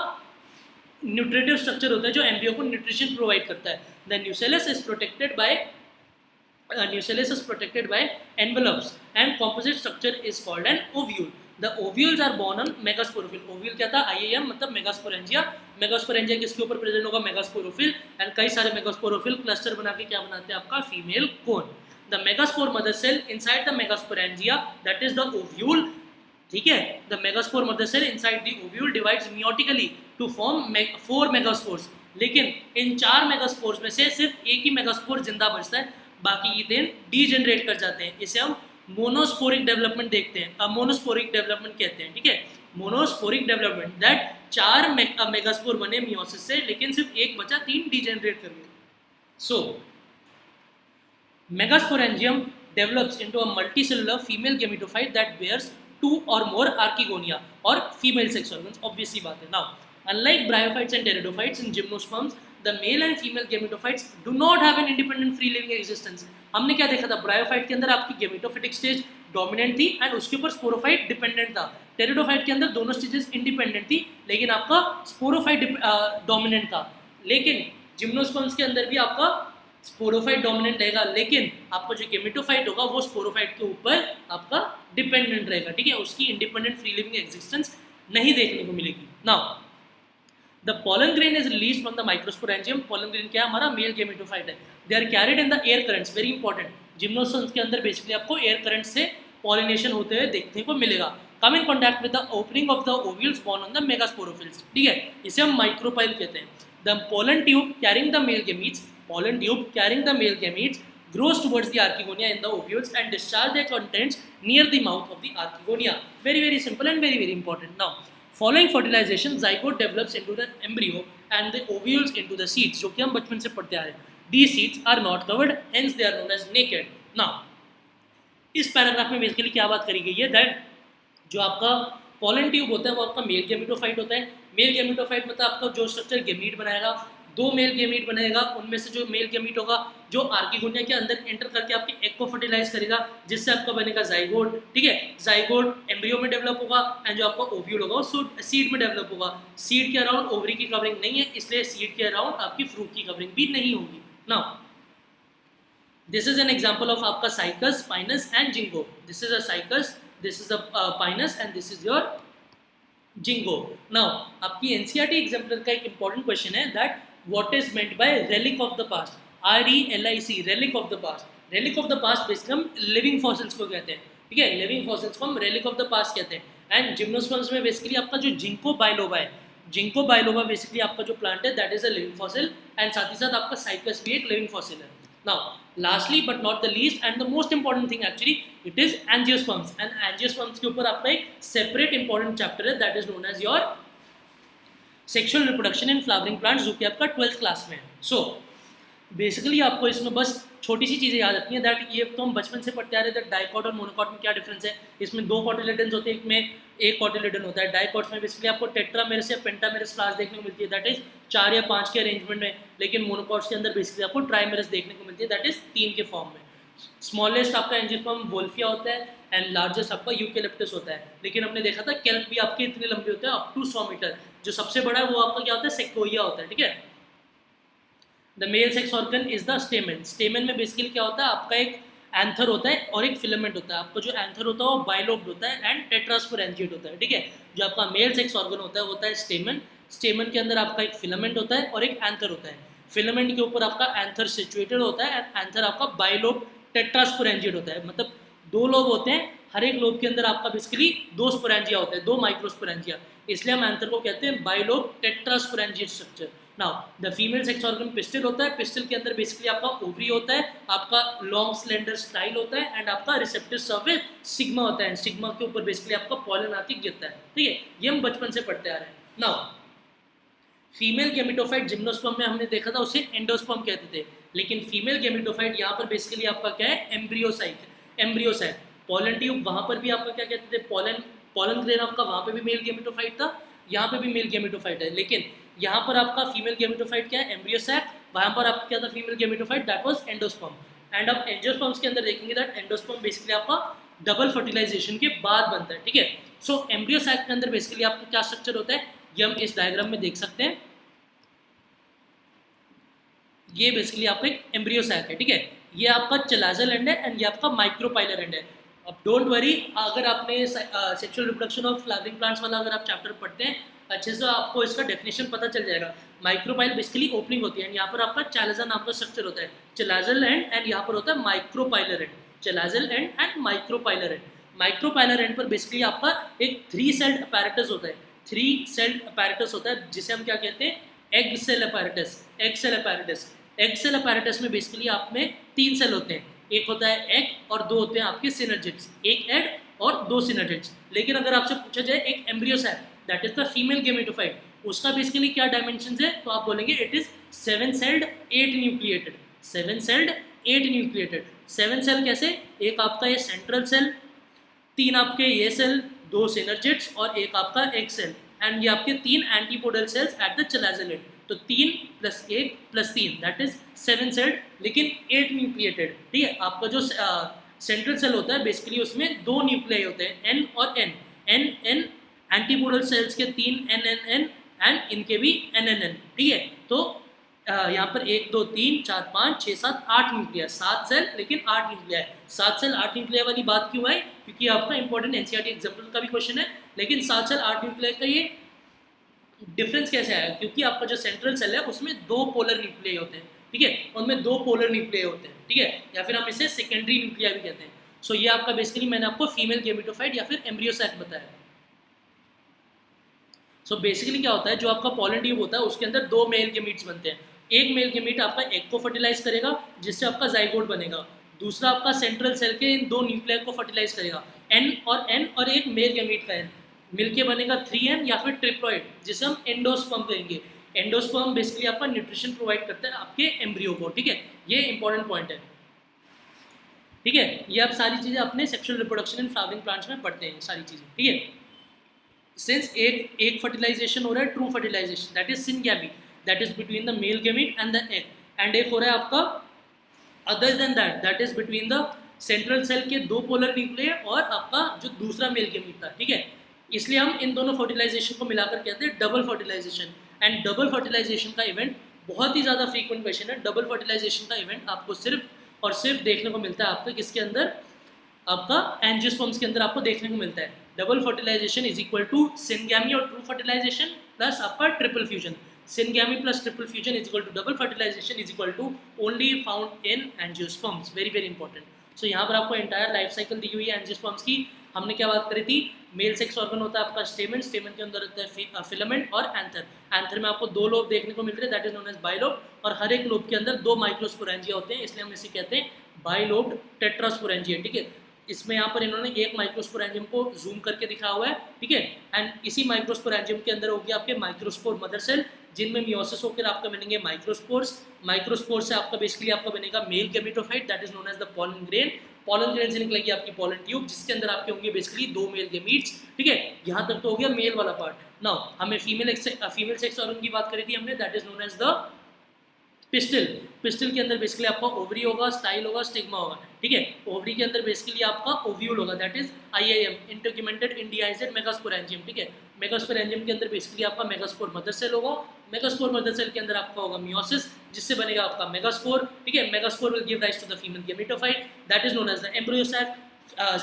A: न्यूट्रिटिव स्ट्रक्चर होता है जो एम्ब्रियो को न्यूट्रिशन प्रोवाइड करता है। The nucellus is protected by nucellus is protected by envelopes and composite structure is called an ovule. The ovules are born on megasporophyll. ovule क्या था, IAM मतलब मेगास्पोरेंजिया। मेगास्पोरेंजिया किसके ऊपर प्रेजेंट होगा, मेगास्पोरोफिल, एंड कई सारे मेगास्पोरोफिल क्लस्टर बना के क्या बनाते हैं आपका female cone. The megaspore mother cell inside the megasporangia that is the ovule, ठीक है। The megaspore mother cell inside the ovule divides meiotically to form 4 megaspores, लेकिन इन 4 मेगास्पोर्स में से सिर्फ एक ही मेगास्पोर जिंदा बचता है, बाकी देन डीजेनरेट कर जाते हैं। इसे हम मोनोस्पोरिक डेवलपमेंट देखते हैं, मोनोस्पोरिक डेवलपमेंट कहते हैं, ठीक है। मोनोस्पोरिक डेवलपमेंट दैट 4 मेगास्पोर बने मियोसिस से, लेकिन सिर्फ एक बचा, 3 डीजेनरेट कर गए। So megasporangium develops into a multicellular female gametophyte that bears 2 or more archegonia और फीमेल सेक्स ऑर्गन्स, ऑब्वियसली बात है। Now unlike bryophytes and pteridophytes in gymnosperms the male and female gametophytes do not have an independent free living existence। हमने क्या देखा था, ब्रायोफाइट के अंदर आपकी गेमेटोफिटिक स्टेज डोमिनेंट थी एंड उसके ऊपर स्पोरोफाइट डिपेंडेंट था। टेरिडोफाइट के अंदर दोनों स्टेजेस इंडिपेंडेंट थी, लेकिन आपका स्पोरोफाइट डोमिनेंट था। लेकिन जिम्नोस्पर्म्स के अंदर भी आपका स्पोरोफाइट डोमिनेंट रहेगा, लेकिन आपका जो गेमेटोफाइट होगा वो स्पोरोफाइट के ऊपर आपका डिपेंडेंट रहेगा, ठीक है। उसकी इंडिपेंडेंट फ्री लिविंग एग्जिस्टेंस नहीं देखने को मिलेगी। Now The pollen grain is released from the microsporangium। pollen grain क्या है, हमारा मेल गेमेटोफाइट है। They are carried in the air currents, very important। Gymnosperms के अंदर बेसिकली आपको एयर करंट से पॉलिनेशन होते हुए देखने को मिलेगा। Come in contact with the opening of the ovules born on the megasporophylls, ठीक है, इसे हम माइक्रोपाइल कहते हैं। The pollen tube carrying the male gametes, pollen tube carrying the male gametes grows towards the archegonia in the ovules and discharge their contents near the mouth of the archegonia। Very very simple and very very important। Now following fertilization zygote develops into the embryo and the ovules into the seeds, जो कि हम बचपन से पढ़ते आ रहे हैं। These seeds are not covered, hence they are known as naked। Now इस पैराग्राफ में बेसिकली क्या बात करी गई है, दैट जो आपका पोलन ट्यूब होता है वो आपका मेल गेमेटोफाइट होता है। मेल गेमेटोफाइट मतलब आपका जो स्ट्रक्चर गेमीट बनाएगा, 2 मेल गेमीट बनेगा, उनमें से जो मेल गेमीट होगा जो आर्किगोनिया के अंदर एंटर करके आपके एग को फर्टिलाइज करेगा, जिससे आपका बनेगा जाइगोट, ठीक है। जाइगोट एम्ब्रियो में डेवलप होगा एंड जो आपका ओव्यूल होगा वो सीड में डेवलप होगा। सीड के अराउंड ओवरी की कवरिंग नहीं है, इसलिए सीड के अराउंड आपकी फ्रूट की कवरिंग भी नहीं होगी। Now this is an example of आपका cycas, pinus and ginkgo. This is a cycas, this is a pinus and this is your ginkgo. Now आपकी एनसीईआरटी एग्जाम्पल का एक इंपॉर्टेंट क्वेश्चन है that what is meant by relic of the past, RELIC, relic of the past. Relic of the past basically हम लिविंग फॉसिल्स को कहते हैं, ठीक है। लिविंग फॉसिल्स को हम रेलिक ऑफ द पास्ट कहते हैं। एंड जिम्नोस्पर्म्स में बेसिकली आपका जो जिंको बायलोबा है, जिंको बायलोबा बेसिकली आपका जो प्लांट है that is a living fossil, and साथ ही साथ आपका साइकस भी एक लिविंग फॉसिल है। Now lastly but not the least and the most important thing actually it is angiosperms. And angiosperms के ऊपर आपका एक सेपरेट इंपॉर्टेंट चैप्टर है that is known as your sexual reproduction in flowering plants, जो कि आपका 12th क्लास में है। सो बेसिकली आपको इसमें बस छोटी सी चीज़ें याद रखनी है दैट ये तो हम बचपन से पढ़ते आ रहे थे, डाइकॉट और मोनोकॉट में क्या डिफरेंस है। इसमें 2 कॉटिलेडन्स होते हैं, एक में एक कॉटिलेडन होता है। डाइकॉट्स में बेसिकली आपको टेट्रामेरस या पेंटामेरस फ्लावर्स देखने को मिलती है दैट इज 4 या 5 के अरेंजमेंट में, लेकिन मोनोकॉट्स के अंदर बेसिकली आपको ट्राइमेरस देखने को मिलती है दैट इज 3 के फॉर्म में। स्मॉलेस्ट आपका एंजियोस्पर्म वोल्फिया होता है एंड लार्जेस्ट आपका यूकेलिप्टस होता है। लेकिन हमने देखा था केल्प भी आपके इतने लंबे होते हैं अप टू 100 मीटर। जो सबसे बड़ा है वो आपका क्या होता है, सेक्वोइया होता है, ठीक है। The mail sex organ is the स्टेमन। स्टेमन में बेसिकली क्या होता है, आपका एक एंथर होता है और एक फिलामेंट होता है। आपका जो एंथर होता है वो बाइलोब्ड होता है एंड टेट्रास्पोरेंजिएट होता है, ठीक है। जो आपका मेल सेक्स ऑर्गन होता है स्टेमन। स्टेमन के अंदर आपका एक फिलामेंट होता है और एक एंथर होता है। फिलामेंट के ऊपर आपका एंथर सिचुएटेड होता है एंड एंथर आपका बाइलोब टेट्रास्पोरेंजिएट होता है। मतलब 2 लोब होते हैं, हर एक लोब के अंदर आपका बेसिकली 2 स्पोरेंजिया होते हैं, 2 माइक्रोस्पोरेंजिया, इसलिए हम एंथर को कहते हैं bilobe tetrasporangiate structure. Now the female sex organ pistil होता है। पिस्टिल के अंदर बेसिकली आपका ओवरी होता है, आपका लॉन्ग स्लेंडर स्टाइल होता है एंड आपका रिसेप्टिव सर्फेस स्टिग्मा होता है। स्टिग्मा के ऊपर बेसिकली आपका पॉलन आके गिरता है, ठीक है। ये हम बचपन से पढ़ते आ रहे हैं। नाउ फीमेल गेमेटोफाइट जिम्नोस्पर्म में हमने देखा था उसे एंडोस्पर्म कहते थे, लेकिन फीमेल गेमेटोफाइट यहाँ पर बेसिकली आपका क्या है, एम्ब्रियोसाइट। पोलन ट्यूब वहाँ पर भी आपका क्या कहते थे, पोलन ग्रेन आपका वहाँ पे भी मेल गेमेटोफाइट था, यहाँ पे भी मेल गेमेटोफाइट है। लेकिन यहाँ पर आपका फीमेल गेमेटोफाइट क्या है, एम्ब्रियो सैक, वहाँ पर आपका क्या था female gametophyte, that was endosperm. And आप एंजियोस्पर्म्स के अंदर देखेंगे दैट एंडोस्पर्म बेसिकली आपका डबल फर्टिलाइजेशन के बाद बनता है, ठीक है। सो एम्ब्रियो सैक के अंदर बेसिकली आपका क्या स्ट्रक्चर होता है, ये हम इस डायग्राम में देख सकते हैं। ये बेसिकली आपका एक एम्ब्रियो सैक है, ठीक है। ये आपका चलाजल एंड है एंड ये आपका माइक्रोपाइलर एंड है। अब डोंट वरी, अगर आपने sexual reproduction of flowering plants वाला अगर आप चैप्टर पढ़ते हैं अच्छे से, आपको इसका डेफिनेशन पता चल जाएगा। माइक्रोपाइल बेसिकली ओपनिंग होती है, यहाँ पर आपका चैलाजा नाम का स्ट्रक्चर होता है, चलाजल एंड यहाँ पर होता है micropylar and, chalazal end micropylar and. Micropylar end पर बेसिकली आपका एक 3 सेल्ड अपैरेटस होता है, 3 सेल्ड अपैरेटस होता है, जिसे हम क्या कहते हैं, egg cell apparatus, egg cell apparatus. Egg cell apparatus में बेसिकली आप में 3 सेल होते हैं, एक होता है एग और 2 होते हैं आपके सिनर्जिड्स, एक एग और 2 सिनर्जिड्स। लेकिन अगर आपसे पूछा जाए एक embryo sac that is the female gametophyte, उसका बेसिकली क्या डायमेंशंस है, तो आप बोलेंगे it is 7 celled 8 nucleated, 7 celled 8 nucleated. 7 cell कैसे, एक आपका ये सेंट्रल सेल, 3 आपके ये सेल, 2 सिनर्जिड्स और एक आपका एग सेल, एंड ये आपके 3 antipodal cells at the chalazal end. तो 3 + 1 + 3 दैट इज 7 सेल्ड लेकिन 8 न्यूक्लिएटेड, ठीक है। आपका जो सेंट्रल सेल होता है बेसिकली उसमें 2 न्यूक्लियाई होते हैं, एन और एन, एन एंटीपोडल सेल्स के 3 एन एंड इनके भी एन, ठीक है। तो यहाँ पर 1 2 3 4 5 6 7 8 न्यूक्लिया, 7 सेल लेकिन 8 न्यूक्लिया है। 7 सेल 8 न्यूक्लिया वाली बात क्यों है, क्योंकि आपका इंपॉर्टेंट एनसीईआरटी एग्जाम्पल का भी क्वेश्चन है। लेकिन 7 सेल 8 न्यूक्लिया का ये डिफरेंस कैसे आया, क्योंकि आपका जो सेंट्रल सेल है उसमें 2 पोलर न्यूक्लियाई होते हैं, ठीक है, उनमें 2 पोलर न्यूक्लियाई होते हैं, ठीक है, या फिर हम इसे सेकेंडरी न्यूक्लिया भी कहते हैं। सो ये आपका बेसिकली मैंने आपको फीमेल गेमेटोफाइट या फिर एम्ब्रियो सैक बताया। सो बेसिकली क्या होता है, जो आपका पॉलन ट्यूब होता है उसके अंदर 2 मेल गेमीट्स बनते हैं। एक मेल गेमीट आपका एग को फर्टिलाइज करेगा जिससे आपका जाइगोट बनेगा, दूसरा आपका सेंट्रल सेल के इन 2 न्यूक्लियर को फर्टिलाइज करेगा, एन और एक मेल गेमीट का एन मिलके बनेगा 3n या फिर ट्रिप्लॉइड, जिसे हम एंडोस्पर्म कहेंगे। एंडोस्पर्म बेसिकली आपका न्यूट्रिशन प्रोवाइड करता है आपके एम्ब्रियो को, ठीक है, ये इंपॉर्टेंट पॉइंट है, ठीक है। ये आप सारी चीज़ें अपने sexual reproduction in flowering plants में पढ़ते हैं सारी चीज़ें, ठीक है। सिंस एक फर्टिलाइजेशन हो रहा है true fertilization, that is syngamy, that is between the male gamete and the egg, and एक हो रहा है आपका other than that is between the central cell के 2 पोलर न्यूक्लियर और आपका जो दूसरा मेल गेमीट था, ठीक है। इसलिए हम इन दोनों फर्टिलाइजेशन को मिलाकर कहते हैं double fertilization. And double fertilization का इवेंट बहुत ही ज़्यादा फ्रीक्वेंट क्वेश्चन है। डबल फर्टिलाइजेशन का इवेंट आपको सिर्फ और सिर्फ देखने को मिलता है आपके किसके अंदर, आपका एंजियोस्पर्म्स के अंदर आपको देखने को मिलता है। Double fertilization is equal to syngamy और ट्रू फर्टिलाइजेशन प्लस आपका triple fusion. Syngamy plus triple fusion is equal to double fertilization is equal to only found in angiosperms. Very very important. So यहाँ पर आपको एंटायर लाइफ साइकिल दी हुई है एंजियोस्पर्म्स की। हमने क्या बात करी थी, मेल सेक्स ऑर्गन होता है आपका स्टेमन, स्टेमन के अंदर होता है फिलामेंट और एंथर। एंथर में आपको 2 लोब देखने को मिल रहे हैं, that is known as bilobed, और हर एक लोब के अंदर 2 माइक्रोस्पोरेंजिया होते हैं, इसलिए हम इसे कहते हैं बाइलोब्ड टेट्रास्पोरेंजिया, ठीक है। इसमें यहाँ पर इन्होंने एक माइक्रोस्पोरेंजियम को जूम करके दिखाया हुआ है, ठीक है। एंड इसी माइक्रोस्पोरेंजियम के अंदर होगी आपके माइक्रोस्पोर मदर सेल, जिनमें मियोसिस होकर आपका बनेंगे माइक्रोस्पोर्स। माइक्रोस्पोर से आपका बेसिकली आपका बनेगा male gametophyte, that is known as the pollen grain. Pollen grain से निकलेगी आपकी पॉलन ट्यूब, जिसके अंदर आपके होंगे बेसिकली 2 मेल गेमीट्स, ठीक है। यहाँ तक तो हो गया मेल वाला पार्ट। नाउ हमें फीमेल सेक्स ऑर्गन की बात करी थी हमने, that is known as the pistil. Pistil के अंदर बेसिकली आपका ओवरी होगा, स्टाइल होगा, स्टिग्मा होगा, ठीक है। ओवरी के अंदर बेसिकली आपका ओव्यूल होगा, दैट इज IIM, इंटरग्यूमेंटेड इंडियाइजेड मेगास्पोरेंजियम, ठीक है। मेगास्पोरेंजियम के अंदर बेसिकली आपका मेगास्पोर मदर सेल होगा। मेगास्पोर मदर सेल के अंदर आपका होगा मियोसिस, जिससे बनेगा आपका मेगास्पोर, ठीक है। Megaspore will give rise to the female gametophyte, that is known as the embryo sac,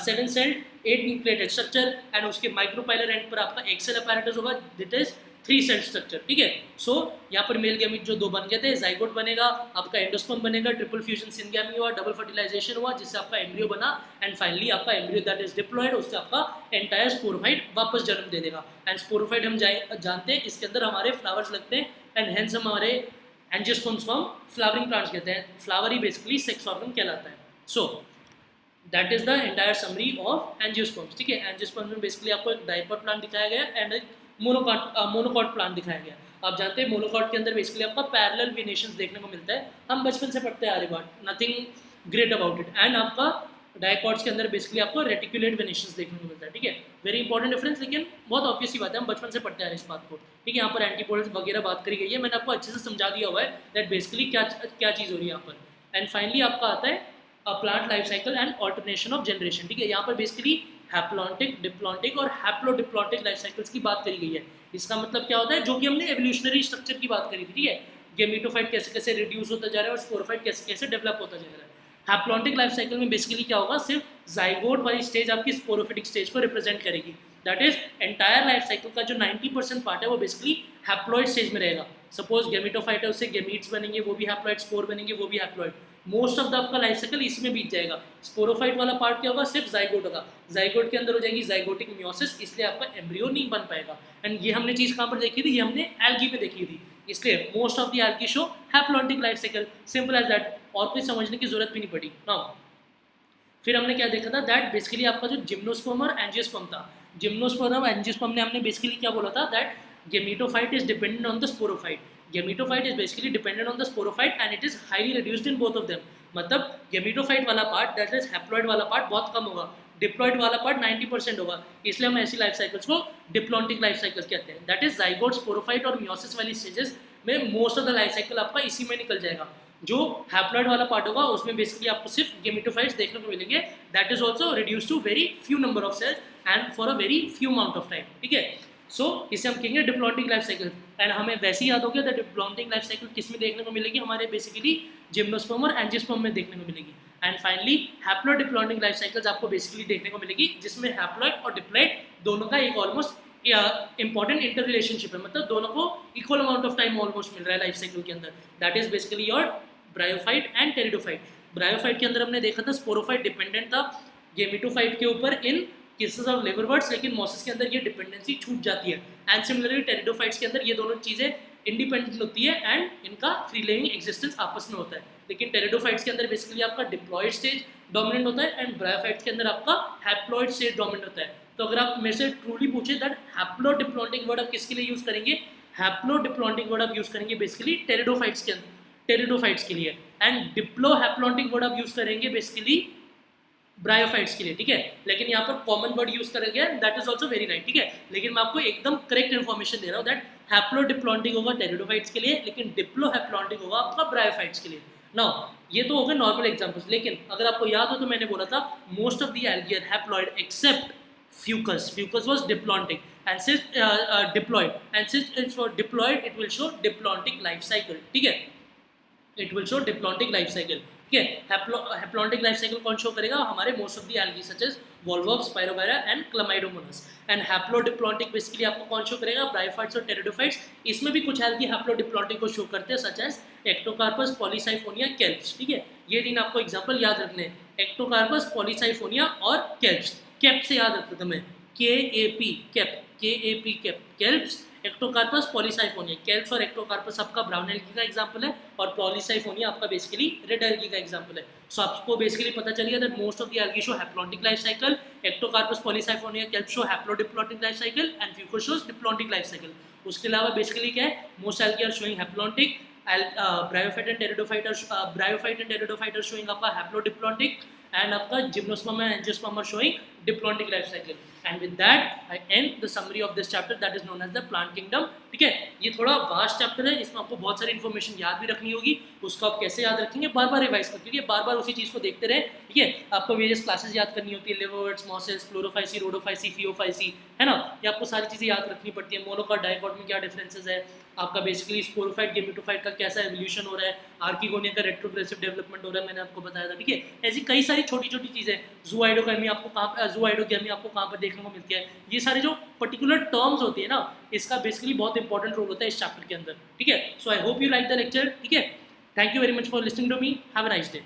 A: 7 celled 8 nucleated structure, and उसके माइक्रोपाइलर एंड पर आपका एक सेल अपैरेटस होगा, दैट इज 3 सेल स्ट्रक्चर, ठीक है। सो यहाँ पर मेल गैमीट जो 2 बन गए थे, जाइगोट बनेगा, आपका एंडोस्पर्म बनेगा, ट्रिपल फ्यूजन सिनगैमी हुआ, डबल फर्टिलाइजेशन हुआ, जिससे आपका एम्ब्रियो बना, एंड फाइनली आपका एम्ब्रियो दैट इज डिप्लॉयड, उससे आपका एंटायर स्पोरोफाइट वापस जन्म दे देगा। एंड स्पोरोफाइट हम जानते हैं इसके अंदर हमारे फ्लावर्स लगते हैं, एंड हेंस हमारे एंजियोस्पर्म्स को हम फ्लावरिंग प्लांट्स कहते हैं। फ्लावर ही बेसिकली सेक्स ऑर्गन कहलाता है। So that is the entire summary of angiosperms, ठीक है। एंजियोस्पर्म्स में बेसिकली आपको एक डायपर प्लांट दिखाया गया एंड एक मोनोकॉट प्लांट दिखाया गया। आप जानते हैं मोनोकॉट के अंदर बेसिकली आपका पैरेलल वेनेशंस देखने को मिलता है, हम बचपन से पढ़ते आ रहे बात, nothing great about it. And आपका डायकॉट्स के अंदर बेसिकली आपको रेटिकुलेट वेनेशियस देखने को मिलता है, ठीक है। वेरी इंपॉर्टेंट डिफरेंस, लेकिन बहुत ऑब्वियस सी बात है, हम बचपन से पढ़ते आ रहे हैं इस बात को, ठीक है। यहाँ पर एंटीपोडल्स वगैरह बात करी गई है, मैंने आपको अच्छे से समझा दिया हुआ है दैट बेसिकली क्या क्या चीज़ हो रही है यहाँ पर। एंड फाइनली आपका आता है plant life cycle and alternation of generation, ठीक है। यहाँ पर बेसिकली हैप्लॉन्टिक, डिप्लॉन्टिक और हैप्लोडिप्लॉन्टिक लाइफ साइकिल्स की बात करी गई है। इसका मतलब क्या होता है, जो कि हमने एवोल्यूशनरी स्ट्रक्चर की बात करी थी, ठीक है, गेमेटोफाइट कैसे कैसे रिड्यूस होता जा रहा है और स्पोरोफाइट कैसे कैसे डेवलप होता जा रहा है। हैप्लॉन्टिक लाइफ साइकिल में बेसिकली क्या होगा, सिर्फ जाइगोट वाली स्टेज आपकी स्पोरोफिटिक स्टेज को रिप्रेजेंट करेगी। That is entire life cycle का जो 90% पार्ट है वो बेसिकली हैप्लॉइड स्टेज में रहेगा। सपोज गेमेटोफाइट है, उससे गेमीट्स बनेंगे, वो भी हैप्लॉइड, स्पोर बनेंगे, वो भी हैप्लॉइड। मोस्ट ऑफ द आपका लाइफ साइकिल इसमें बीत जाएगा। स्पोरोफाइट वाला पार्ट क्या होगा, सिर्फ जाइगोट होगा, जाइगोट के अंदर हो जाएगी जाइगोटिक मियोसिस, इसलिए आपका एम्ब्रियो नहीं बन पाएगा। एंड ये हमने चीज़ कहाँ पर देखी थी, ये हमने एल्गी में देखी थी, इसलिए most of the algae show haplontic life cycle, simple as that, और कोई समझने की जरूरत भी नहीं पड़ी ना। फिर हमने क्या देखा था, दैट बेसिकली आपका जो जिम्नोस्पर्म और एंजियोस्पर्म था, जिम्नोस्पर्म और एंजियोस्पर्म ने हमने बेसिकली क्या बोला था, that gametophyte is dependent on the sporophyte, gametophyte is basically dependent on the sporophyte and it is highly reduced in both of them. मतलब गेमेटोफाइट वाला पार्ट, दैट इज हैप्लॉइड वाला पार्ट बहुत कम होगा, डिप्लॉइड वाला पार्ट 90% होगा, इसलिए हम ऐसी लाइफ साइकिल्स को डिप्लॉन्टिक लाइफ साइकिल्स कहते हैं। दैट इज जाइगोट, स्पोरोफाइट और मियोसिस वाली स्टेजेस में most of the life cycle आपका इसी में निकल जाएगा। जो हैप्लॉइड वाला पार्ट होगा उसमें बेसिकली आपको सिर्फ गेमेटोफाइट्स देखने को मिलेंगे, that is also reduce to very few number of cells and for a very few amount of time, ठीक है। सो इसे हम कहेंगे डिप्लॉन्टिक लाइफ साइकिल। एंड हमें वैसे ही याद हो गया दैट डिप्लॉन्टिक लाइफ साइकिल किस में देखने को मिलेगी, हमारे बेसिकली जिम्नोस्पर्म और एंजियोस्पर्म में देखने को मिलेगी। And finally haplodiplontic life cycles आपको बेसिकली देखने को मिलेगी जिसमें हैप्लॉइड और डिप्लॉइड दोनों का एक ऑलमोस्ट इंपॉर्टेंट इंटर रिलेशनशिप है, मतलब दोनों को equal amount of time almost मिल रहा है लाइफ साइकिल के अंदर। That is basically your bryophyte and pteridophyte. Bryophyte के अंदर हमने देखा था स्पोरोफाइट डिपेंडेंट था गेमेटोफाइट के ऊपर इन केसेस ऑफ लिवरवर्ट्स, लेकिन मॉसिस के अंदर ये डिपेंडेंसी छूट जाती है। एंड सिमिलरली टेरिडोफाइट्स के अंदर ये दोनों चीज़ें इंडिपेंडेंट होती है एंड इनका फ्री लिविंग एग्जिस्टेंस आपस में होता है। लेकिन टेरिडोफाइट्स के अंदर बेसिकली आपका डिप्लॉइड स्टेज डोमिनेंट होता है एंड ब्रायोफाइट्स के अंदर आपका हैप्लॉइड स्टेज डोमिनेंट होता है। तो अगर आप मेरे से ट्रूली पूछे दैट हैप्लोडिप्लॉन्टिक वर्ड आप किसके लिए यूज़ करेंगे, हैप्लोडिप्लॉन्टिक वर्ड आप यूज़ करेंगे बेसिकली टेरिडोफाइट्स के अंदर, टेरिडोफाइट्स के लिए, एंड डिप्लोहैप्लॉन्टिक वर्ड आप यूज़ करेंगे बेसिकली ब्रायोफाइट्स के लिए, ठीक है। लेकिन यहाँ पर कॉमन वर्ड यूज करा गया, that is also very right, ठीक है। लेकिन मैं आपको एकदम करेक्ट इन्फॉर्मेशन दे रहा हूँ दैट हैप्लोडिप्लॉन्टिक होगा टेरिडोफाइट्स के लिए, लेकिन डिप्लोहैप्लॉन्टिक होगा आपका ब्रायोफाइट्स के लिए। नाउ ये तो हो गए नॉर्मल एग्जांपल्स, लेकिन अगर आपको याद हो तो मैंने बोला था most of the algae are haploid except Fucus, Fucus was diplontic and since diploid, and since it's for diploid it will show diplontic life cycle, ठीक है, it will show diplontic life cycle, ठीक है। हैप्लॉन्टिक लाइफ साइकिल कौन शो करेगा, हमारे most of the algae such as volvox, spirogyra and chlamydomonas. And haplodiplontic basically आपको कौन शो करेगा, ब्रायोफाइट्स और टेरिडोफाइट्स। इसमें भी कुछ एल्गी हैप्लोडिप्लॉन्टिक को शो करते हैं सच एज एक्टोकार्पस, पॉलीसाइफोनिया, केल्प्स, ठीक है। ये तीन आपको एग्जांपल याद रखने हैं, एक्टोकार्पस, पॉलीसाइफोनिया और केल्प्स। केप से याद रखते तुम्हें, KAP kap, KAP kap, kelps, ectocarpus, polysiphonia. Kelps और एक्टोकार्पस आपका ब्राउन एल्गी का एग्जांपल है और पॉलीसाइफोनिया आपका बेसिकली रेड एल्गी का एग्जांपल है। सो आपको बेसिकली पता चल गया that most of the algae show haplontic life cycle, ectocarpus, polysiphonia, kelps show haplodiplontic life cycle and fucus shows diplontic life cycle. उसके अलावा बेसिकली क्या है, most algae are showing haplontic, bryophyte and pteridophyte are showing आपका हैप्लोडिप्लॉन्टिक एंड आपका gymnosperm and angiosperm are showing diplontic life cycle. And with that I and the summary of this chapter that is known as the plant kingdom, ठीक है। ये थोड़ा वास्ट चैप्टर है, इसमें आपको बहुत सारी इन्फॉर्मेशन याद भी रखनी होगी, उसको आप कैसे याद रखेंगे, बार बार रिवाइज करते रहिए, बार बार उसी चीज़ को देखते रहे, ठीक है। आपको वेरियस क्लासेस याद करनी होती है, लिवरवर्ट्स, मॉसेस, क्लोरोफाइसी, रोडोफाइसी, फियोफाइसी, है ना। ये आपको सारी चीज़ें याद रखनी पड़ती है। मोनोकॉट, डाइकॉट में क्या डिफरेंसेस है, आपका बेसिकली स्पोरोफाइट, गेमेटोफाइट का कैसा एवोल्यूशन हो रहा है, आर्किगोनिया का रेट्रोग्रेसिव डेवलपमेंट हो रहा है, मैंने आपको बताया था, ठीक है। ऐसी कई सारी छोटी छोटी चीज़ें, ज़ूआइडोगेमी आपको कहाँ पर देखने को मिलती है, ये सारे जो पर्टिकुलर टर्म्स होती है ना, इसका बेसिकली बहुत इंपॉर्टेंट रोल होता है इस चैप्टर के अंदर, ठीक है। So I hope you like the lecture, ठीक है। Thank you very much for listening to me, have a nice day.